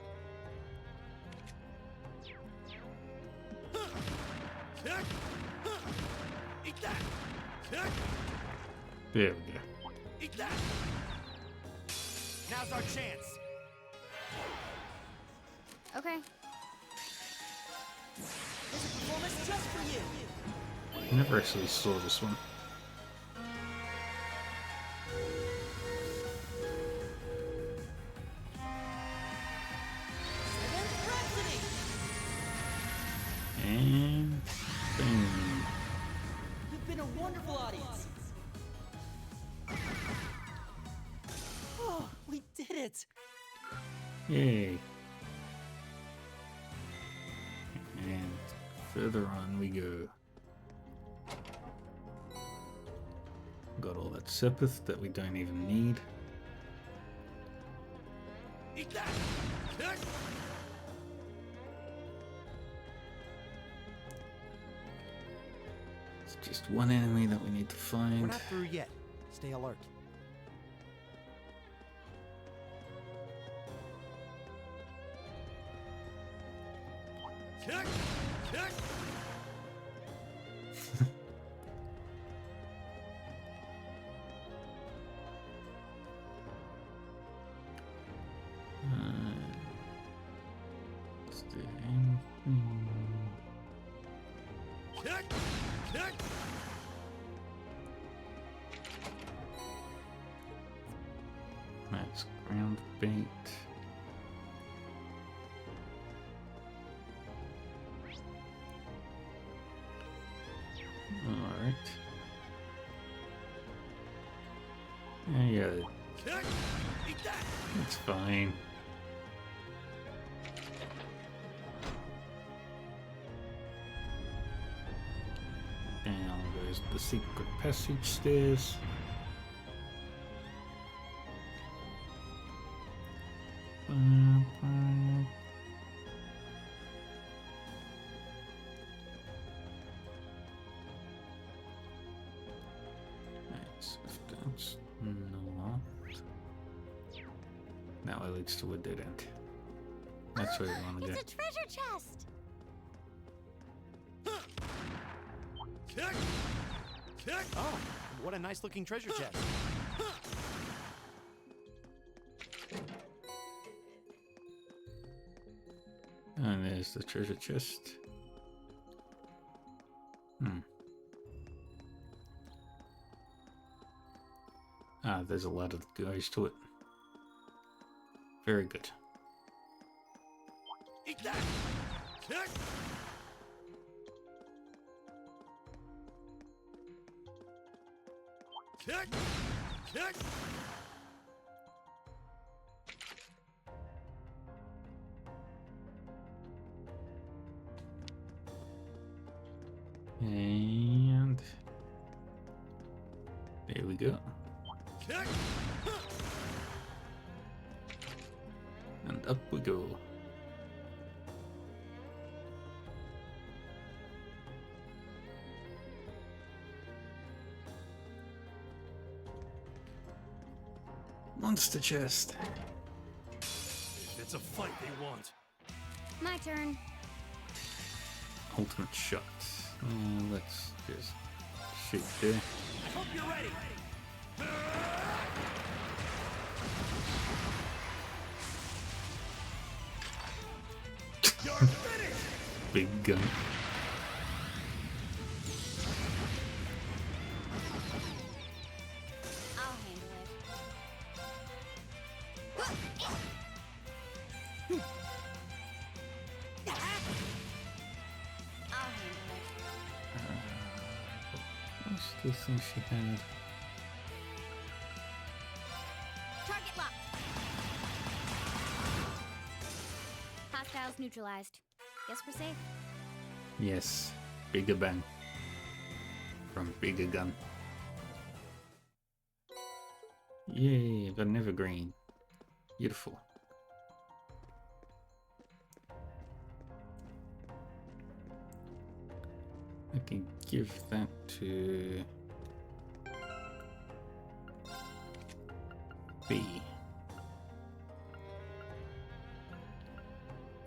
Eat that. There we go. Eat that. Now's our chance. Okay. There's a performance just for you. I never actually saw this one. Seventh Rhapsody. And bang. You've been a wonderful audience. Oh, we did it. Yay. And further on we go. Got all that Sepith that we don't even need. Eat that. It's just one enemy that we need to We're find. not through yet. Stay alert. That's ground bait. Alright. Yeah, it's fine. Down goes the secret passage stairs. Now it leads to a dead end. That's where we want to go. It's a treasure chest! Oh, what a nice looking treasure chest. And there's the treasure chest. Ah, there's a lot of guys to it. Very good. Eat that! Kick! Kick! Kick! And there we go. Kick! And up we go. Monster chest. It's a fight they want. My turn. Ultimate shot. Let's just shoot there. I hope you're ready. You're finished! Big gun. I'll handle it. I'll handle it. What's the thing she had? Target locked. Hostiles neutralized. Guess we're safe. Yes, Bigger Bang. From Bigger Gun. Yay, I've got an evergreen. Beautiful. I can give that to B.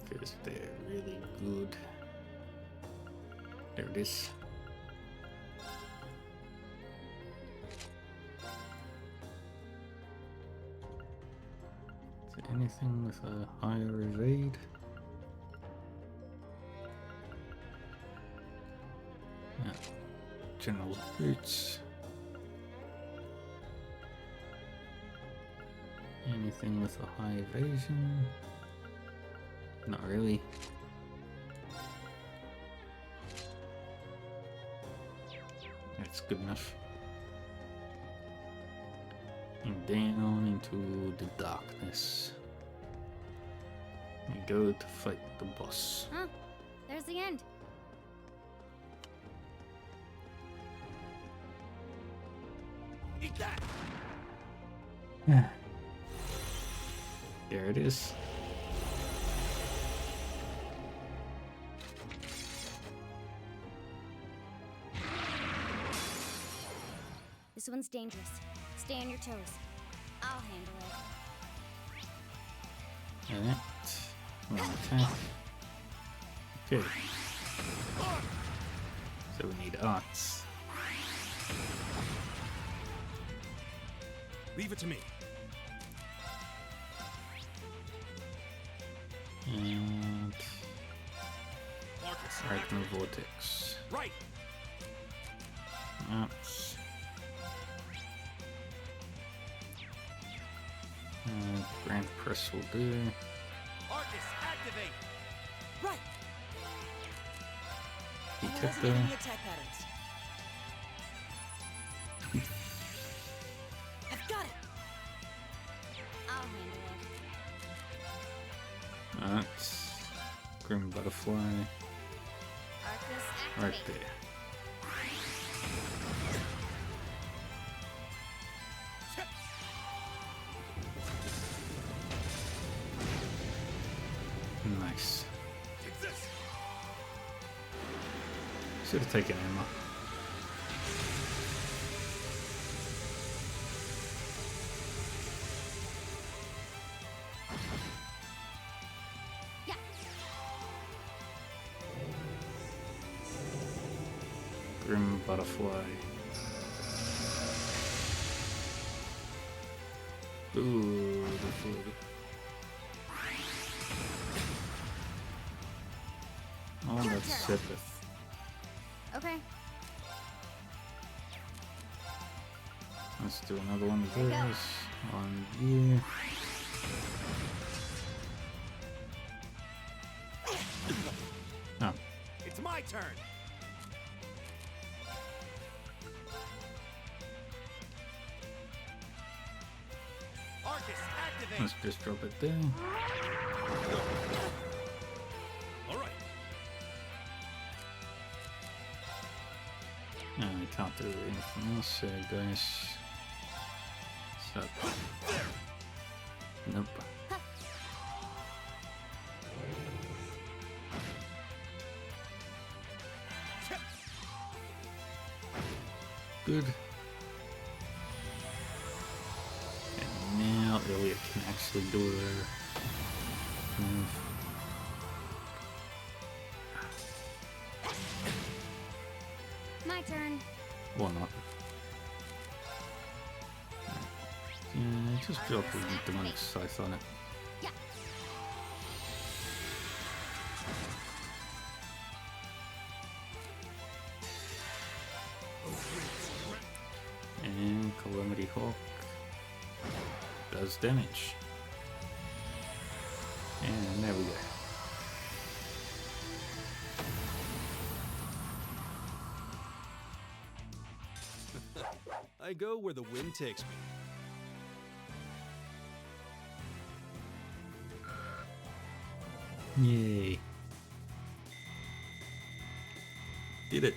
Because they're really good. There it is. Is there anything with a higher evade? Yeah. General boots. Anything with a high evasion? Not really. That's good enough. And down into the darkness. We go to fight the boss. Huh? There's the end. Eat that! There it is. This one's dangerous. Stay on your toes. I'll handle it. Alright. One attack. Okay. So we need arts. Leave it to me. And Marcus. Arachnid Vortex. Right. Ouch. Grand Press will do. Arcus, activate! Right! He He took doesn't the... have any attack patterns. I've got it! I'll handle it. That's Grim Butterfly. Arcus, Right activate. there. Nice. Should have taken Emma. Yeah. Grim Butterfly. Ooh, the food. Oh, that's Sepith. Okay. Let's do another one of There you go. those on you. Oh, It's my turn! Arcus, activate! let's just drop it there. Alright. No, I can't do anything else, so guys. So. Nope. Good. And now Elliot can actually do her move. My turn. Or not. Yeah, just drop the demonic scythe on it. Yeah. And Calamity Hawk does damage. And there we go. I go where the wind takes me. Yay. Did it.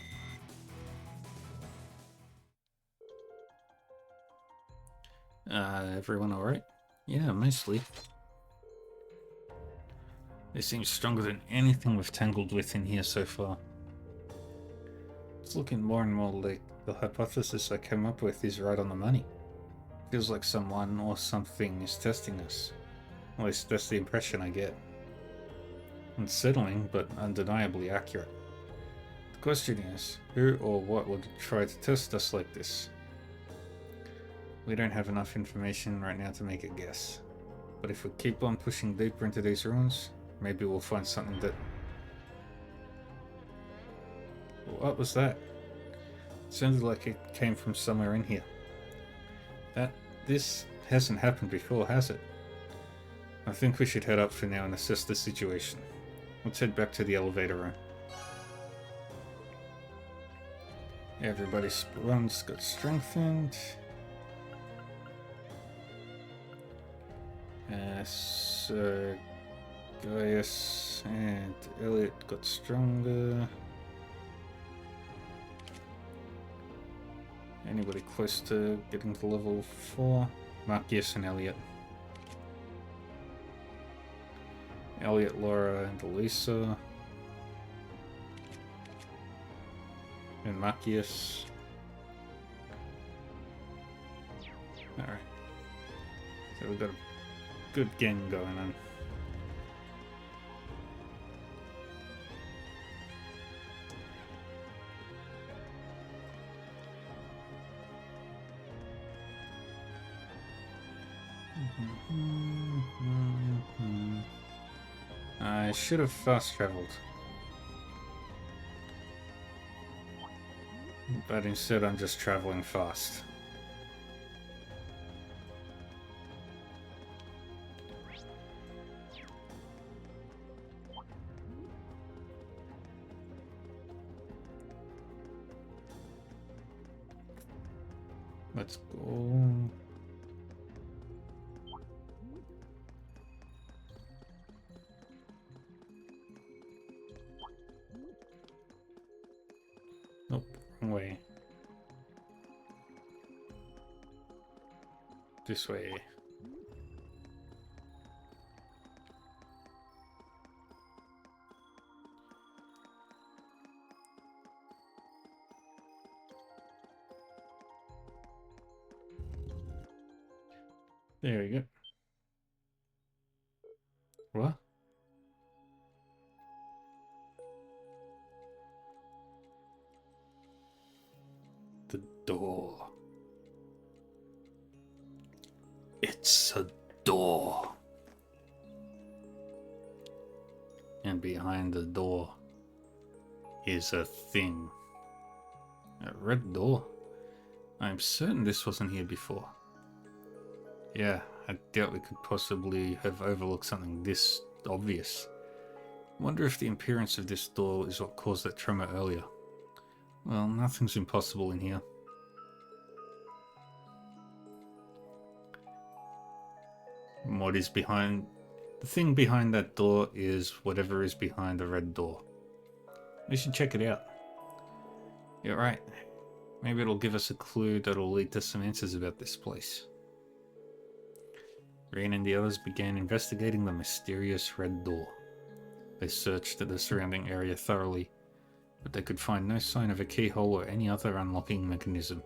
Everyone alright? Yeah, mostly. They seem stronger than anything we've tangled with in here so far. It's looking more and more like the hypothesis I came up with is right on the money. Feels like someone or something is testing us. At least that's the impression I get. Unsettling, but undeniably accurate. The question is, who or what would try to test us like this? We don't have enough information right now to make a guess. But if we keep on pushing deeper into these ruins, maybe we'll find something that... What was that? It sounded like it came from somewhere in here. This hasn't happened before, has it? I think we should head up for now and assess the situation. Let's head back to the elevator room. Everybody's runs got strengthened. So Gaius and Elliot got stronger. Anybody close to getting to level 4? Marcus and Elliot. Elliot, Laura, and Elisa. And Marcus. Alright. So we've got a good gang going on. I should have fast traveled. But instead I'm just traveling fast. Let's go. Nope, wrong way. This way. There we go. What? The door. It's a door. And behind the door is a thing. A red door? I'm certain this wasn't here before. Yeah, I doubt we could possibly have overlooked something this obvious. Wonder if the appearance of this door is what caused that tremor earlier. Well, nothing's impossible in here. What is behind... The thing behind that door is whatever is behind the red door. We should check it out. You're right. Maybe it'll give us a clue that'll lead to some answers about this place. Rain and the others began investigating the mysterious red door. They searched the surrounding area thoroughly, but they could find no sign of a keyhole or any other unlocking mechanism.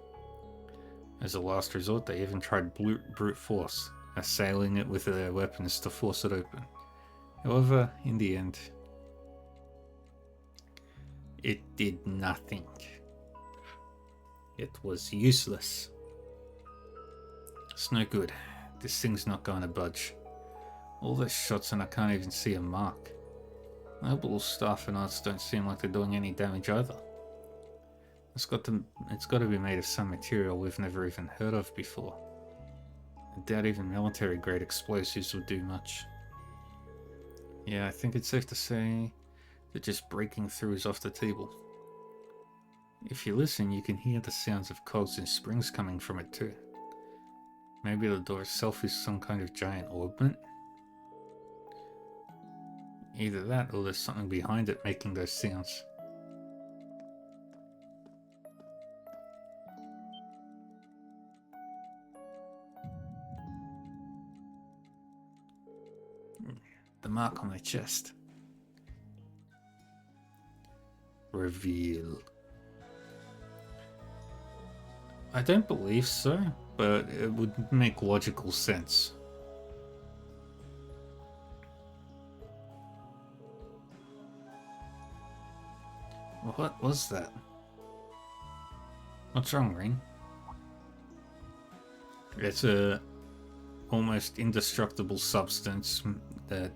As a last resort, they even tried brute force, assailing it with their weapons to force it open. However, in the end, it did nothing. It was useless. It's no good. This thing's not going to budge. All those shots and I can't even see a mark. Noble staff and arts don't seem like they're doing any damage either. It's got to be made of some material we've never even heard of before. I doubt even military grade explosives would do much. Yeah, I think it's safe to say that just breaking through is off the table. If you listen, you can hear the sounds of cogs and springs coming from it too. Maybe the door itself is some kind of giant orbment? Either that or there's something behind it making those sounds. The mark on my chest. Reveal. I don't believe so, but it would make logical sense. What was that? What's wrong, Rain? It's a almost indestructible substance that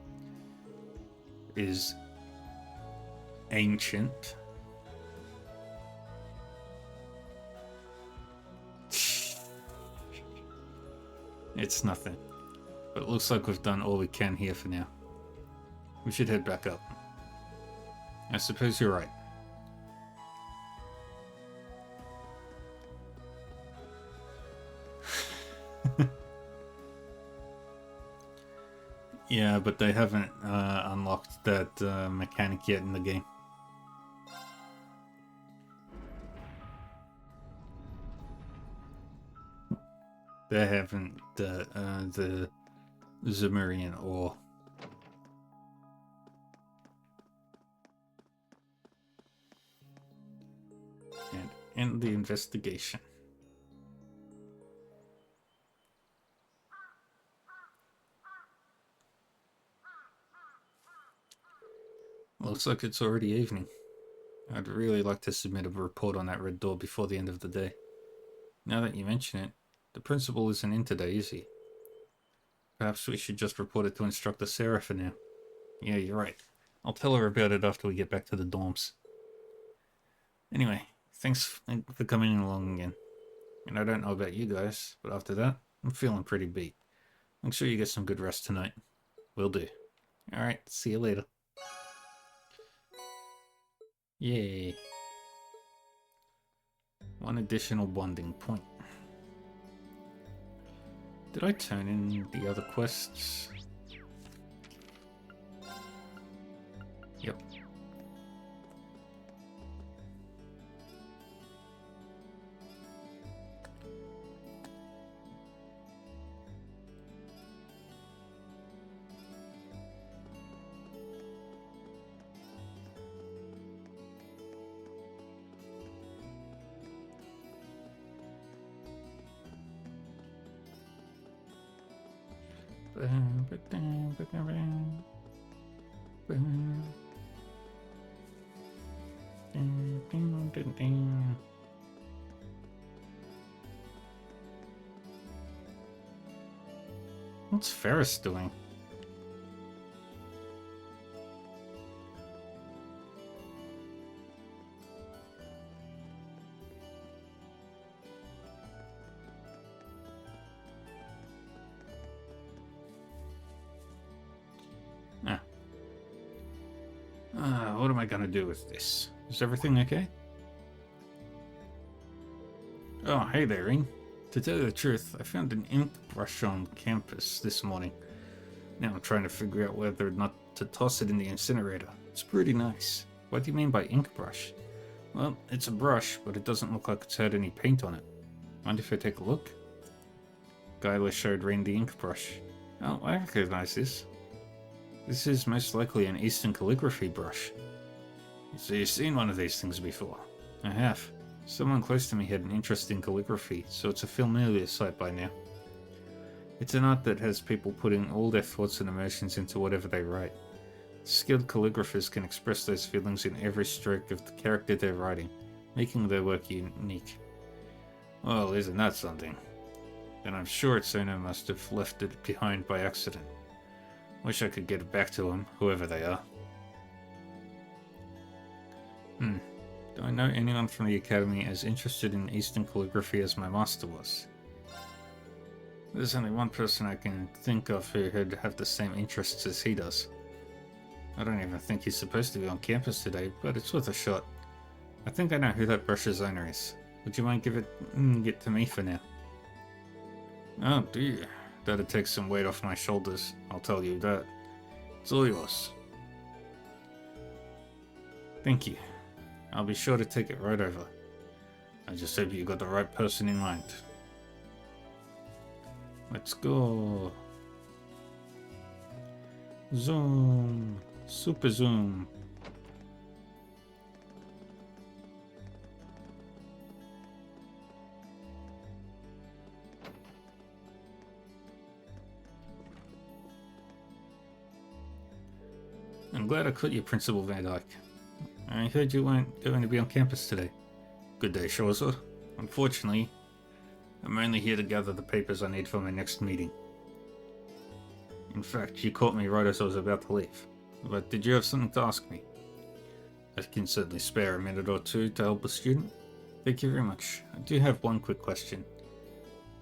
is ancient. It's nothing, but it looks like we've done all we can here for now. We should head back up. I suppose you're right. Yeah, but they haven't unlocked that mechanic yet in the game. They haven't the Zemurian ore. And end the investigation. Looks like it's already evening. I'd really like to submit a report on that red door before the end of the day. Now that you mention it, the principal isn't in today, is he? Perhaps we should just report it to Instructor Sarah for now. Yeah, you're right. I'll tell her about it after we get back to the dorms. Anyway, thanks for coming along again. And I don't know about you guys, but after that, I'm feeling pretty beat. Make sure you get some good rest tonight. Will do. Alright, see you later. Yay. One additional bonding point. Did I turn in the other quests? Yep. What's Ferris doing? What am I gonna do with this? Is everything okay? Oh, hey there, Ring. To tell you the truth, I found an ink brush on campus this morning. Now I'm trying to figure out whether or not to toss it in the incinerator. It's pretty nice. What do you mean by ink brush? Well, it's a brush, but it doesn't look like it's had any paint on it. Mind if I take a look? Guyla showed Rain the ink brush. Oh, I recognize this. This is most likely an Eastern calligraphy brush. So you've seen one of these things before? I have. Someone close to me had an interest in calligraphy, so it's a familiar sight by now. It's an art that has people putting all their thoughts and emotions into whatever they write. Skilled calligraphers can express those feelings in every stroke of the character they're writing, making their work unique. Well, isn't that something? And I'm sure its owner must have left it behind by accident. Wish I could get it back to them, whoever they are. Do I know anyone from the Academy as interested in Eastern calligraphy as my master was? There's only one person I can think of who would have the same interests as he does. I don't even think he's supposed to be on campus today, but it's worth a shot. I think I know who that brush's owner is. Would you mind give it to me for now? Oh, do you? That'd take some weight off my shoulders, I'll tell you that. It's all yours. Thank you. I'll be sure to take it right over. I just hope you got the right person in mind. Let's go. Zoom. Super zoom. I'm glad I caught you, Principal Van Dyke. I heard you weren't going to be on campus today. Good day, Schwarzer. Unfortunately, I'm only here to gather the papers I need for my next meeting. In fact, you caught me right as I was about to leave. But did you have something to ask me? I can certainly spare a minute or two to help a student. Thank you very much. I do have one quick question.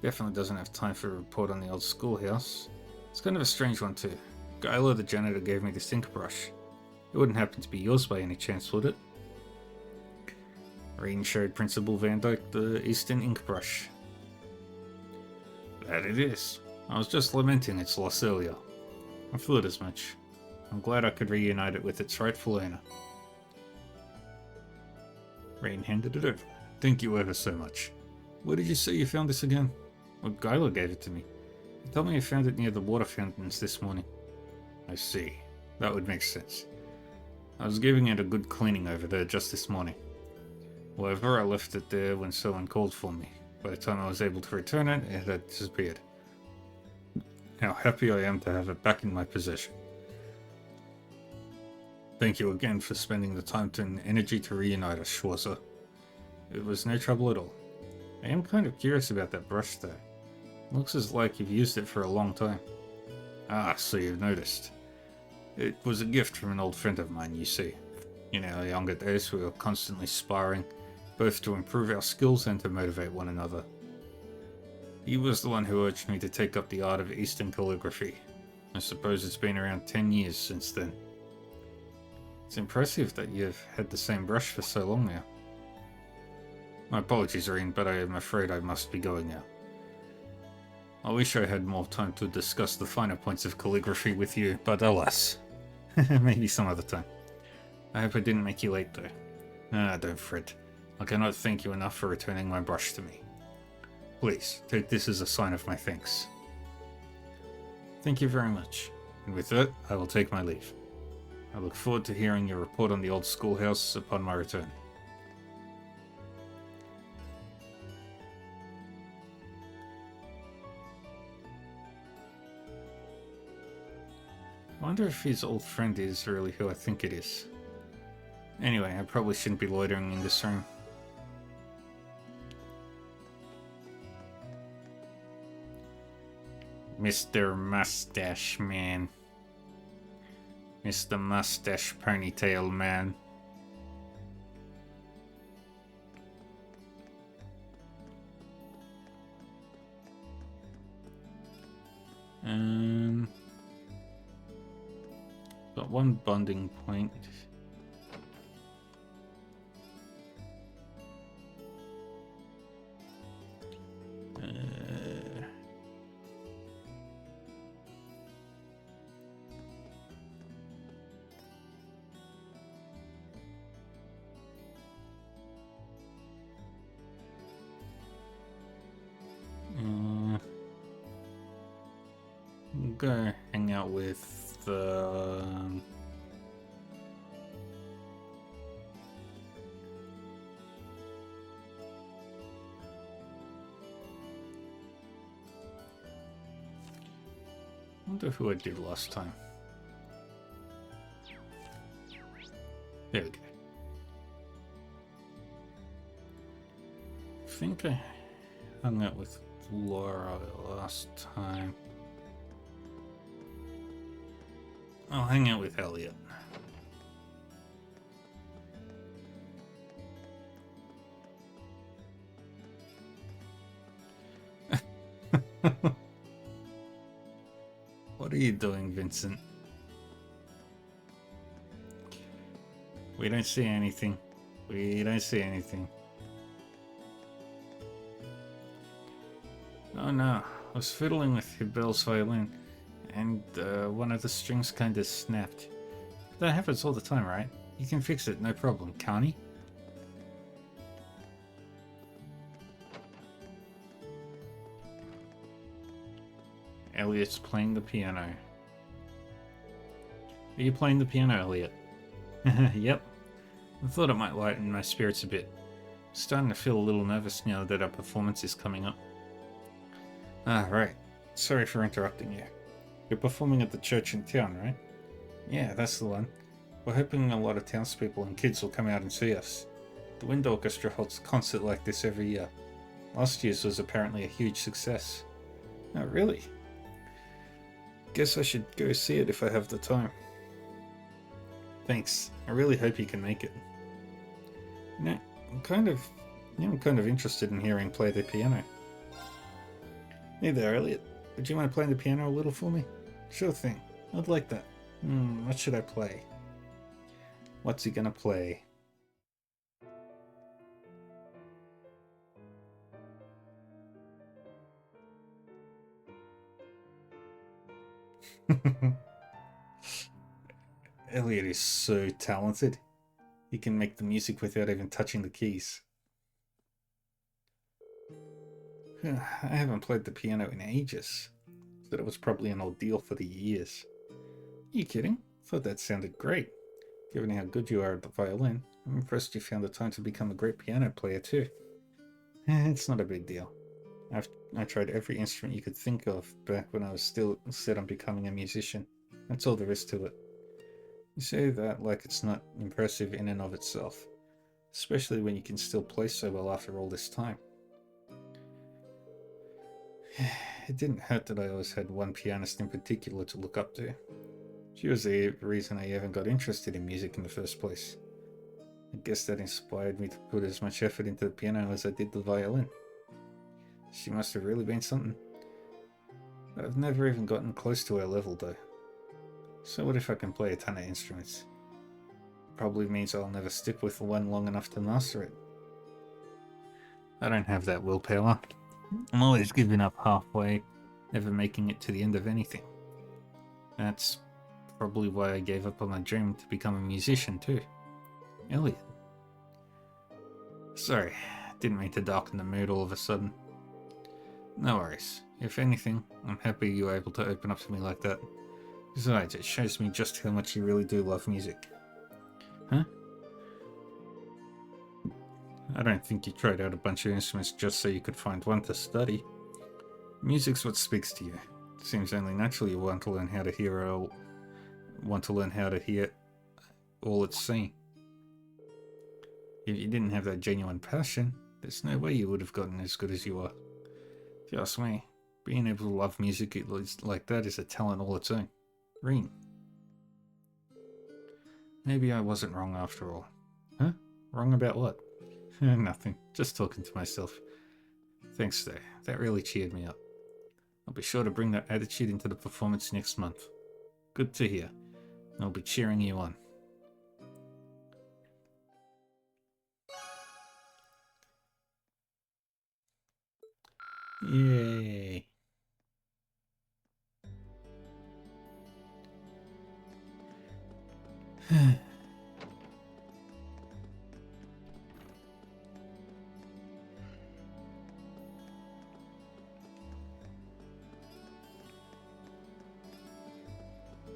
Definitely doesn't have time for a report on the old schoolhouse. It's kind of a strange one too. Guyla the janitor gave me this ink brush. It wouldn't happen to be yours by any chance, would it? Rain showed Principal Van Dyke the Eastern ink brush. That it is. I was just lamenting its loss earlier. I thought as much. I'm glad I could reunite it with its rightful owner. Rain handed it over. Thank you ever so much. Where did you say you found this again? Well, Guyla gave it to me. He told me he found it near the water fountains this morning. I see. That would make sense. I was giving it a good cleaning over there just this morning. However, I left it there when someone called for me. By the time I was able to return it, it had disappeared. How happy I am to have it back in my possession. Thank you again for spending the time and energy to reunite us, Schwarzer. It was no trouble at all. I am kind of curious about that brush though. Looks as like you've used it for a long time. Ah, so you've noticed. It was a gift from an old friend of mine, you see. In our younger days we were constantly sparring, both to improve our skills and to motivate one another. He was the one who urged me to take up the art of Eastern calligraphy. I suppose it's been around 10 years since then. It's impressive that you've had the same brush for so long now. My apologies, Rean, but I am afraid I must be going now. I wish I had more time to discuss the finer points of calligraphy with you, but alas. Maybe some other time. I hope I didn't make you late though. Don't fret. I cannot thank you enough for returning my brush to me. Please, take this as a sign of my thanks. Thank you very much. And with that, I will take my leave. I look forward to hearing your report on the old schoolhouse upon my return. I wonder if his old friend is really who I think it is. Anyway, I probably shouldn't be loitering in this room. Mr. Mustache Man. Mr. Mustache Ponytail Man. Got one bonding point. Go hang out with I wonder who I did last time. There we go. I think I hung out with Laura last time. I'll hang out with Elliot. What are you doing, Vincent? We don't see anything. We don't see anything. Oh no, I was fiddling with Hibel's violin, and one of the strings kinda snapped. That happens all the time, right? You can fix it, no problem, can't he? Elliot's playing the piano. Are you playing the piano, Elliot? Yep. I thought it might lighten my spirits a bit. I'm starting to feel a little nervous now that our performance is coming up. Ah, right. Sorry for interrupting you. You're performing at the church in town, right? Yeah, that's the one. We're hoping a lot of townspeople and kids will come out and see us. The Wind Orchestra holds a concert like this every year. Last year's was apparently a huge success. Oh, really? Guess I should go see it if I have the time. Thanks. I really hope you can make it. You know, I'm kind of interested in hearing play the piano. Hey there, Elliot. Would you mind playing the piano a little for me? Sure thing. I'd like that. What should I play? What's he gonna play? Elliot is so talented. He can make the music without even touching the keys. I haven't played the piano in ages. But it was probably an ordeal for the years. Are you kidding? Thought that sounded great. Given how good you are at the violin, I'm impressed you found the time to become a great piano player too. It's not a big deal. I tried every instrument you could think of back when I was still set on becoming a musician. That's all there is to it. You say that like it's not impressive in and of itself, especially when you can still play so well after all this time. It didn't hurt that I always had one pianist in particular to look up to. She was the reason I even got interested in music in the first place. I guess that inspired me to put as much effort into the piano as I did the violin. She must have really been something. I've never even gotten close to her level though. So what if I can play a ton of instruments? Probably means I'll never stick with one long enough to master it. I don't have that willpower. I'm always giving up halfway, never making it to the end of anything. That's probably why I gave up on my dream to become a musician too. Elliot. Sorry, didn't mean to darken the mood all of a sudden. No worries. If anything, I'm happy you were able to open up to me like that. Besides, it shows me just how much you really do love music. Huh? I don't think you tried out a bunch of instruments just so you could find one to study. Music's what speaks to you. Seems only natural you want to learn how to hear all it's saying. If you didn't have that genuine passion, there's no way you would have gotten as good as you are. If you ask me, being able to love music like that is a talent all its own. Rean. Maybe I wasn't wrong after all. Huh? Wrong about what? Nothing. Just talking to myself. Thanks though. That really cheered me up. I'll be sure to bring that attitude into the performance next month. Good to hear. I'll be cheering you on. Yay.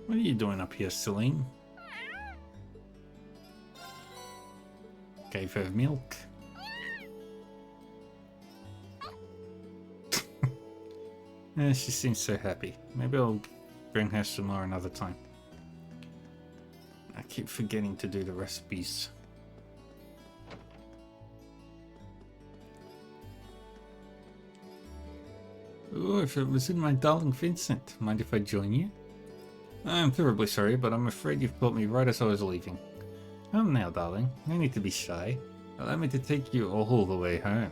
What are you doing up here, Celine? Gave her milk. She seems so happy. Maybe I'll bring her some more another time. I keep forgetting to do the recipes. Oh, if it was in my darling Vincent. Mind if I join you? I'm terribly sorry, but I'm afraid you've caught me right as I was leaving. Come now, darling. No need to be shy. Allow me to take you all the way home.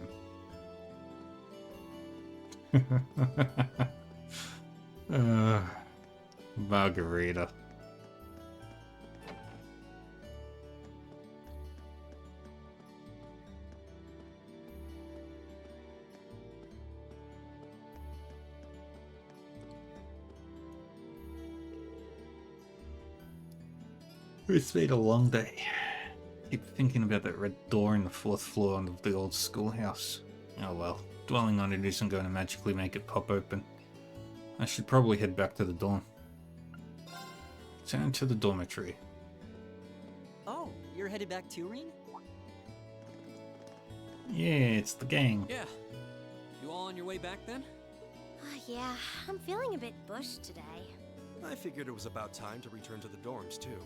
Margarita. It's been a long day. Keep thinking about that red door in the 4th floor of the old schoolhouse. Oh well, dwelling on it isn't going to magically make it pop open. I should probably head back to the dorm. Turn to the dormitory. Oh, you're headed back to Rean? Yeah, it's the gang. Yeah. You all on your way back then? Yeah, I'm feeling a bit bushed today. I figured it was about time to return to the dorms, too.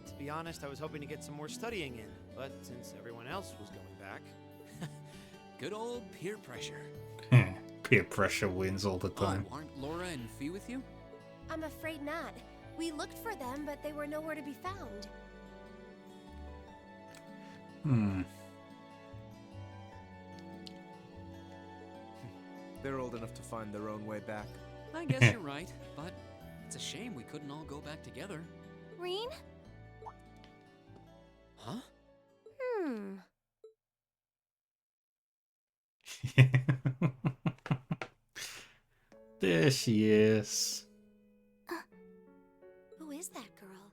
To be honest, I was hoping to get some more studying in, but since everyone else was going back... Good old peer pressure. Peer pressure wins all the time. Oh, aren't Laura and Fee with you? I'm afraid not. We looked for them, but they were nowhere to be found. They're old enough to find their own way back. I guess you're right, but it's a shame we couldn't all go back together. Rean? Huh? There she is. Who is that girl?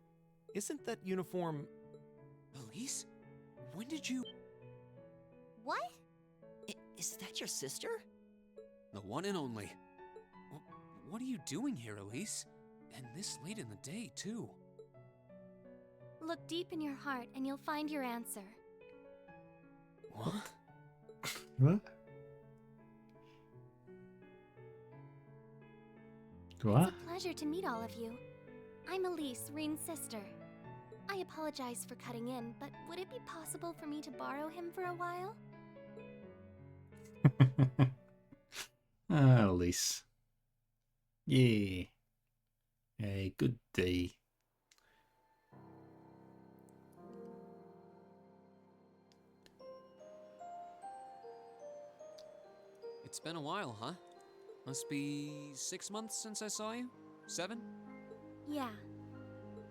Isn't that uniform... Elise? When did you... What? Is that your sister? The one and only. What are you doing here, Elise? And this late in the day, too. Look deep in your heart and you'll find your answer. What? What? What? It's a pleasure to meet all of you. I'm Elise, Rean's sister. I apologize for cutting in, but would it be possible for me to borrow him for a while? Elise. Yeah. A good day. It's been a while, huh? Must be 6 months since I saw you? 7? Yeah.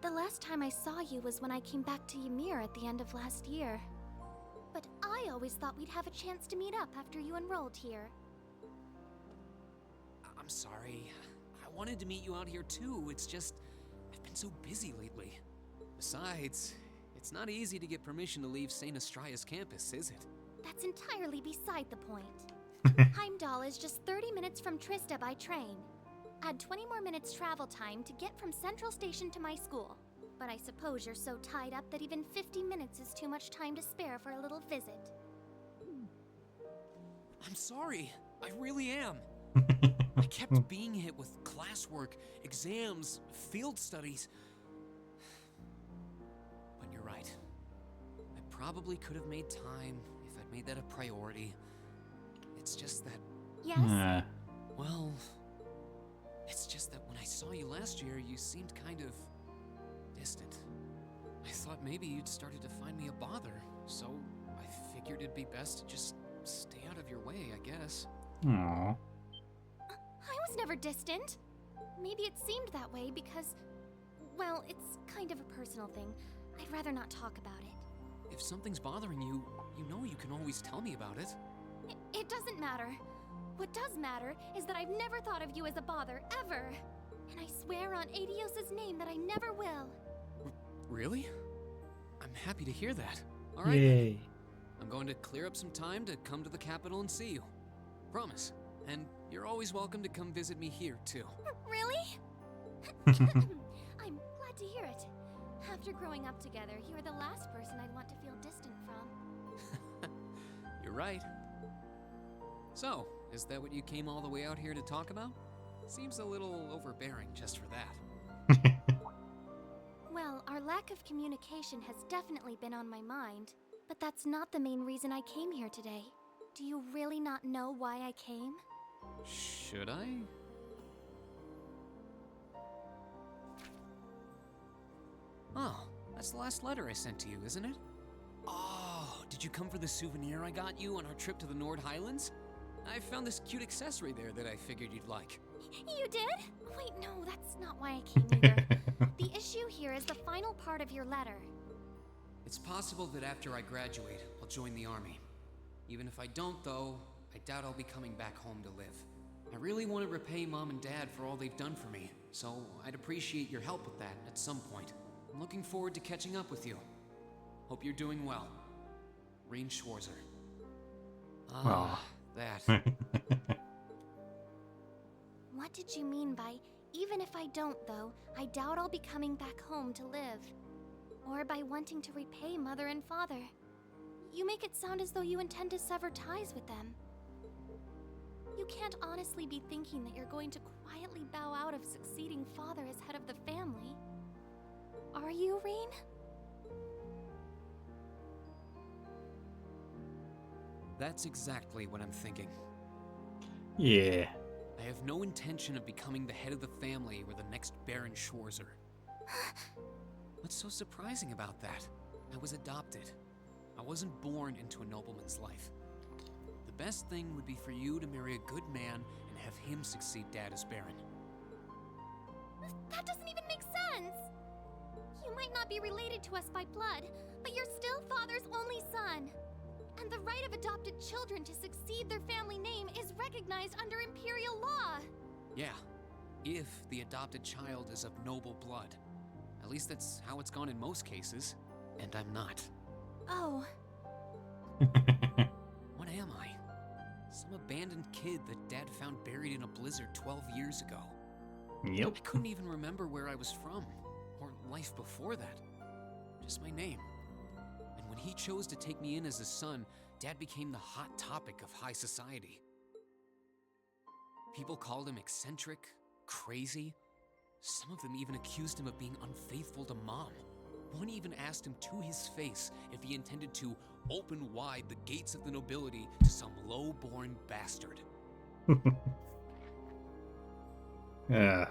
The last time I saw you was when I came back to Ymir at the end of last year. But I always thought we'd have a chance to meet up after you enrolled here. I'm sorry. I wanted to meet you out here too. It's just, I've been so busy lately. Besides, it's not easy to get permission to leave St. Astraea's campus, is it? That's entirely beside the point. Heimdall is just 30 minutes from Trista by train. Add 20 more minutes travel time to get from Central Station to my school. But I suppose you're so tied up that even 50 minutes is too much time to spare for a little visit. I'm sorry. I really am. I kept being hit with classwork, exams, field studies. But you're right. I probably could have made time if I'd made that a priority. It's just that... Yes? Well, it's just that when I saw you last year, you seemed kind of distant. I thought maybe you'd started to find me a bother, so I figured it'd be best to just stay out of your way, I guess. Aww. I was never distant. Maybe it seemed that way because, well, it's kind of a personal thing. I'd rather not talk about it. If something's bothering you, you know you can always tell me about it. It doesn't matter. What does matter is that I've never thought of you as a bother, ever. And I swear on Adios' name that I never will. Really? I'm happy to hear that. All right. Yay. I'm going to clear up some time to come to the capital and see you. Promise. And you're always welcome to come visit me here, too. Really? I'm glad to hear it. After growing up together, you're the last person I'd want to feel distant from. You're right. So, is that what you came all the way out here to talk about? Seems a little overbearing just for that. Well, our lack of communication has definitely been on my mind. But that's not the main reason I came here today. Do you really not know why I came? Should I? Oh, that's the last letter I sent to you, isn't it? Oh, did you come for the souvenir I got you on our trip to the Nord Highlands? I found this cute accessory there that I figured you'd like. You did? Wait, no, that's not why I came either. The issue here is the final part of your letter. It's possible that after I graduate, I'll join the army. Even if I don't, though, I doubt I'll be coming back home to live. I really want to repay Mom and Dad for all they've done for me, so I'd appreciate your help with that at some point. I'm looking forward to catching up with you. Hope you're doing well. Rean Schwarzer. That. What did you mean by, even if I don't, though, I doubt I'll be coming back home to live? Or by wanting to repay Mother and Father? You make it sound as though you intend to sever ties with them. You can't honestly be thinking that you're going to quietly bow out of succeeding father as head of the family. Are you, Rean? That's exactly what I'm thinking. Yeah. I have no intention of becoming the head of the family or the next Baron Schwarzer. What's so surprising about that? I was adopted. I wasn't born into a nobleman's life. The best thing would be for you to marry a good man and have him succeed Dad as Baron. That doesn't even make sense! You might not be related to us by blood, but you're still Father's only son. And the right of adopted children to succeed their family name is recognized under Imperial law. Yeah, if the adopted child is of noble blood. At least that's how it's gone in most cases. And I'm not. Oh. What am I? Some abandoned kid that Dad found buried in a blizzard 12 years ago. Yep. I couldn't even remember where I was from, or life before that. Just my name. And when he chose to take me in as his son, Dad became the hot topic of high society. People called him eccentric, crazy. Some of them even accused him of being unfaithful to Mom. One even asked him to his face if he intended to open wide the gates of the nobility to some low-born bastard. Yeah.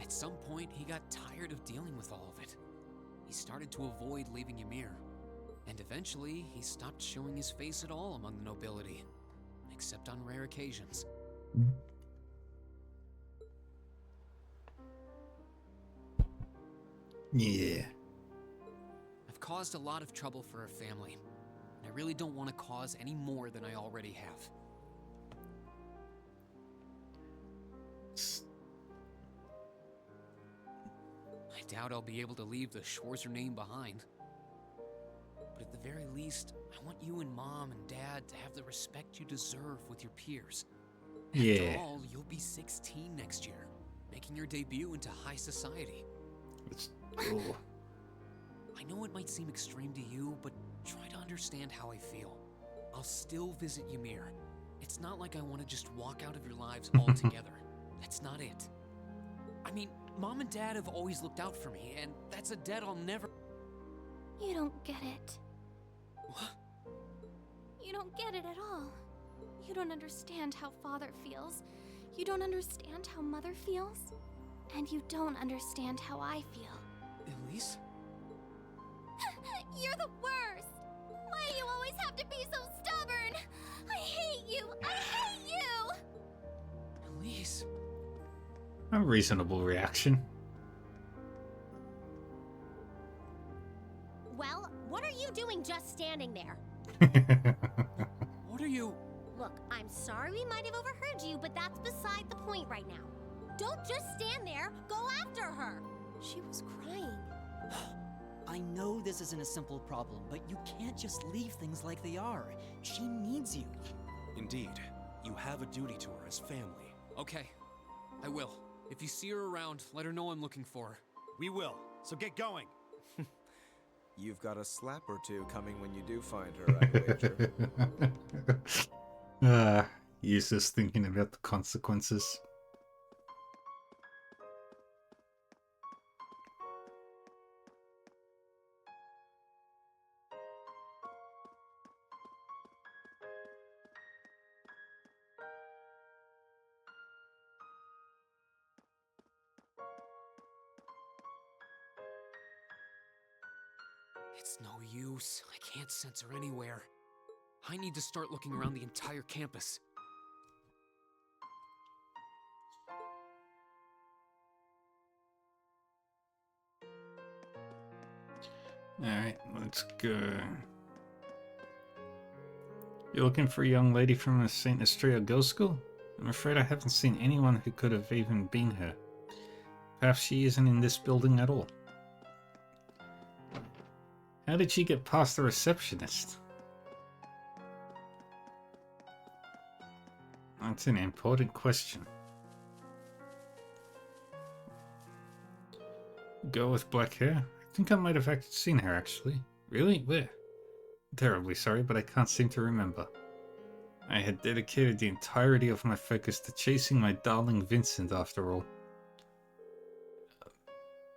At some point, he got tired of dealing with all of it. He started to avoid leaving Ymir. And eventually, he stopped showing his face at all among the nobility. I except on rare occasions. Yeah. I've caused a lot of trouble for our family, and I really don't want to cause any more than I already have. I doubt I'll be able to leave the Schwarzer name behind. But at the very least, I want you and Mom and Dad to have the respect you deserve with your peers. Yeah. After all, you'll be 16 next year, making your debut into high society. Oh. I know it might seem extreme to you, but try to understand how I feel. I'll still visit Ymir. It's not like I want to just walk out of your lives altogether. That's not it. I mean, Mom and Dad have always looked out for me, and that's a debt I'll never... You don't get it. What? You don't get it at all. You don't understand how Father feels. You don't understand how Mother feels. And you don't understand how I feel. Elise? You're the worst! Why do you always have to be so stubborn? I hate you! I hate you! Elise... A reasonable reaction. Well, what are you doing just standing there? What are you... Look, I'm sorry we might have overheard you, but that's beside the point right now. Don't just stand there, go after her! She was crying. I know this isn't a simple problem, but you can't just leave things like they are. She needs you. Indeed, you have a duty to her as family. Okay, I will. If you see her around, let her know I'm looking for her. We will, so get going. You've got a slap or two coming when you do find her, I wager. He's just thinking about the consequences. It's no use. I can't sense her anywhere. I need to start looking around the entire campus. Alright, let's go. You're looking for a young lady from the St. Estrella Girls' School? I'm afraid I haven't seen anyone who could have even been her. Perhaps she isn't in this building at all. How did she get past the receptionist? That's an important question. Girl with black hair? I think I might have seen her actually. Really? Where? Terribly sorry, but I can't seem to remember. I had dedicated the entirety of my focus to chasing my darling Vincent after all.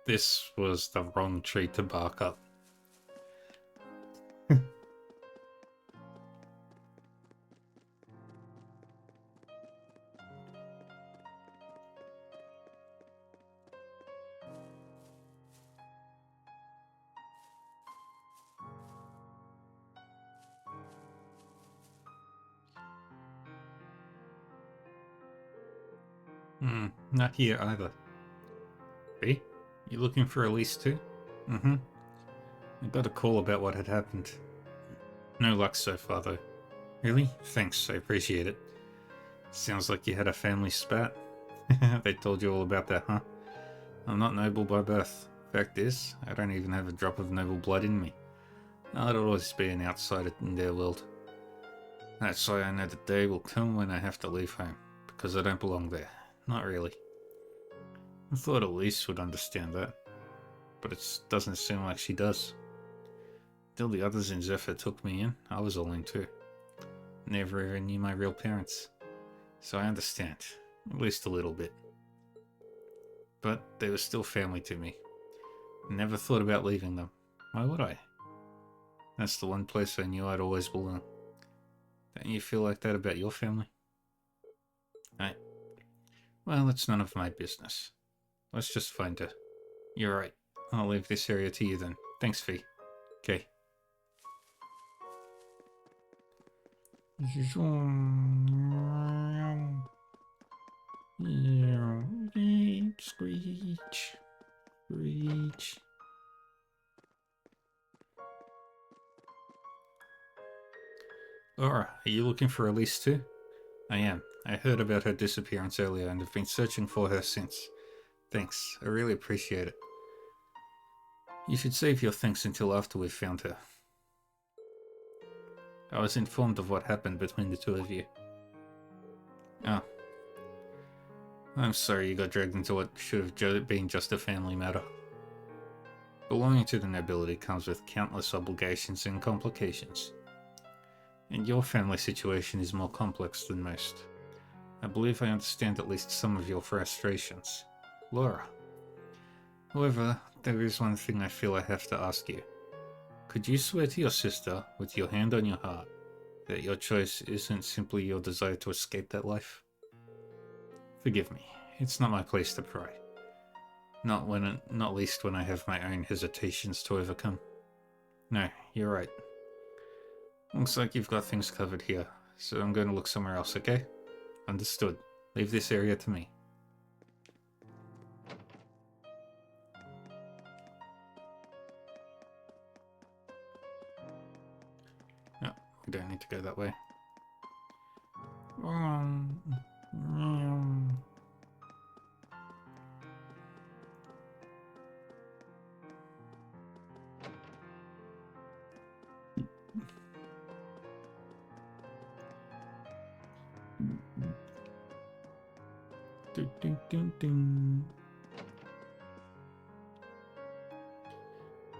This was the wrong tree to bark up. Not here either. B? You looking for Elise too? Mm-hmm. I got a call about what had happened. No luck so far though. Really? Thanks, I appreciate it. Sounds like you had a family spat. They told you all about that, huh? I'm not noble by birth. Fact is, I don't even have a drop of noble blood in me. I'd always be an outsider in their world. That's why I know the day will come when I have to leave home, because I don't belong there. Not really. I thought Elise would understand that, but it doesn't seem like she does. Till the others in Zephyr took me in, I was all in too. Never even knew my real parents, so I understand, at least a little bit. But they were still family to me. Never thought about leaving them. Why would I? That's the one place I knew I'd always belong. Don't you feel like that about your family? Right. Well, it's none of my business. Let's just find her. You're right. I'll leave this area to you then. Thanks, Fee. Okay. Screech. Screech. Laura, are you looking for Elise too? I am. I heard about her disappearance earlier and have been searching for her since. Thanks. I really appreciate it. You should save your thanks until after we've found her. I was informed of what happened between the two of you. Oh. I'm sorry you got dragged into what should have been just a family matter. Belonging to the nobility comes with countless obligations and complications. And your family situation is more complex than most. I believe I understand at least some of your frustrations. Laura. However, there is one thing I feel I have to ask you. Could you swear to your sister, with your hand on your heart, that your choice isn't simply your desire to escape that life? Forgive me, it's not my place to pry. Not least when I have my own hesitations to overcome. No, you're right. Looks like you've got things covered here, so I'm going to look somewhere else, okay? Understood. Leave this area to me. No, we don't need to go that way.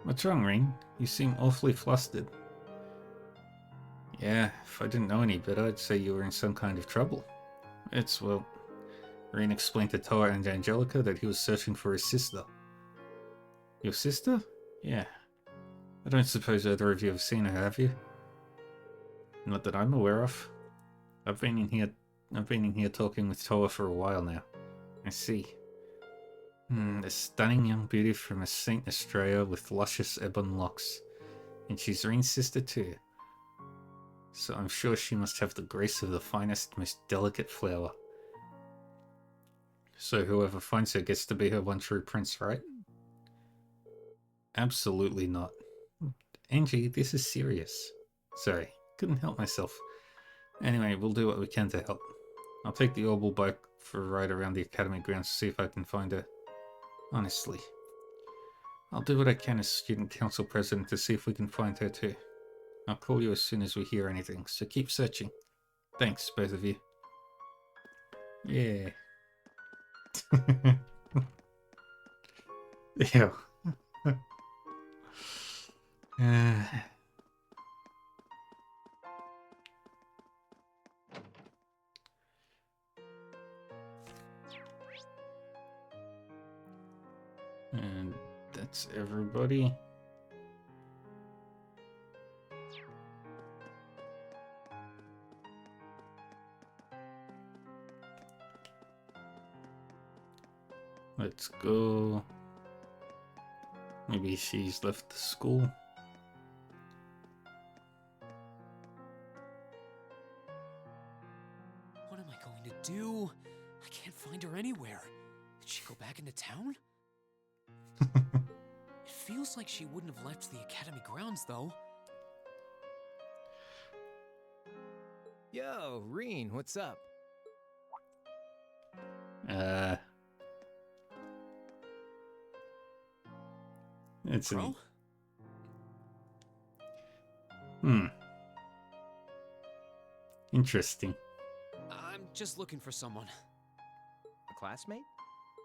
What's wrong, Rean? You seem awfully flustered. Yeah, if I didn't know any better, I'd say you were in some kind of trouble. Well, Rean explained to Toa and Angelica that he was searching for his sister. Your sister? Yeah. I don't suppose either of you have seen her, have you? Not that I'm aware of. I've been in here talking with Toa for a while now. I see. A stunning young beauty from a Saint Estrella with luscious ebon locks. And she's Rean's sister too. So I'm sure she must have the grace of the finest, most delicate flower. So whoever finds her gets to be her one true prince, right? Absolutely not. Angie, this is serious. Sorry, couldn't help myself. Anyway, we'll do what we can to help. I'll take the Orbital bike for a ride around the academy grounds to see if I can find her. Honestly. I'll do what I can as student council president to see if we can find her too. I'll call you as soon as we hear anything, so keep searching. Thanks, both of you. Yeah. Ew. And that's everybody. Let's go. Maybe she's left the school. What am I going to do? I can't find her anywhere. Did she go back into town? It feels like she wouldn't have left the academy grounds, though. Yo, Rean, what's up? It's Crow? Interesting. I'm just looking for someone. A classmate?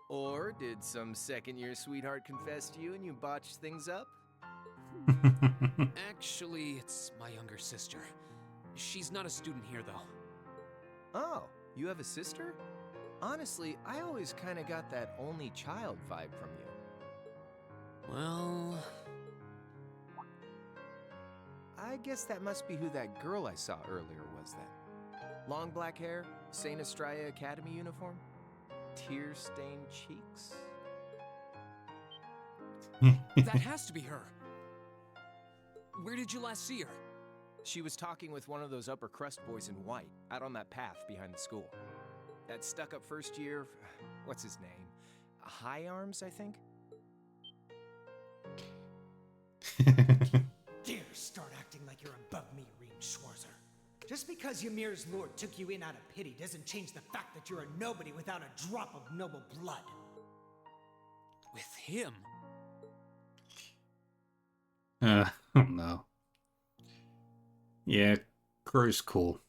Or did some second-year sweetheart confess to you and you botched things up? Actually, it's my younger sister. She's not a student here, though. Oh, you have a sister? Honestly, I always kind of got that only child vibe from you. Well... I guess that must be who that girl I saw earlier was then. Long black hair, Saint Estrella Academy uniform, tear-stained cheeks. That has to be her. Where did you last see her? She was talking with one of those upper crust boys in white, out on that path behind the school. That stuck-up first year... what's his name? High Arms, I think? Dare start acting like you're above me, Reem Schwarzer. Just because Ymir's lord took you in out of pity doesn't change the fact that you're a nobody without a drop of noble blood. With him? Oh no. Yeah, Crow's cool.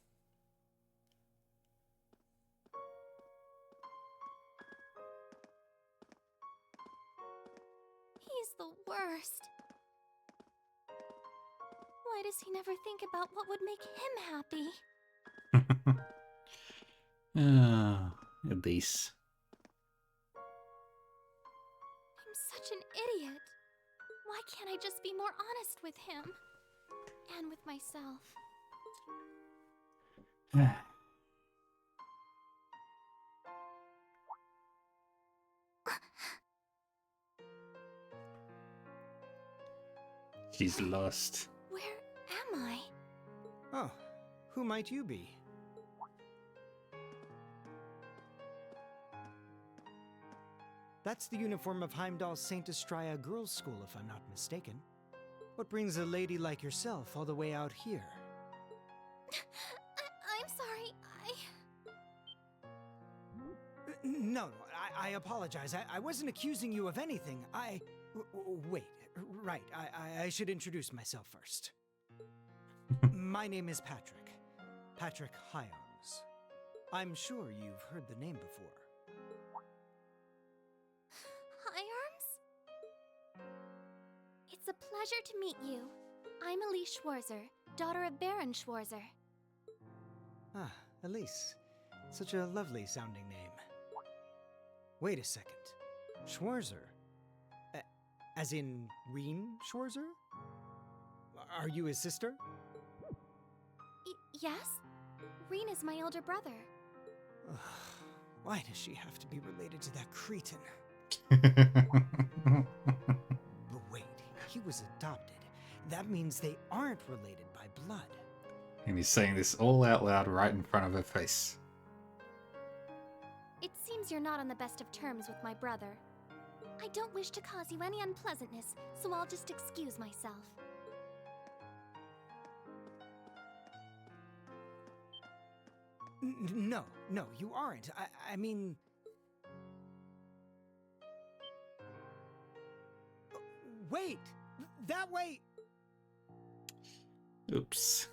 He's the worst. Why does he never think about what would make him happy? Elise. I'm such an idiot. Why can't I just be more honest with him? And with myself? She's lost. Where am I? Oh, who might you be? That's the uniform of Heimdall's St. Estrella Girls' School, if I'm not mistaken. What brings a lady like yourself all the way out here? I'm sorry, No, I apologize. I wasn't accusing you of anything. Wait, right, I should introduce myself first. My name is Patrick. Patrick Hyarms. I'm sure you've heard the name before. Hyarms? It's a pleasure to meet you. I'm Elise Schwarzer, daughter of Baron Schwarzer. Ah, Elise. Such a lovely sounding name. Wait a second. Schwarzer? As in Reem Schwarzer? Are you his sister? Yes? Reen is my older brother. Why does she have to be related to that cretin? But wait, he was adopted. That means they aren't related by blood. And he's saying this all out loud right in front of her face. It seems you're not on the best of terms with my brother. I don't wish to cause you any unpleasantness, so I'll just excuse myself. No, you aren't. I mean... Wait! That way! Oops.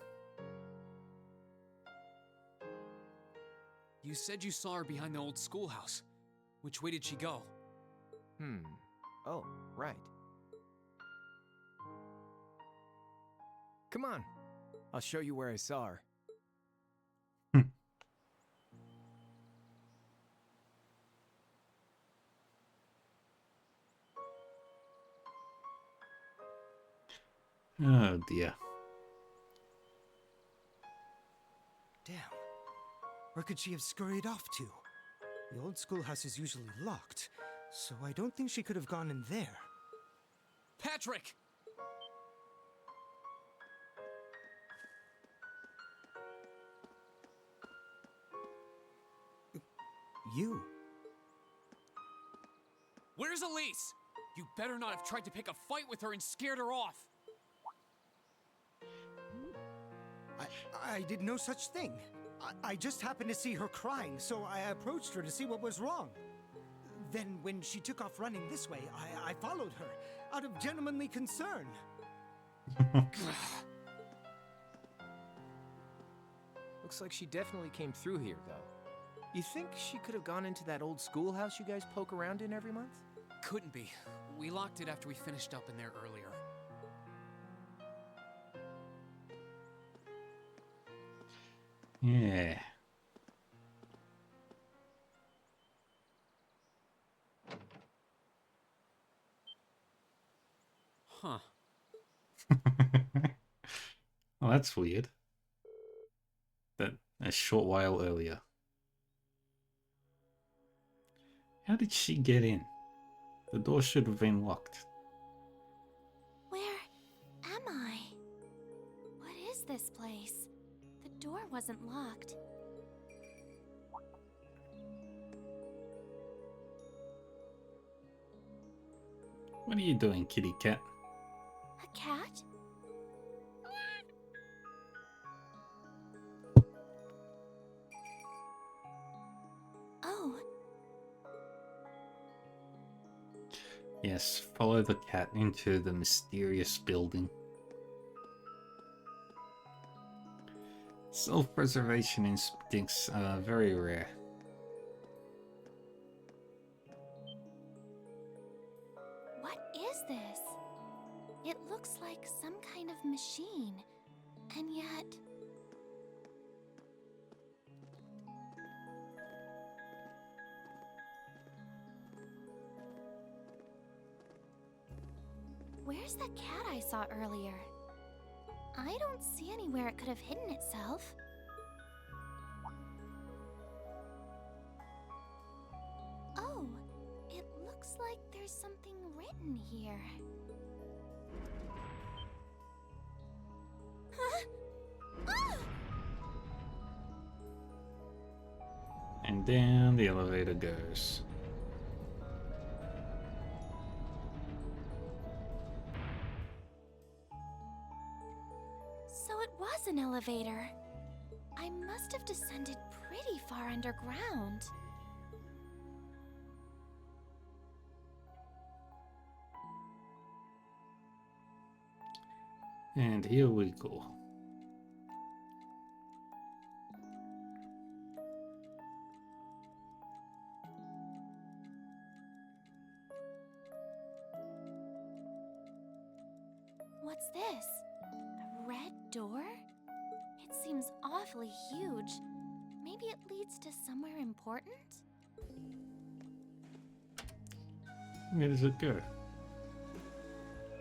You said you saw her behind the old schoolhouse. Which way did she go? Oh, right. Come on. I'll show you where I saw her. Oh dear. Damn. Where could she have scurried off to? The old schoolhouse is usually locked, so I don't think she could have gone in there. Patrick! You? Where's Elise? You better not have tried to pick a fight with her and scared her off. I did no such thing. I just happened to see her crying, so I approached her to see what was wrong. Then, when she took off running this way, I followed her, out of gentlemanly concern. Looks like she definitely came through here, though. You think she could have gone into that old schoolhouse you guys poke around in every month? Couldn't be. We locked it after we finished up in there earlier. Yeah. Huh. Well, that's weird. That a short while earlier. How did she get in? The door should have been locked. Where am I? What is this? this place. The door wasn't locked. What are you doing, kitty cat? A cat? Oh. Yes, follow the cat into the mysterious building. Self-preservation instincts are very rare. What is this? It looks like some kind of machine, and yet... Where's the cat I saw earlier? I don't see anywhere it could have hidden itself. Oh, it looks like there's something written here. Huh? Ah! And down the elevator goes. So it was an elevator. I must have descended pretty far underground. And here we go. What's this? A red door? It seems awfully huge. Maybe it leads to somewhere important? Where does it go?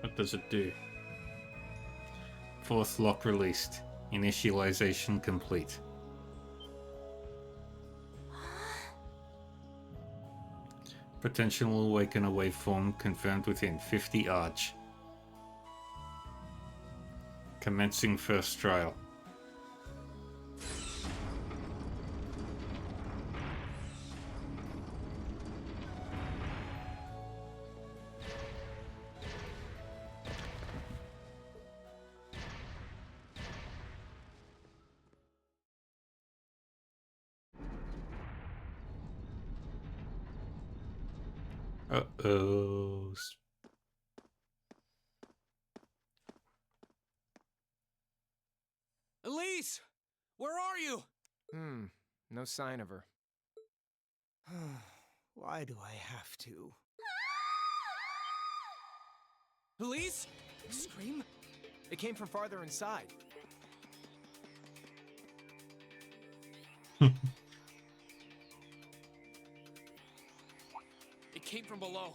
What does it do? Fourth lock released. Initialization complete. Potential awaken a waveform confirmed within 50 Arch. Commencing first trial. Uh-oh. Elise! Where are you? No sign of her. Why do I have to? Elise? Scream? It came from farther inside. It came from below.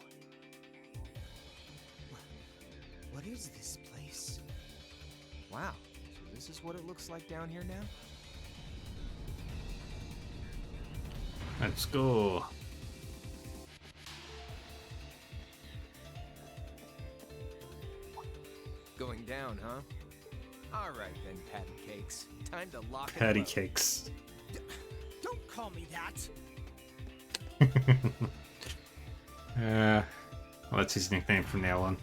What is this place? Wow. So this is what it looks like down here now? Let's go. Going down, huh? All right then, patty cakes. Time to lock it Patty up. cakes. Don't call me that. Well, that's his nickname from now on.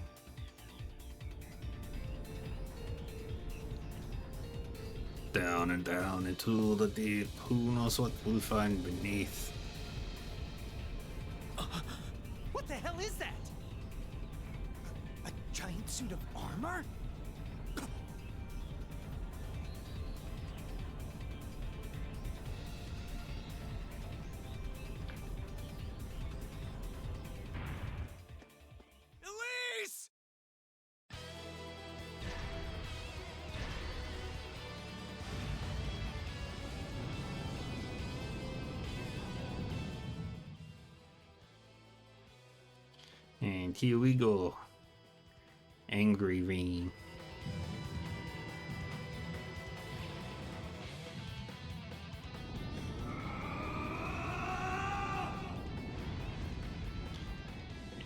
Down and down into the deep. Who knows what we'll find beneath? What the hell is that? A giant suit of armor? Elise! And here we go. Angry Ring.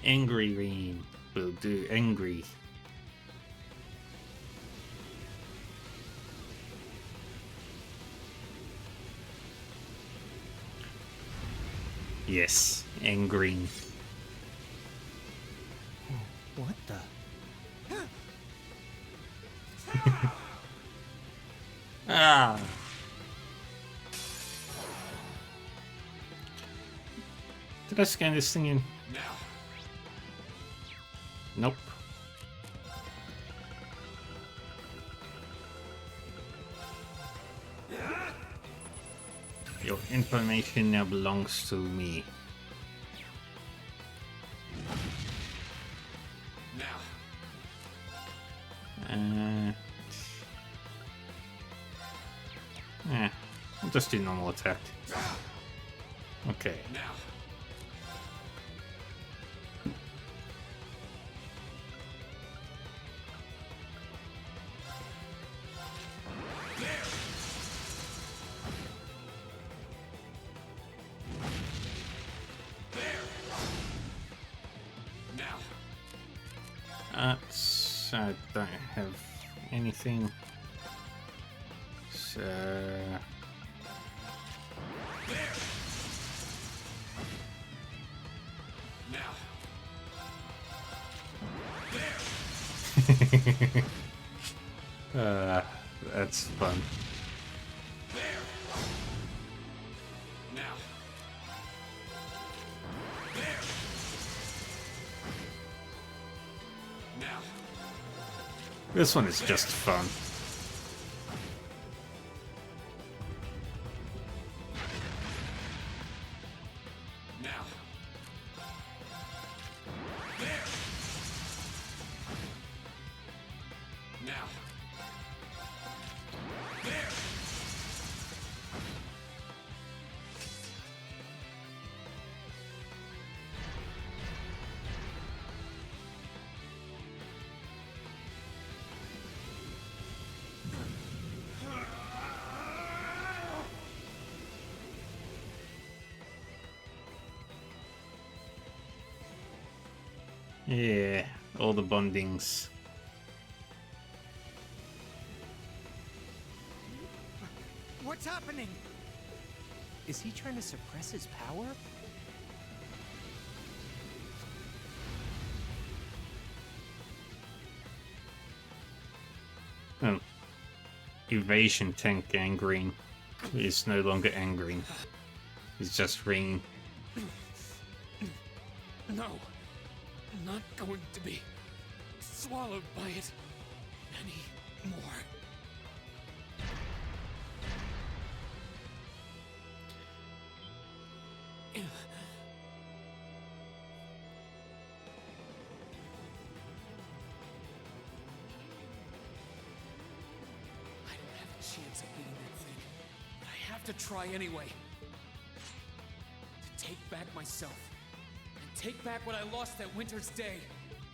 Angry Ring will do angry. Yes, and green. What the? Ah! Did I scan this thing in? Nope. Your information now belongs to me. I'll just do normal attack. Okay. I don't have anything. So that's fun. This one is just fun. Yeah, all the bondings. What's happening? Is he trying to suppress his power? Evasion tank Gangrene is no longer Gangrene. He's just Ring. No, I'm not going to be swallowed by it anymore. Chance of beating that thing, but I have to try anyway. To take back myself, and take back what I lost that winter's day.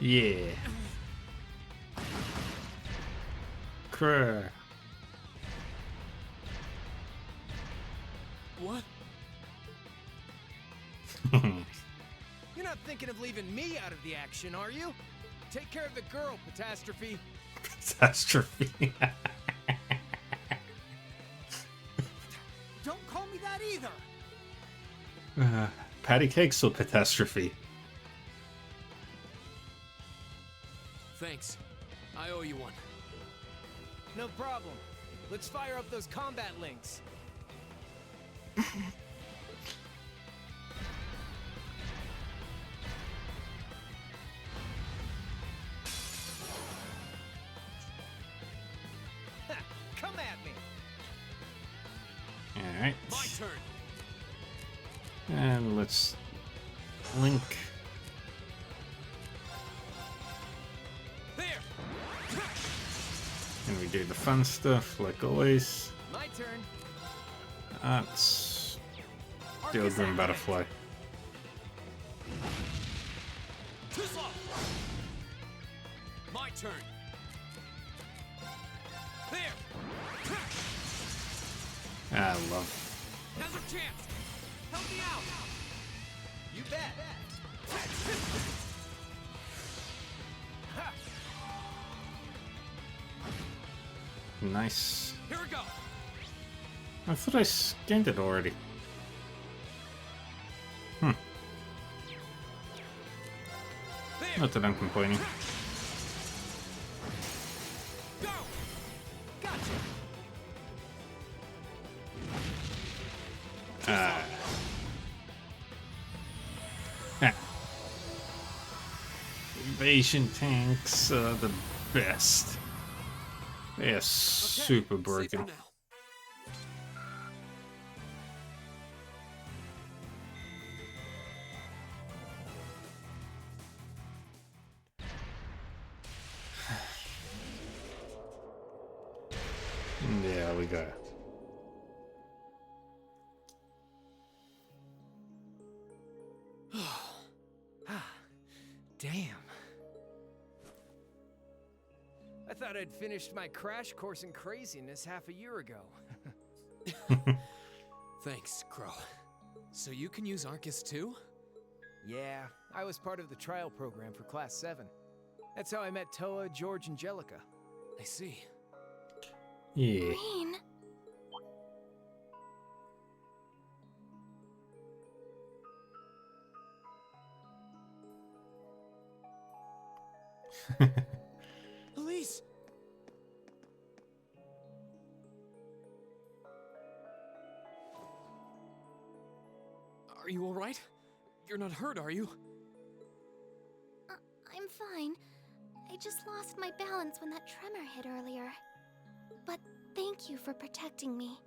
Yeah. Crrr. What? You're not thinking of leaving me out of the action, are you? Take care of the girl, Catastrophe. Catastrophe. Don't call me that either. Patty cakes or Catastrophe? Thanks. I owe you one. No problem. Let's fire up those combat links. Come at me. Alright. My turn. And let's link. There. And we do the fun stuff like always. My turn. That's Steel Green Butterfly. My turn. There. I love. Now's your chance. Help me out. You bet. Nice. Here we go. I thought I scanned it already. Hmm. Not that I'm complaining. Go! Gotcha! Ah. Invasion tanks are the best. They are super broken. There we go. Damn. I thought I'd finished my crash course in craziness half a year ago. Thanks, Crow. So you can use Arcus too? Yeah, I was part of the trial program for Class 7. That's how I met Toa, George, and Jellica. I see. Yeah. Green. Elise! Are you alright? You're not hurt, are you? I'm fine. I just lost my balance when that tremor hit earlier. But thank you for protecting me.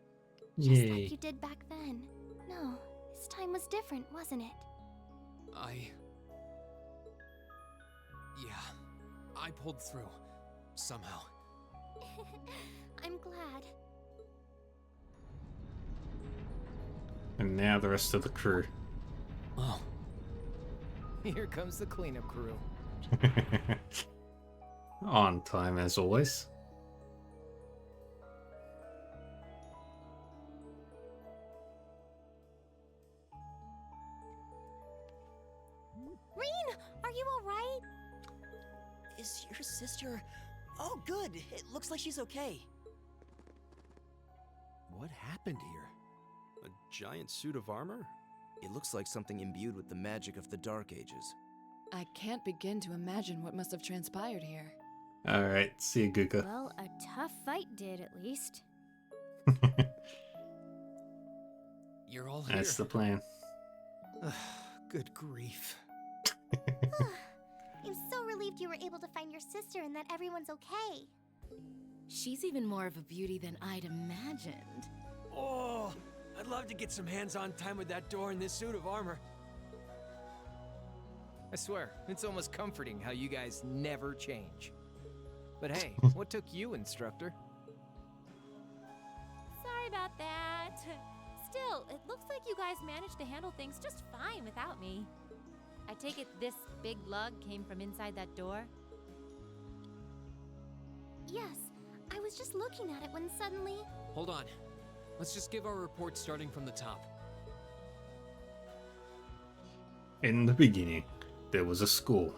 Just Yay. like you did back then. No, this time was different, wasn't it? Yeah, I pulled through. Somehow. I'm glad. And now the rest of the crew. Oh. Here comes the cleanup crew. On time as always. Reen, are you alright? Is your sister... Oh, good. It looks like she's okay. What happened here? A giant suit of armor? It looks like something imbued with the magic of the Dark Ages. I can't begin to imagine what must have transpired here. Alright, see you, Guka. Well, a tough fight did, at least. You're all here. That's the plan. Good grief. I'm so relieved you were able to find your sister and that everyone's okay. She's even more of a beauty than I'd imagined. Oh, I'd love to get some hands-on time with that door in this suit of armor. I swear, it's almost comforting how you guys never change. But hey, what took you, instructor? Sorry about that. Still, it looks like you guys managed to handle things just fine without me. I take it this big lug came from inside that door? Yes, I was just looking at it when suddenly... Hold on. Let's just give our report starting from the top. In the beginning, there was a school.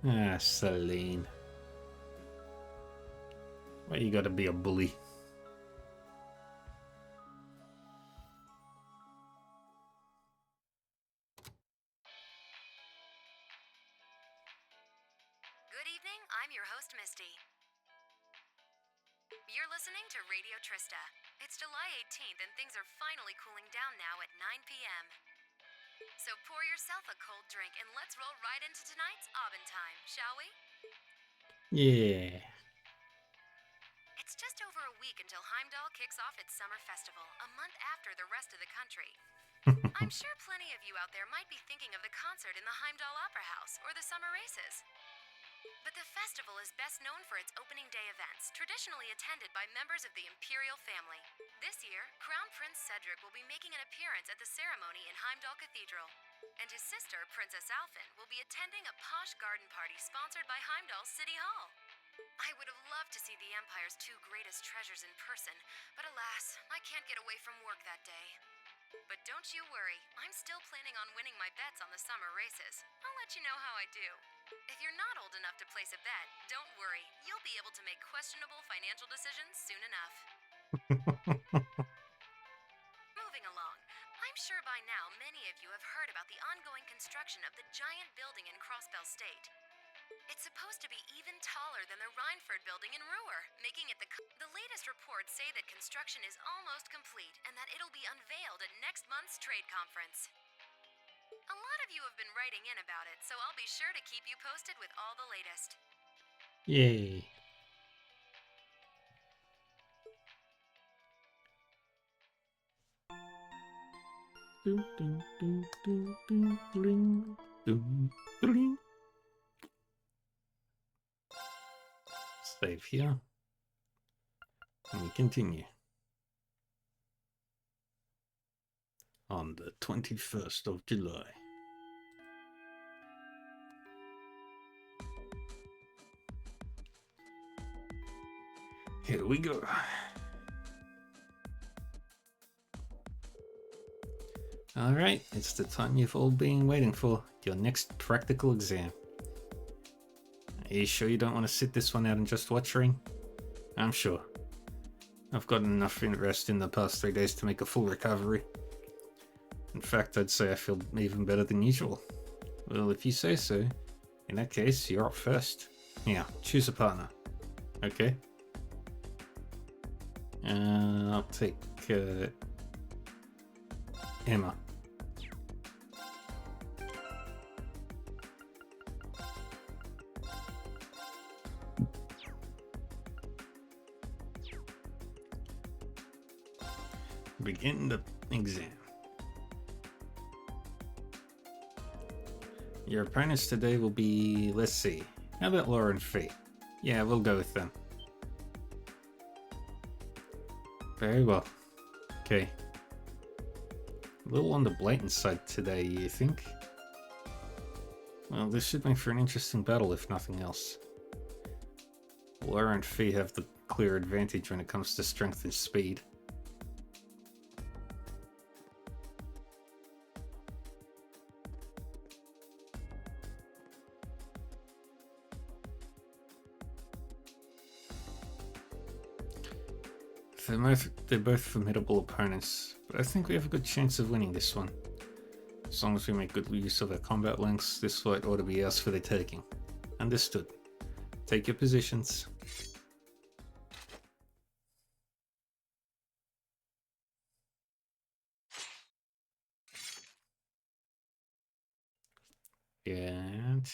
Ah, Celine. Why you gotta be a bully? Good evening, I'm your host, Misty. You're listening to Radio Trista. It's July 18th and things are finally cooling down now at 9 p.m. So pour yourself a cold drink and let's roll right into tonight's Aubin time, shall we? Yeah. It's just over a week until Heimdall kicks off its summer festival, a month after the rest of the country. I'm sure plenty of you out there might be thinking of the concert in the Heimdall Opera House or the summer races. But the festival is best known for its opening day events, traditionally attended by members of the Imperial family. This year, Crown Prince Cedric will be making an appearance at the ceremony in Heimdall Cathedral. And his sister, Princess Alphen, will be attending a posh garden party sponsored by Heimdall City Hall. I would have loved to see the Empire's two greatest treasures in person, but alas, I can't get away from work that day. But don't you worry, I'm still planning on winning my bets on the summer races. I'll let you know how I do. If you're not old enough to place a bet, don't worry. You'll be able to make questionable financial decisions soon enough. Moving along, I'm sure by now many of you have heard about the ongoing construction of the giant building in Crossbell State. It's supposed to be even taller than the Rhineford building in Ruhr, making it the latest reports say that construction is almost complete and that it'll be unveiled at next month's trade conference. A lot of you have been writing in about it, so I'll be sure to keep you posted with all the latest. Yay. Dum, dum, dum, dum, dum, dum, dum, dum. Save here. And we continue. On the 21st of July. Here we go. Alright, it's the time you've all been waiting for, your next practical exam. Are you sure you don't want to sit this one out and just watch Ring? I'm sure. I've gotten enough rest in the past 3 days to make a full recovery. In fact, I'd say I feel even better than usual. Well, if you say so, in that case, you're up first. Now, choose a partner. Okay? I'll take Emma. Begin the exam. Your opponents today will be, let's see, how about Laura and Fee? Yeah, we'll go with them. Very well. Okay. A little on the blatant side today, you think? Well, this should make for an interesting battle, if nothing else. Laura and Fee have the clear advantage when it comes to strength and speed. They're both formidable opponents, but I think we have a good chance of winning this one. As long as we make good use of our combat links, this fight ought to be ours for the taking. Understood. Take your positions. And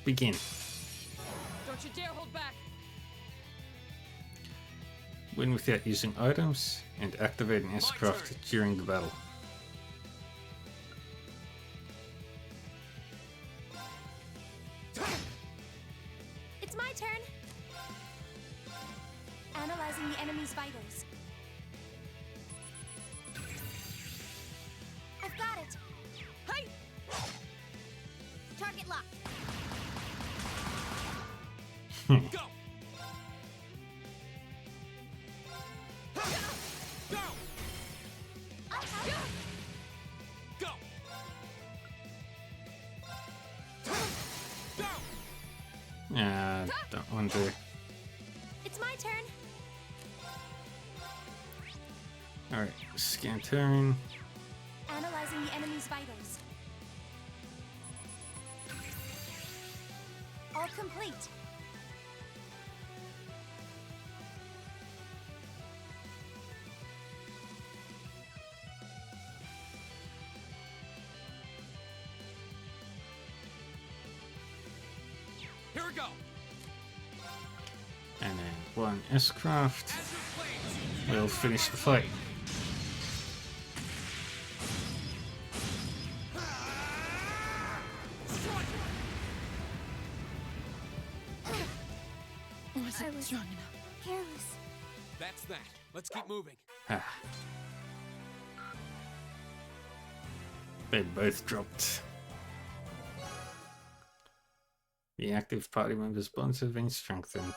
begin. Don't you dare hold back! Win without using items, and activate an S-craft during the battle. It's my turn. Analyzing the enemy's vitals. I've got it. Hey! Target locked. Go! Don't want to. It's my turn. Alright, scan turn. Analyzing the enemy's vitals. All complete. Here we go. And then one S-craft. We'll finish the fight. I was strong enough. Careless. That's that. Let's keep moving. They both dropped. The active party members' bonds have been strengthened.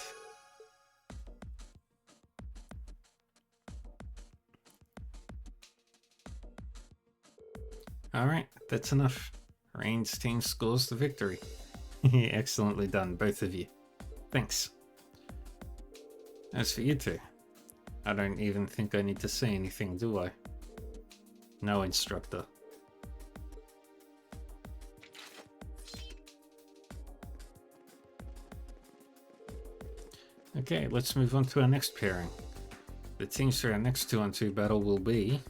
Alright, that's enough. Rain's team scores the victory. Excellently done, both of you. Thanks. As for you two, I don't even think I need to say anything, do I? No, instructor. Okay, let's move on to our next pairing. The teams for our next 2-on-2 battle will be...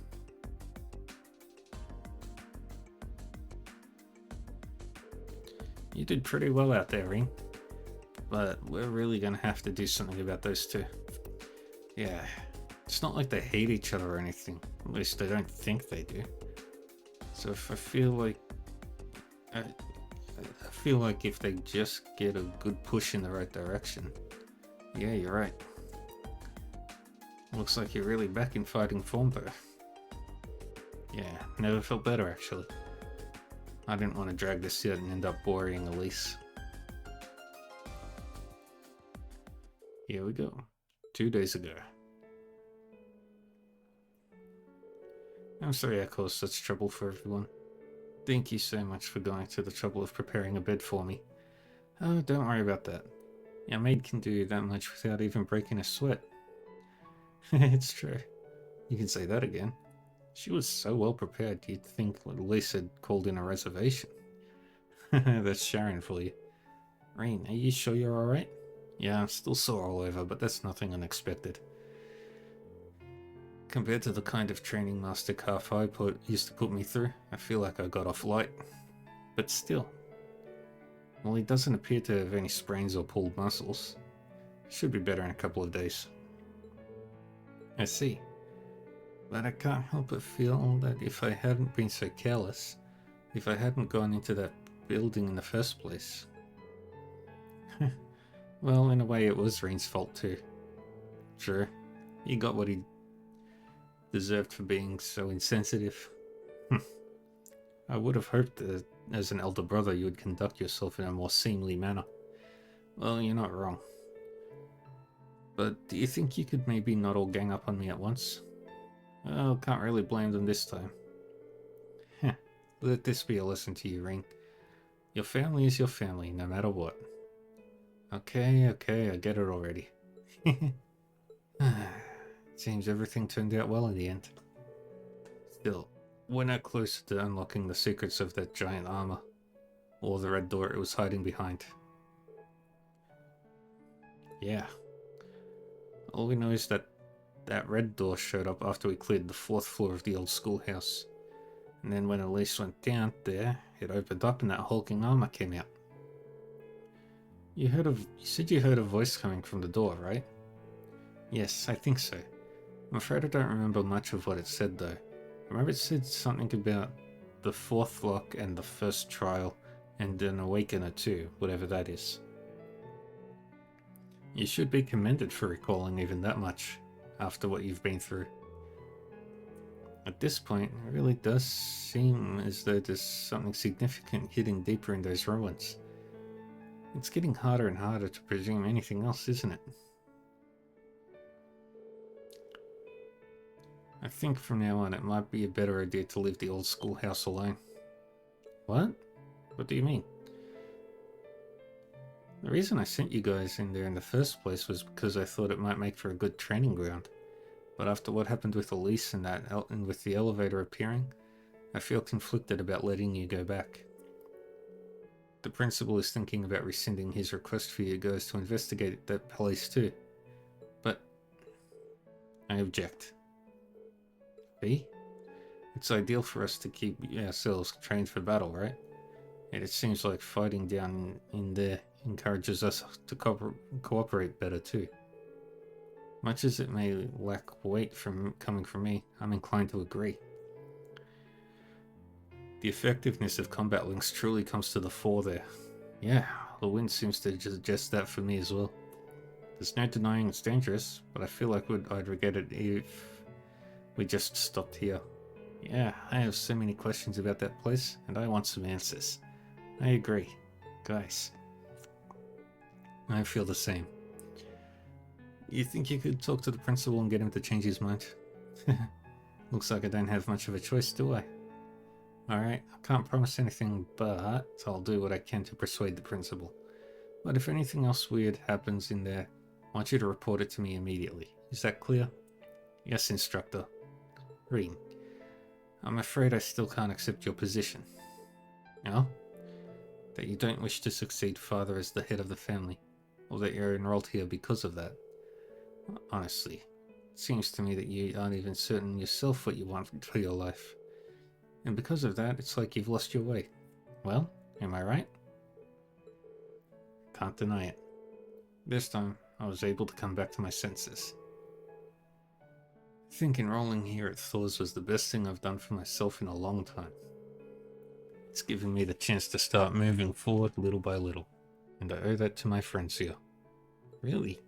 You did pretty well out there, Ring. But we're really gonna have to do something about those two. Yeah, it's not like they hate each other or anything. At least I don't think they do. So if I feel like... I feel like if they just get a good push in the right direction... Yeah, you're right. Looks like you're really back in fighting form though. Yeah, never felt better actually. I didn't want to drag this out and end up boring Elise. Here we go. 2 days ago. I'm sorry I caused such trouble for everyone. Thank you so much for going to the trouble of preparing a bed for me. Oh, don't worry about that. Your maid can do that much without even breaking a sweat. It's true. You can say that again. She was so well prepared you'd think Elise had called in a reservation. That's Sharon for you. Rain, are you sure you're alright? Yeah, I'm still sore all over, but that's nothing unexpected. Compared to the kind of training Master Ka-Fai used to put me through, I feel like I got off light. But still. Well, he doesn't appear to have any sprains or pulled muscles. Should be better in a couple of days. I see. But I can't help but feel that if I hadn't been so careless, if I hadn't gone into that building in the first place... Well, in a way it was Rain's fault too. Sure, he got what he deserved for being so insensitive. I would have hoped that as an elder brother you would conduct yourself in a more seemly manner. Well, you're not wrong. But do you think you could maybe not all gang up on me at once? Well, can't really blame them this time. Let this be a lesson to you, Ring. Your family is your family, no matter what. Okay, I get it already. Seems everything turned out well in the end. Still, we're not closer to unlocking the secrets of that giant armor, or the red door it was hiding behind. Yeah. All we know is that red door showed up after we cleared the 4th floor of the old schoolhouse. And then when Elise went down there, it opened up and that hulking armor came out. You said you heard a voice coming from the door, right? Yes, I think so. I'm afraid I don't remember much of what it said though. I remember it said something about the 4th lock and the 1st trial and an awakener too, whatever that is. You should be commended for recalling even that much, after what you've been through. At this point, it really does seem as though there's something significant hidden deeper in those ruins. It's getting harder and harder to presume anything else, isn't it? I think from now on it might be a better idea to leave the old schoolhouse alone. What? What do you mean? The reason I sent you guys in there in the first place was because I thought it might make for a good training ground. But after what happened with Elise and with the elevator appearing, I feel conflicted about letting you go back. The principal is thinking about rescinding his request for you guys to investigate that place too. But I object. See? It's ideal for us to keep ourselves trained for battle, right? And it seems like fighting down in there encourages us to cooperate better too. Much as it may lack weight coming from me, I'm inclined to agree. The effectiveness of combat links truly comes to the fore there. Yeah, the wind seems to suggest that for me as well. There's no denying it's dangerous, but I feel like I'd regret it if we just stopped here. Yeah, I have so many questions about that place, and I want some answers. I agree. Guys. I feel the same. You think you could talk to the principal and get him to change his mind? Looks like I don't have much of a choice, do I? Alright, I can't promise anything, but I'll do what I can to persuade the principal. But if anything else weird happens in there, I want you to report it to me immediately. Is that clear? Yes, Instructor. Rean, I'm afraid I still can't accept your position. No? That you don't wish to succeed father as the head of the family, or that you're enrolled here because of that. Honestly, it seems to me that you aren't even certain yourself what you want for your life. And because of that, it's like you've lost your way. Well, am I right? Can't deny it. This time, I was able to come back to my senses. I think enrolling here at Thor's was the best thing I've done for myself in a long time. It's given me the chance to start moving forward little by little, and I owe that to my friends here. Really?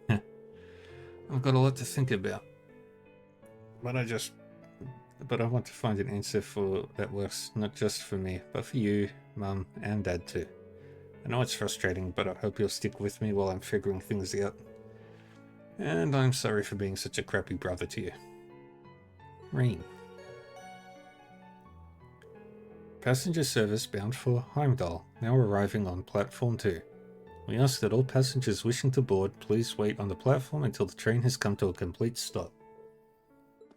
I've got a lot to think about. But I want to find an answer that works not just for me, but for you, Mum, and Dad too. I know it's frustrating, but I hope you'll stick with me while I'm figuring things out. And I'm sorry for being such a crappy brother to you. Rean. Passenger service bound for Heimdall, now arriving on platform 2. We ask that all passengers wishing to board please wait on the platform until the train has come to a complete stop.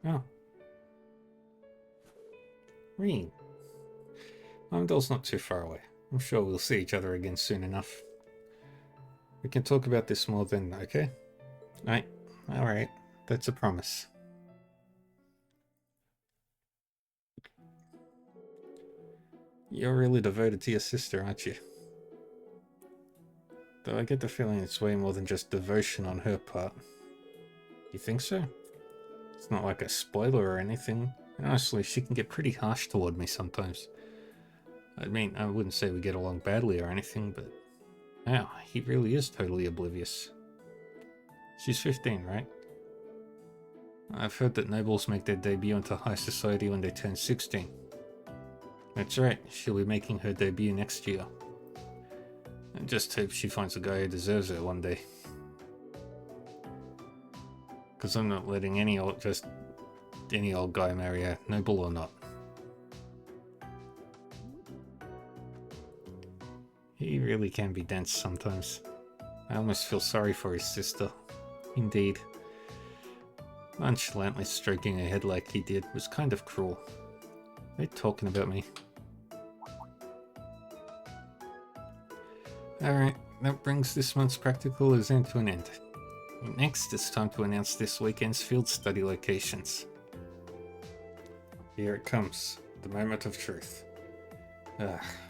Oh. Rean. Heimdall's not too far away. I'm sure we'll see each other again soon enough. We can talk about this more then, okay? Alright. That's a promise. You're really devoted to your sister, aren't you? Though I get the feeling it's way more than just devotion on her part. You think so? It's not like a spoiler or anything. And honestly, she can get pretty harsh toward me sometimes. I mean, I wouldn't say we get along badly or anything, but... wow, he really is totally oblivious. She's 15, right? I've heard that nobles make their debut into high society when they turn 16. That's right, she'll be making her debut next year. I just hope she finds a guy who deserves her one day. Because I'm not letting any old guy marry her, noble or not. He really can be dense sometimes. I almost feel sorry for his sister. Indeed. Nonchalantly stroking her head like he did was kind of cruel. They're talking about me. Alright, that brings this month's practical exam to an end. Next, it's time to announce this weekend's field study locations. Here it comes, the moment of truth.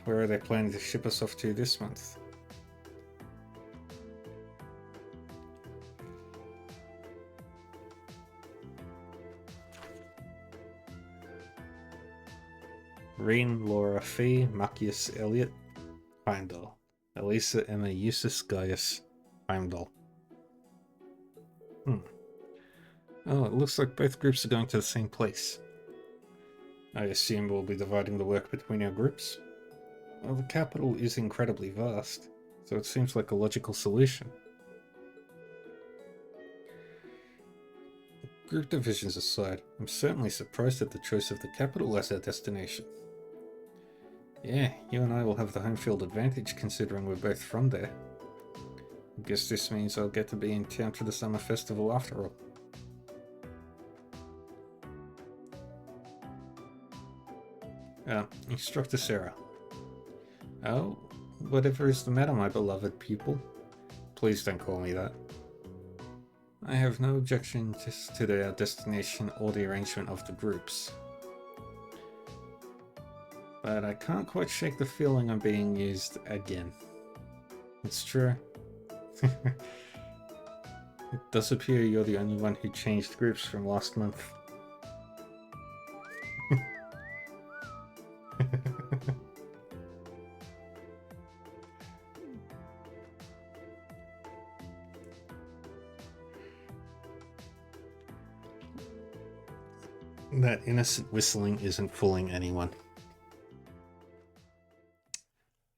Where are they planning to ship us off to this month? Rean, Laura, Fee, Macius, Elliot, Heimdall. Elisa, Emma, Eustace, Gaius, Heimdall. Oh, it looks like both groups are going to the same place. I assume we'll be dividing the work between our groups? Well, the capital is incredibly vast, so it seems like a logical solution. Group divisions aside, I'm certainly surprised at the choice of the capital as our destination. Yeah, you and I will have the home field advantage considering we're both from there. I guess this means I'll get to be in town for the summer festival after all. Instructor Sarah. Oh, whatever is the matter, my beloved pupil? Please don't call me that. I have no objection to their destination or the arrangement of the groups. But I can't quite shake the feeling I'm being used again. It's true. It does appear you're the only one who changed groups from last month. That innocent whistling isn't fooling anyone.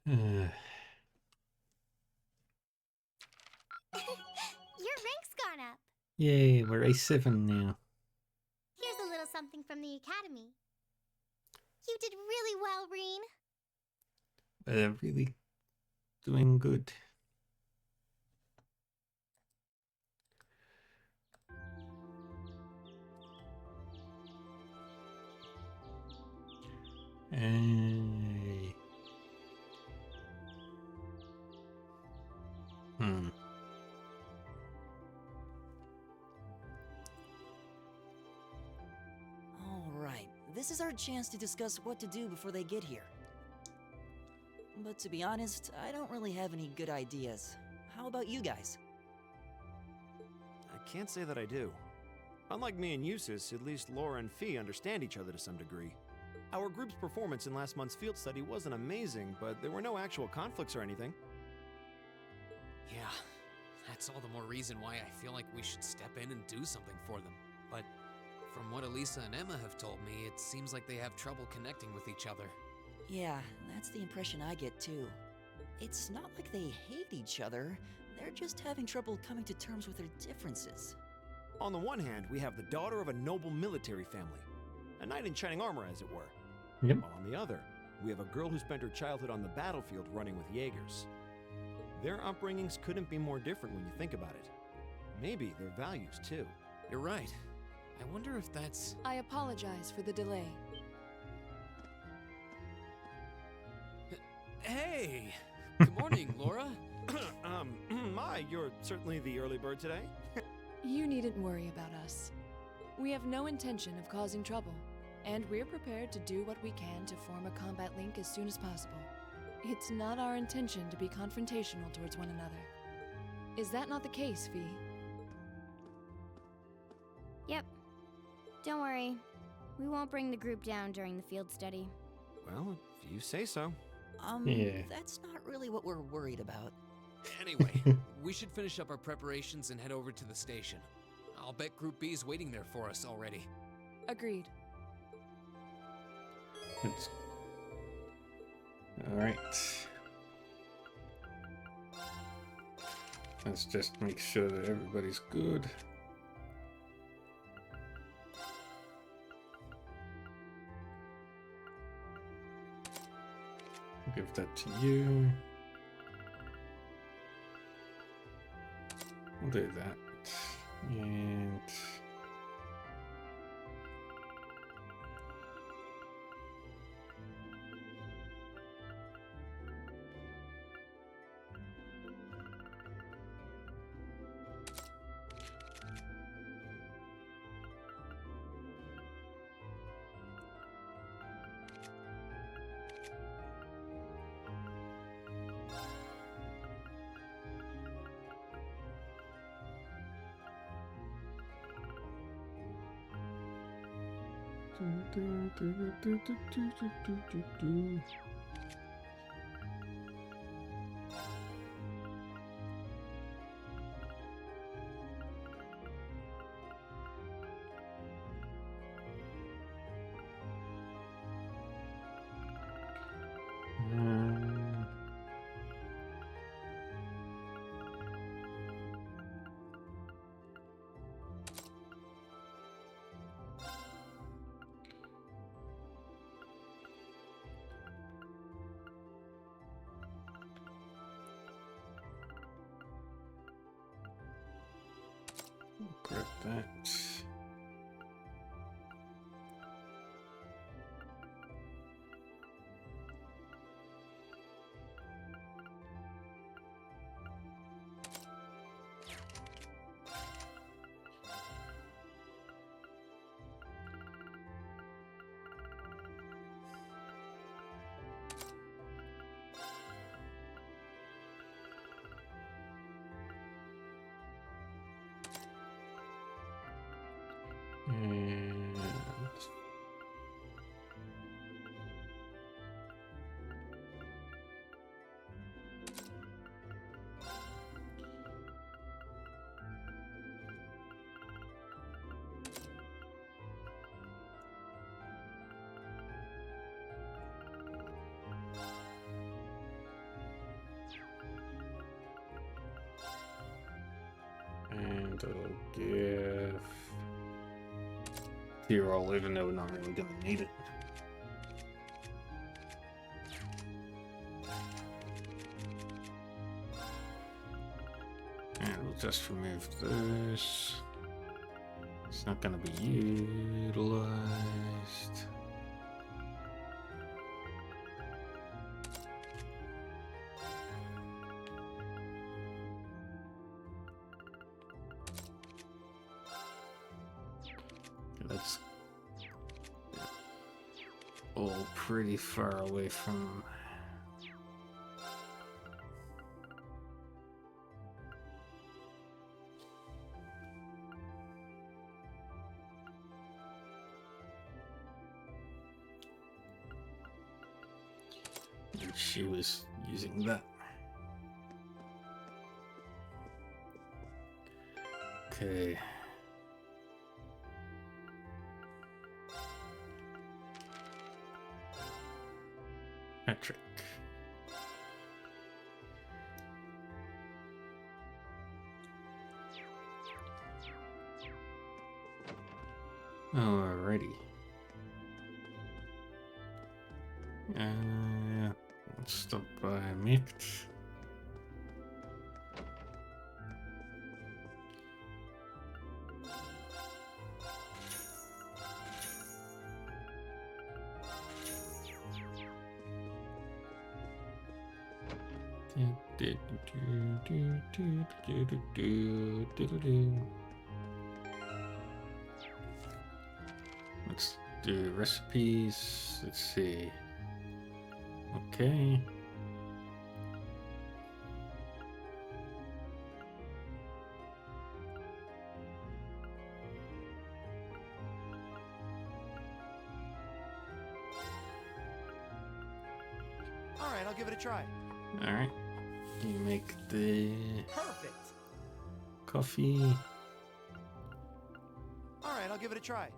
Your rank's gone up. Yay, we're A7 now. Here's a little something from the academy. You did really well, Reen. They're really doing good. Hey. Alright, this is our chance to discuss what to do before they get here. But to be honest, I don't really have any good ideas. How about you guys? I can't say that I do. Unlike me and Eustace, at least Laura and Fee understand each other to some degree. Our group's performance in last month's field study wasn't amazing, but there were no actual conflicts or anything. Yeah, that's all the more reason why I feel like we should step in and do something for them. But from what Elisa and Emma have told me, it seems like they have trouble connecting with each other. Yeah, that's the impression I get too. It's not like they hate each other, they're just having trouble coming to terms with their differences. On the one hand, we have the daughter of a noble military family, a knight in shining armor, as it were. Yep. While on the other, we have a girl who spent her childhood on the battlefield running with Jaegers. Their upbringings couldn't be more different when you think about it. Maybe their values, too. You're right. I wonder if that's... I apologize for the delay. Hey! Good morning, Laura. You're certainly the early bird today. You needn't worry about us. We have no intention of causing trouble, and we're prepared to do what we can to form a combat link as soon as possible. It's not our intention to be confrontational towards one another. Is that not the case, Fee? Yep. Don't worry. We won't bring the group down during the field study. Well, if you say so. Yeah. That's not really what we're worried about. Anyway, we should finish up our preparations and head over to the station. I'll bet Group B is waiting there for us already. Agreed. Alright. Let's just make sure that everybody's good. Give that to you. I'll do that. And grab that. And I'll give T-roll, even though we're not really gonna need it. we'll just remove this. It's not going to be utilized. That's all pretty far away from. And she was using that. Okay. Patrick. Alrighty. Let's stop by Mikt. Let's do recipes. Let's see. Okay. All right, I'll give it a try. All right. You make the Perfect. coffee. All right, I'll give it a try.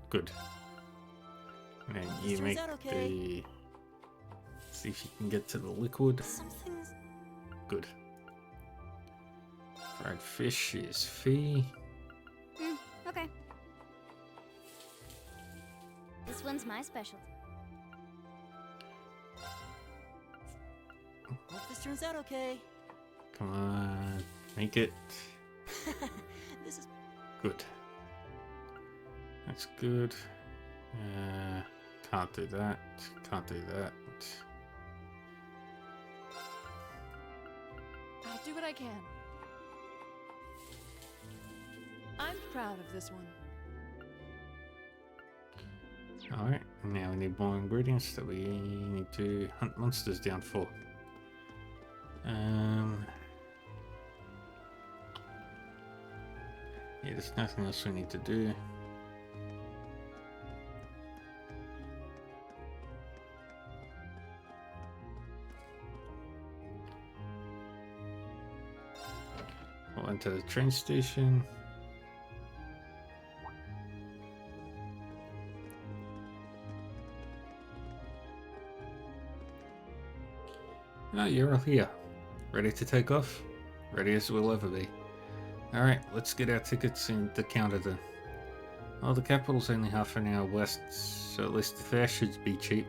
Good. And then you Turns make out okay. the. See if you can get to the liquid. Something's... Good. Fried fish is fee. Okay. This one's my specialty. Hope this turns out okay. Come on, make it. This is... Good. That's good. Can't do that. Can't do that. I'll do what I can. I'm proud of this one. Alright, now we need more ingredients that we need to hunt monsters down for. Yeah, there's nothing else we need to do. We'll enter the train station. Ah, you're all here. Ready to take off? Ready as we'll ever be. Alright, let's get our tickets in the counter then. Well, the capital's only half an hour west, so at least the fare should be cheap.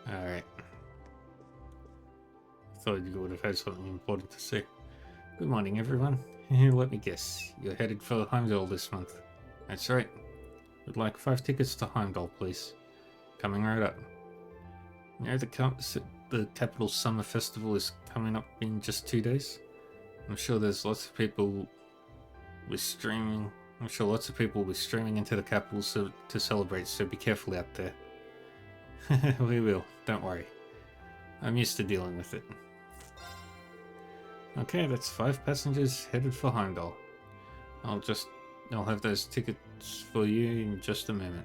Alright. Thought you would have had something important to say. Good morning, everyone. Let me guess, you're headed for Heimdall this month. That's right. We'd like 5 tickets to Heimdall, please. Coming right up. You know the capital summer festival is coming up in just 2 days. I'm sure there's lots of people with streaming. I'm sure lots of people will be streaming into the capital to celebrate. So be careful out there. We will. Don't worry. I'm used to dealing with it. Okay, that's 5 passengers headed for Heimdall. I'll have those tickets for you in just a moment.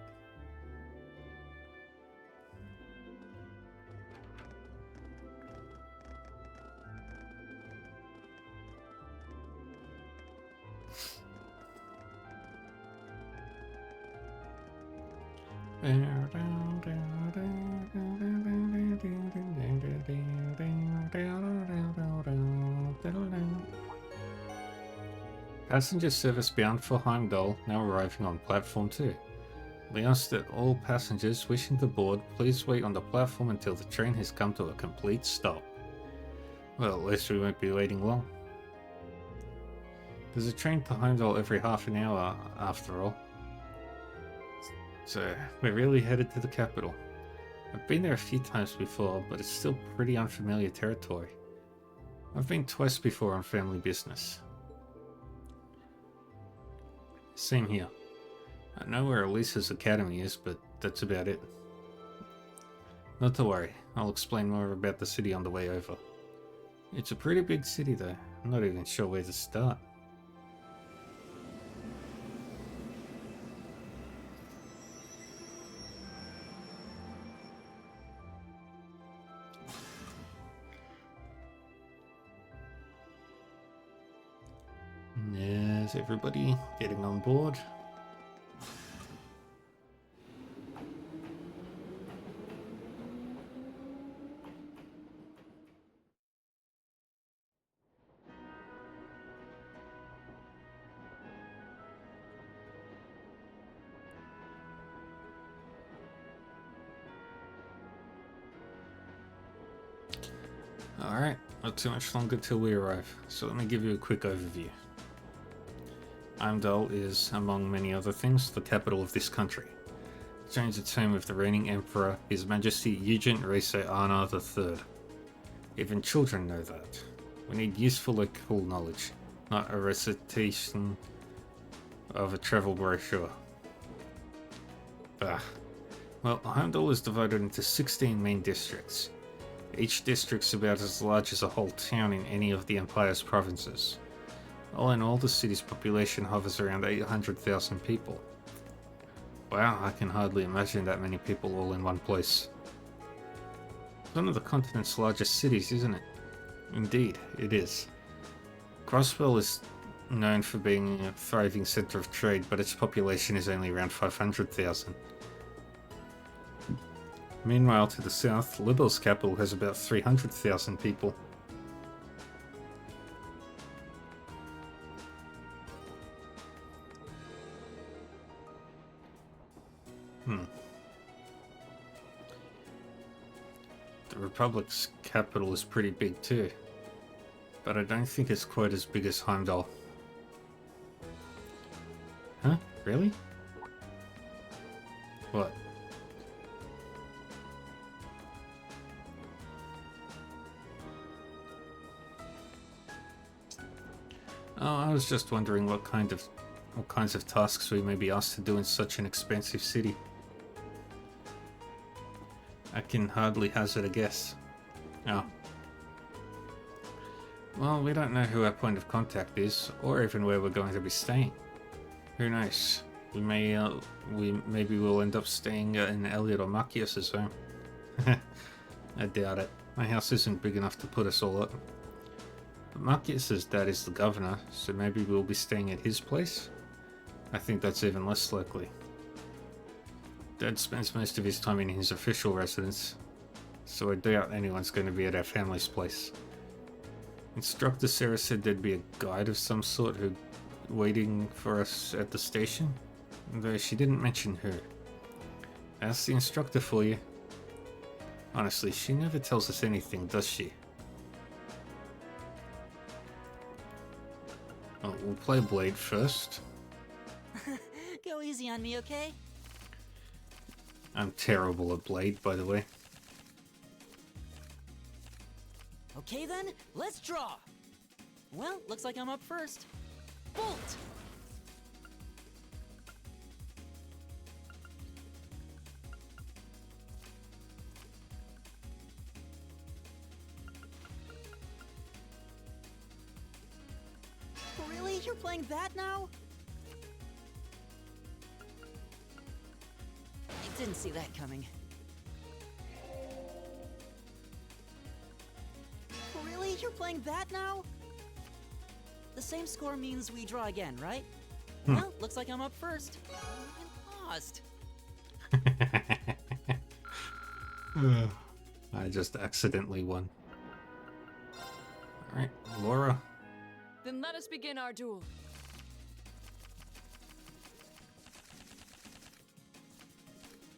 Passenger service bound for Heimdall now arriving on platform 2. We ask that all passengers wishing to board please wait on the platform until the train has come to a complete stop. Well, at least we won't be waiting long. There's a train to Heimdall every half an hour, after all. So, we're really headed to the capital. I've been there a few times before, but it's still pretty unfamiliar territory. I've been twice before on family business. Same here. I know where Elisa's academy is, but that's about it. Not to worry, I'll explain more about the city on the way over. It's a pretty big city though, I'm not even sure where to start. There's everybody getting on board. Alright, not too much longer till we arrive, so let me give you a quick overview. Heimdall is, among many other things, the capital of this country. It joins its home with the reigning emperor, His Majesty Eugen Rese Arnar III. Even children know that. We need useful local knowledge, not a recitation of a travel brochure. Well, Heimdall is divided into 16 main districts. Each district's about as large as a whole town in any of the Empire's provinces. All in all, the city's population hovers around 800,000 people. Wow, I can hardly imagine that many people all in one place. It's one of the continent's largest cities, isn't it? Indeed, it is. Crosswell is known for being a thriving centre of trade, but its population is only around 500,000. Meanwhile, to the south, Libel's capital has about 300,000 people. The Republic's capital is pretty big too, but I don't think it's quite as big as Heimdall. Huh? Really? What? Oh, I was just wondering what kinds of tasks we may be asked to do in such an expansive city. I can hardly hazard a guess. Oh. Well, we don't know who our point of contact is, or even where we're going to be staying. Who knows? Maybe we'll end up staying in Elliot or Marcius's home. I doubt it. My house isn't big enough to put us all up. But Marcius's dad is the governor, so maybe we'll be staying at his place? I think that's even less likely. Dad spends most of his time in his official residence, so I doubt anyone's going to be at our family's place. Instructor Sarah said there'd be a guide of some sort waiting for us at the station, though she didn't mention who. Ask the instructor for you. Honestly, she never tells us anything, does she? Oh, we'll play Blade first. Go easy on me, okay? I'm terrible at Blade, by the way. Okay then, let's draw! Well, looks like I'm up first. Bolt! Really? You're playing that now? Didn't see that coming. Really? You're playing that now? The same score means we draw again, right? Well, looks like I'm up first. I lost. I just accidentally won. Alright, Laura. Then let us begin our duel.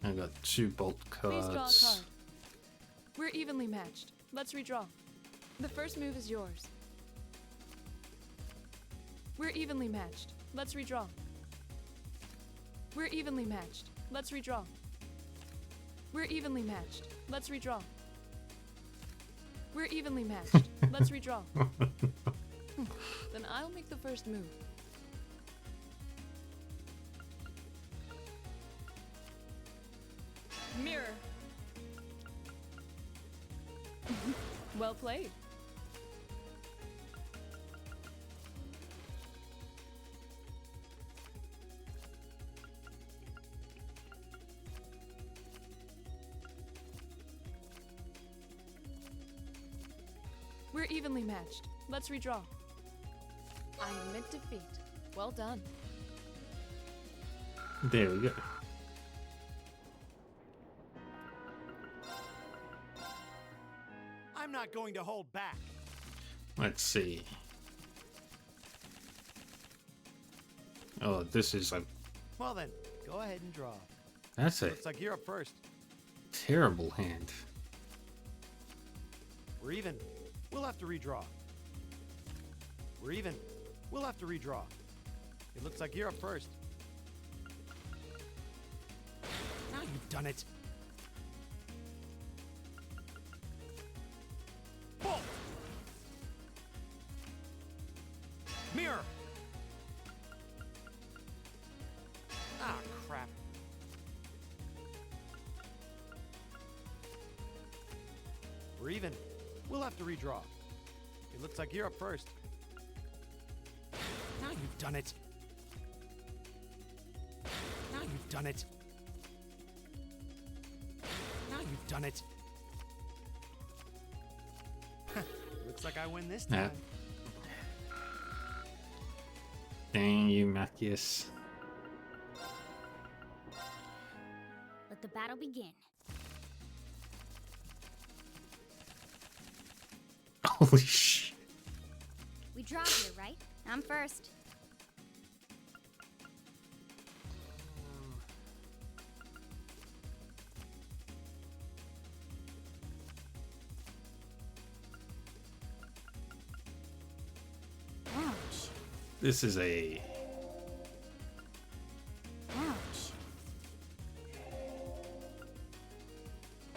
I got 2 bolt Please draw a cards. card. We're evenly matched. Let's redraw. The first move is yours. We're evenly matched. Let's redraw. We're evenly matched. Let's redraw. We're evenly matched. Let's redraw. We're evenly matched. Let's redraw. Then I'll make the first move. Mirror. Well played. We're evenly matched. Let's redraw. I admit defeat. Well done. There we go. I'm not going to hold back. Let's see. Oh, this is like... Well then, go ahead and draw. That's a Looks like you're up first. terrible hand. We're even. We'll have to redraw. We're even. We'll have to redraw. It looks like you're up first. Now you've done it. Bolt! Mirror! Ah, crap. We're even. We'll have to redraw. It looks like you're up first. Now you've done it. Now you've done it. Now you've done it. Looks like I win this Nah. time. Dang you, Macius. Let the battle begin. Holy shit. We draw here, right? I'm first. Ouch. This is a... Ouch.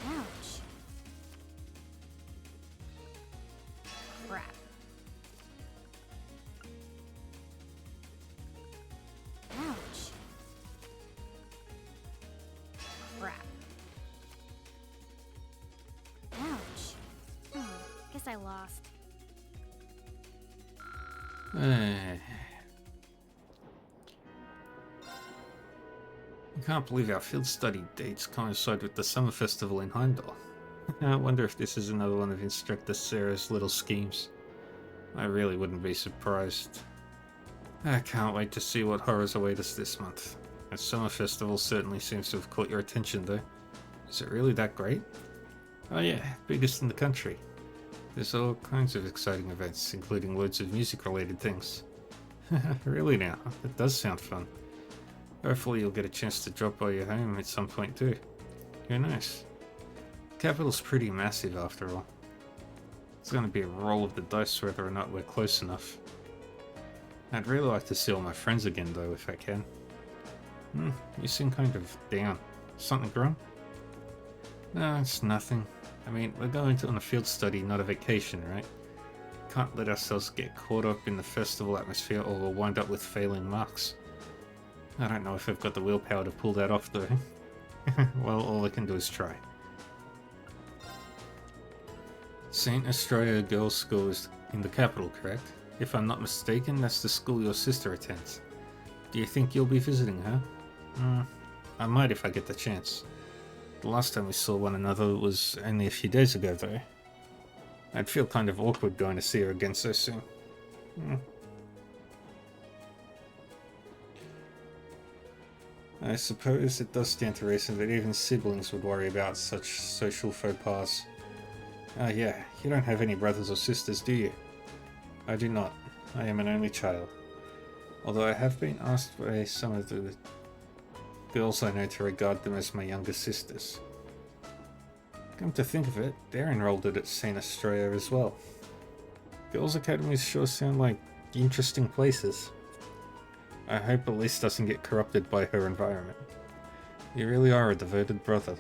Ouch. Crap. Ouch. Crap. Ouch. Guess I lost. I can't believe our field study dates coincide with the summer festival in Heimdall. I wonder if this is another one of Instructor Sarah's little schemes. I really wouldn't be surprised. I can't wait to see what horrors await us this month. The summer festival certainly seems to have caught your attention though. Is it really that great? Oh yeah, biggest in the country. There's all kinds of exciting events, including loads of music-related things. Really now, that does sound fun. Hopefully you'll get a chance to drop by your home at some point too. Who knows? Capital's pretty massive after all. It's gonna be a roll of the dice whether or not we're close enough. I'd really like to see all my friends again though, if I can. You seem kind of down. Something wrong? No, it's nothing. I mean, we're going on a field study, not a vacation, right? Can't let ourselves get caught up in the festival atmosphere or we'll wind up with failing marks. I don't know if I've got the willpower to pull that off though. Well, all I can do is try. St. Australia Girls' School is in the capital, correct? If I'm not mistaken, that's the school your sister attends. Do you think you'll be visiting her? I might if I get the chance. The last time we saw one another was only a few days ago though. I'd feel kind of awkward going to see her again so soon. I suppose it does stand to reason that even siblings would worry about such social faux pas. Yeah, you don't have any brothers or sisters, do you? I do not. I am an only child. Although I have been asked by some of the girls I know to regard them as my younger sisters. Come to think of it, they're enrolled at St. Australia as well. Girls' academies sure sound like interesting places. I hope Elise doesn't get corrupted by her environment. You really are a devoted brother.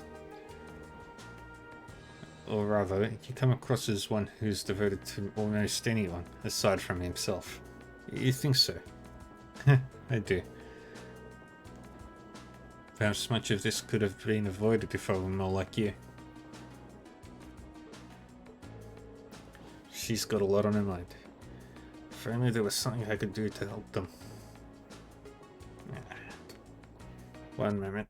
Or rather, you come across as one who's devoted to almost anyone, aside from himself. You think so? I do. Perhaps much of this could have been avoided if I were more like you. She's got a lot on her mind. If only there was something I could do to help them. One moment.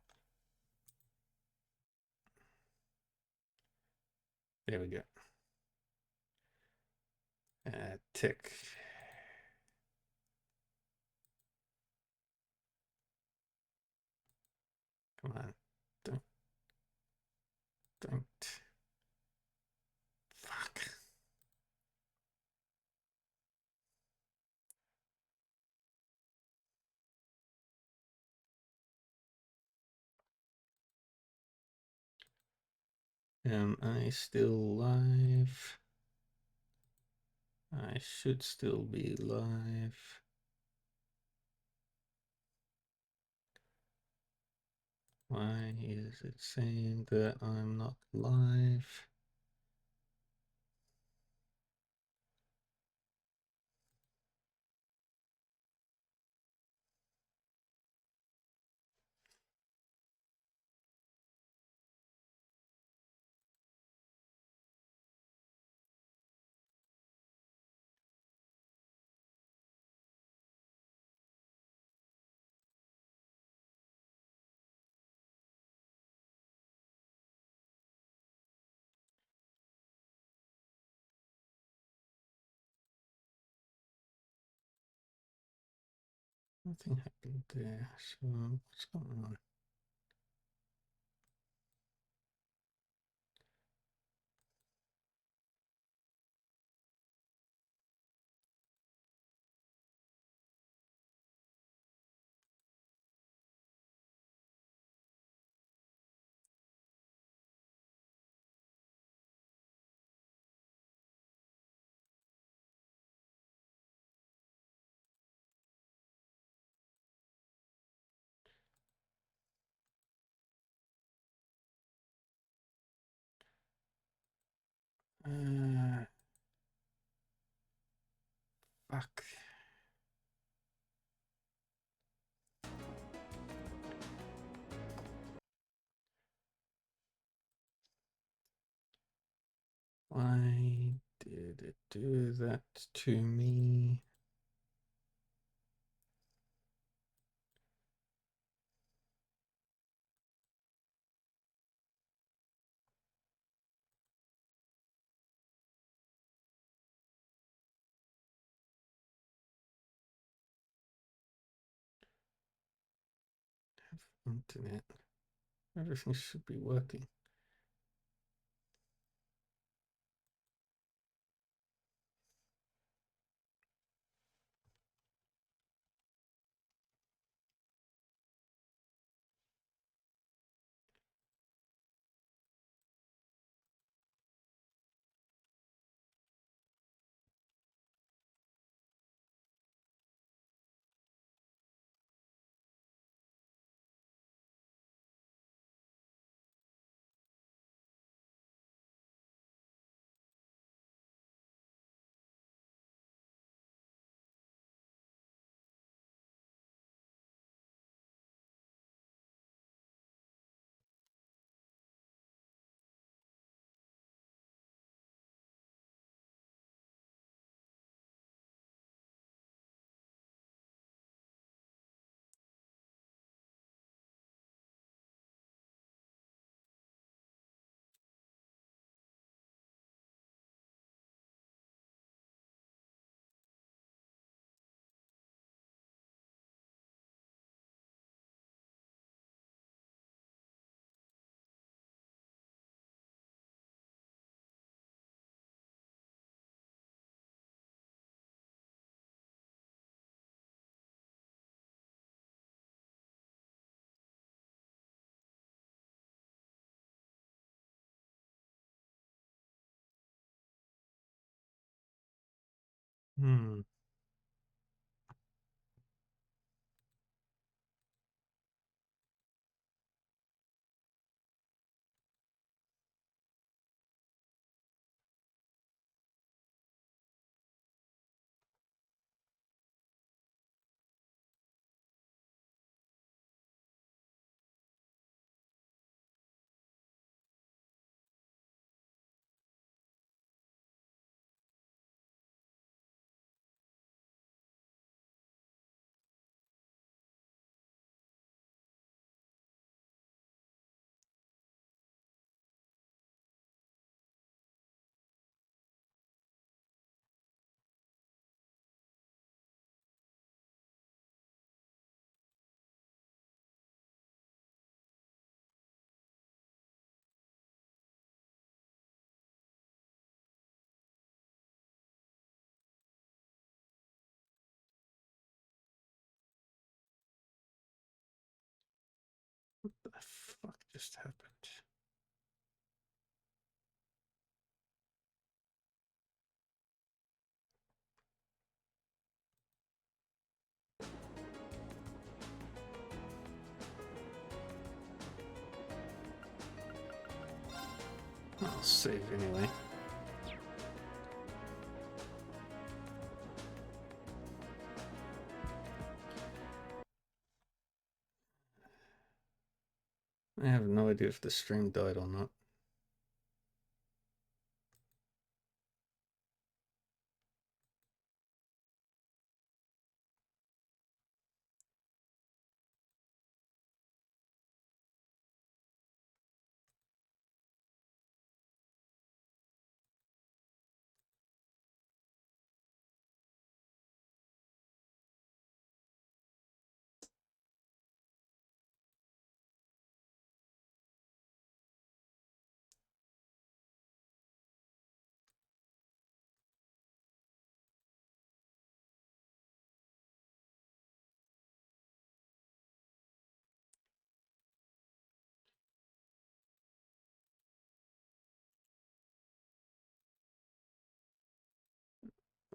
There we go. Tick. Come on. Don't. Fuck. Am I still live? I should still be live. Why is it saying that I'm not live? Nothing happened there, so what's going on? Fuck. Why did it do that to me? Internet. Everything should be working. Hmm. What the fuck just happened? I'll save anyway. I have no idea if the stream died or not.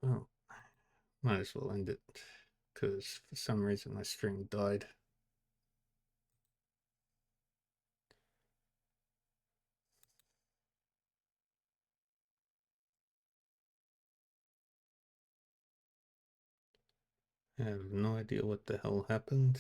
Oh, might as well end it, because for some reason my stream died. I have no idea what the hell happened.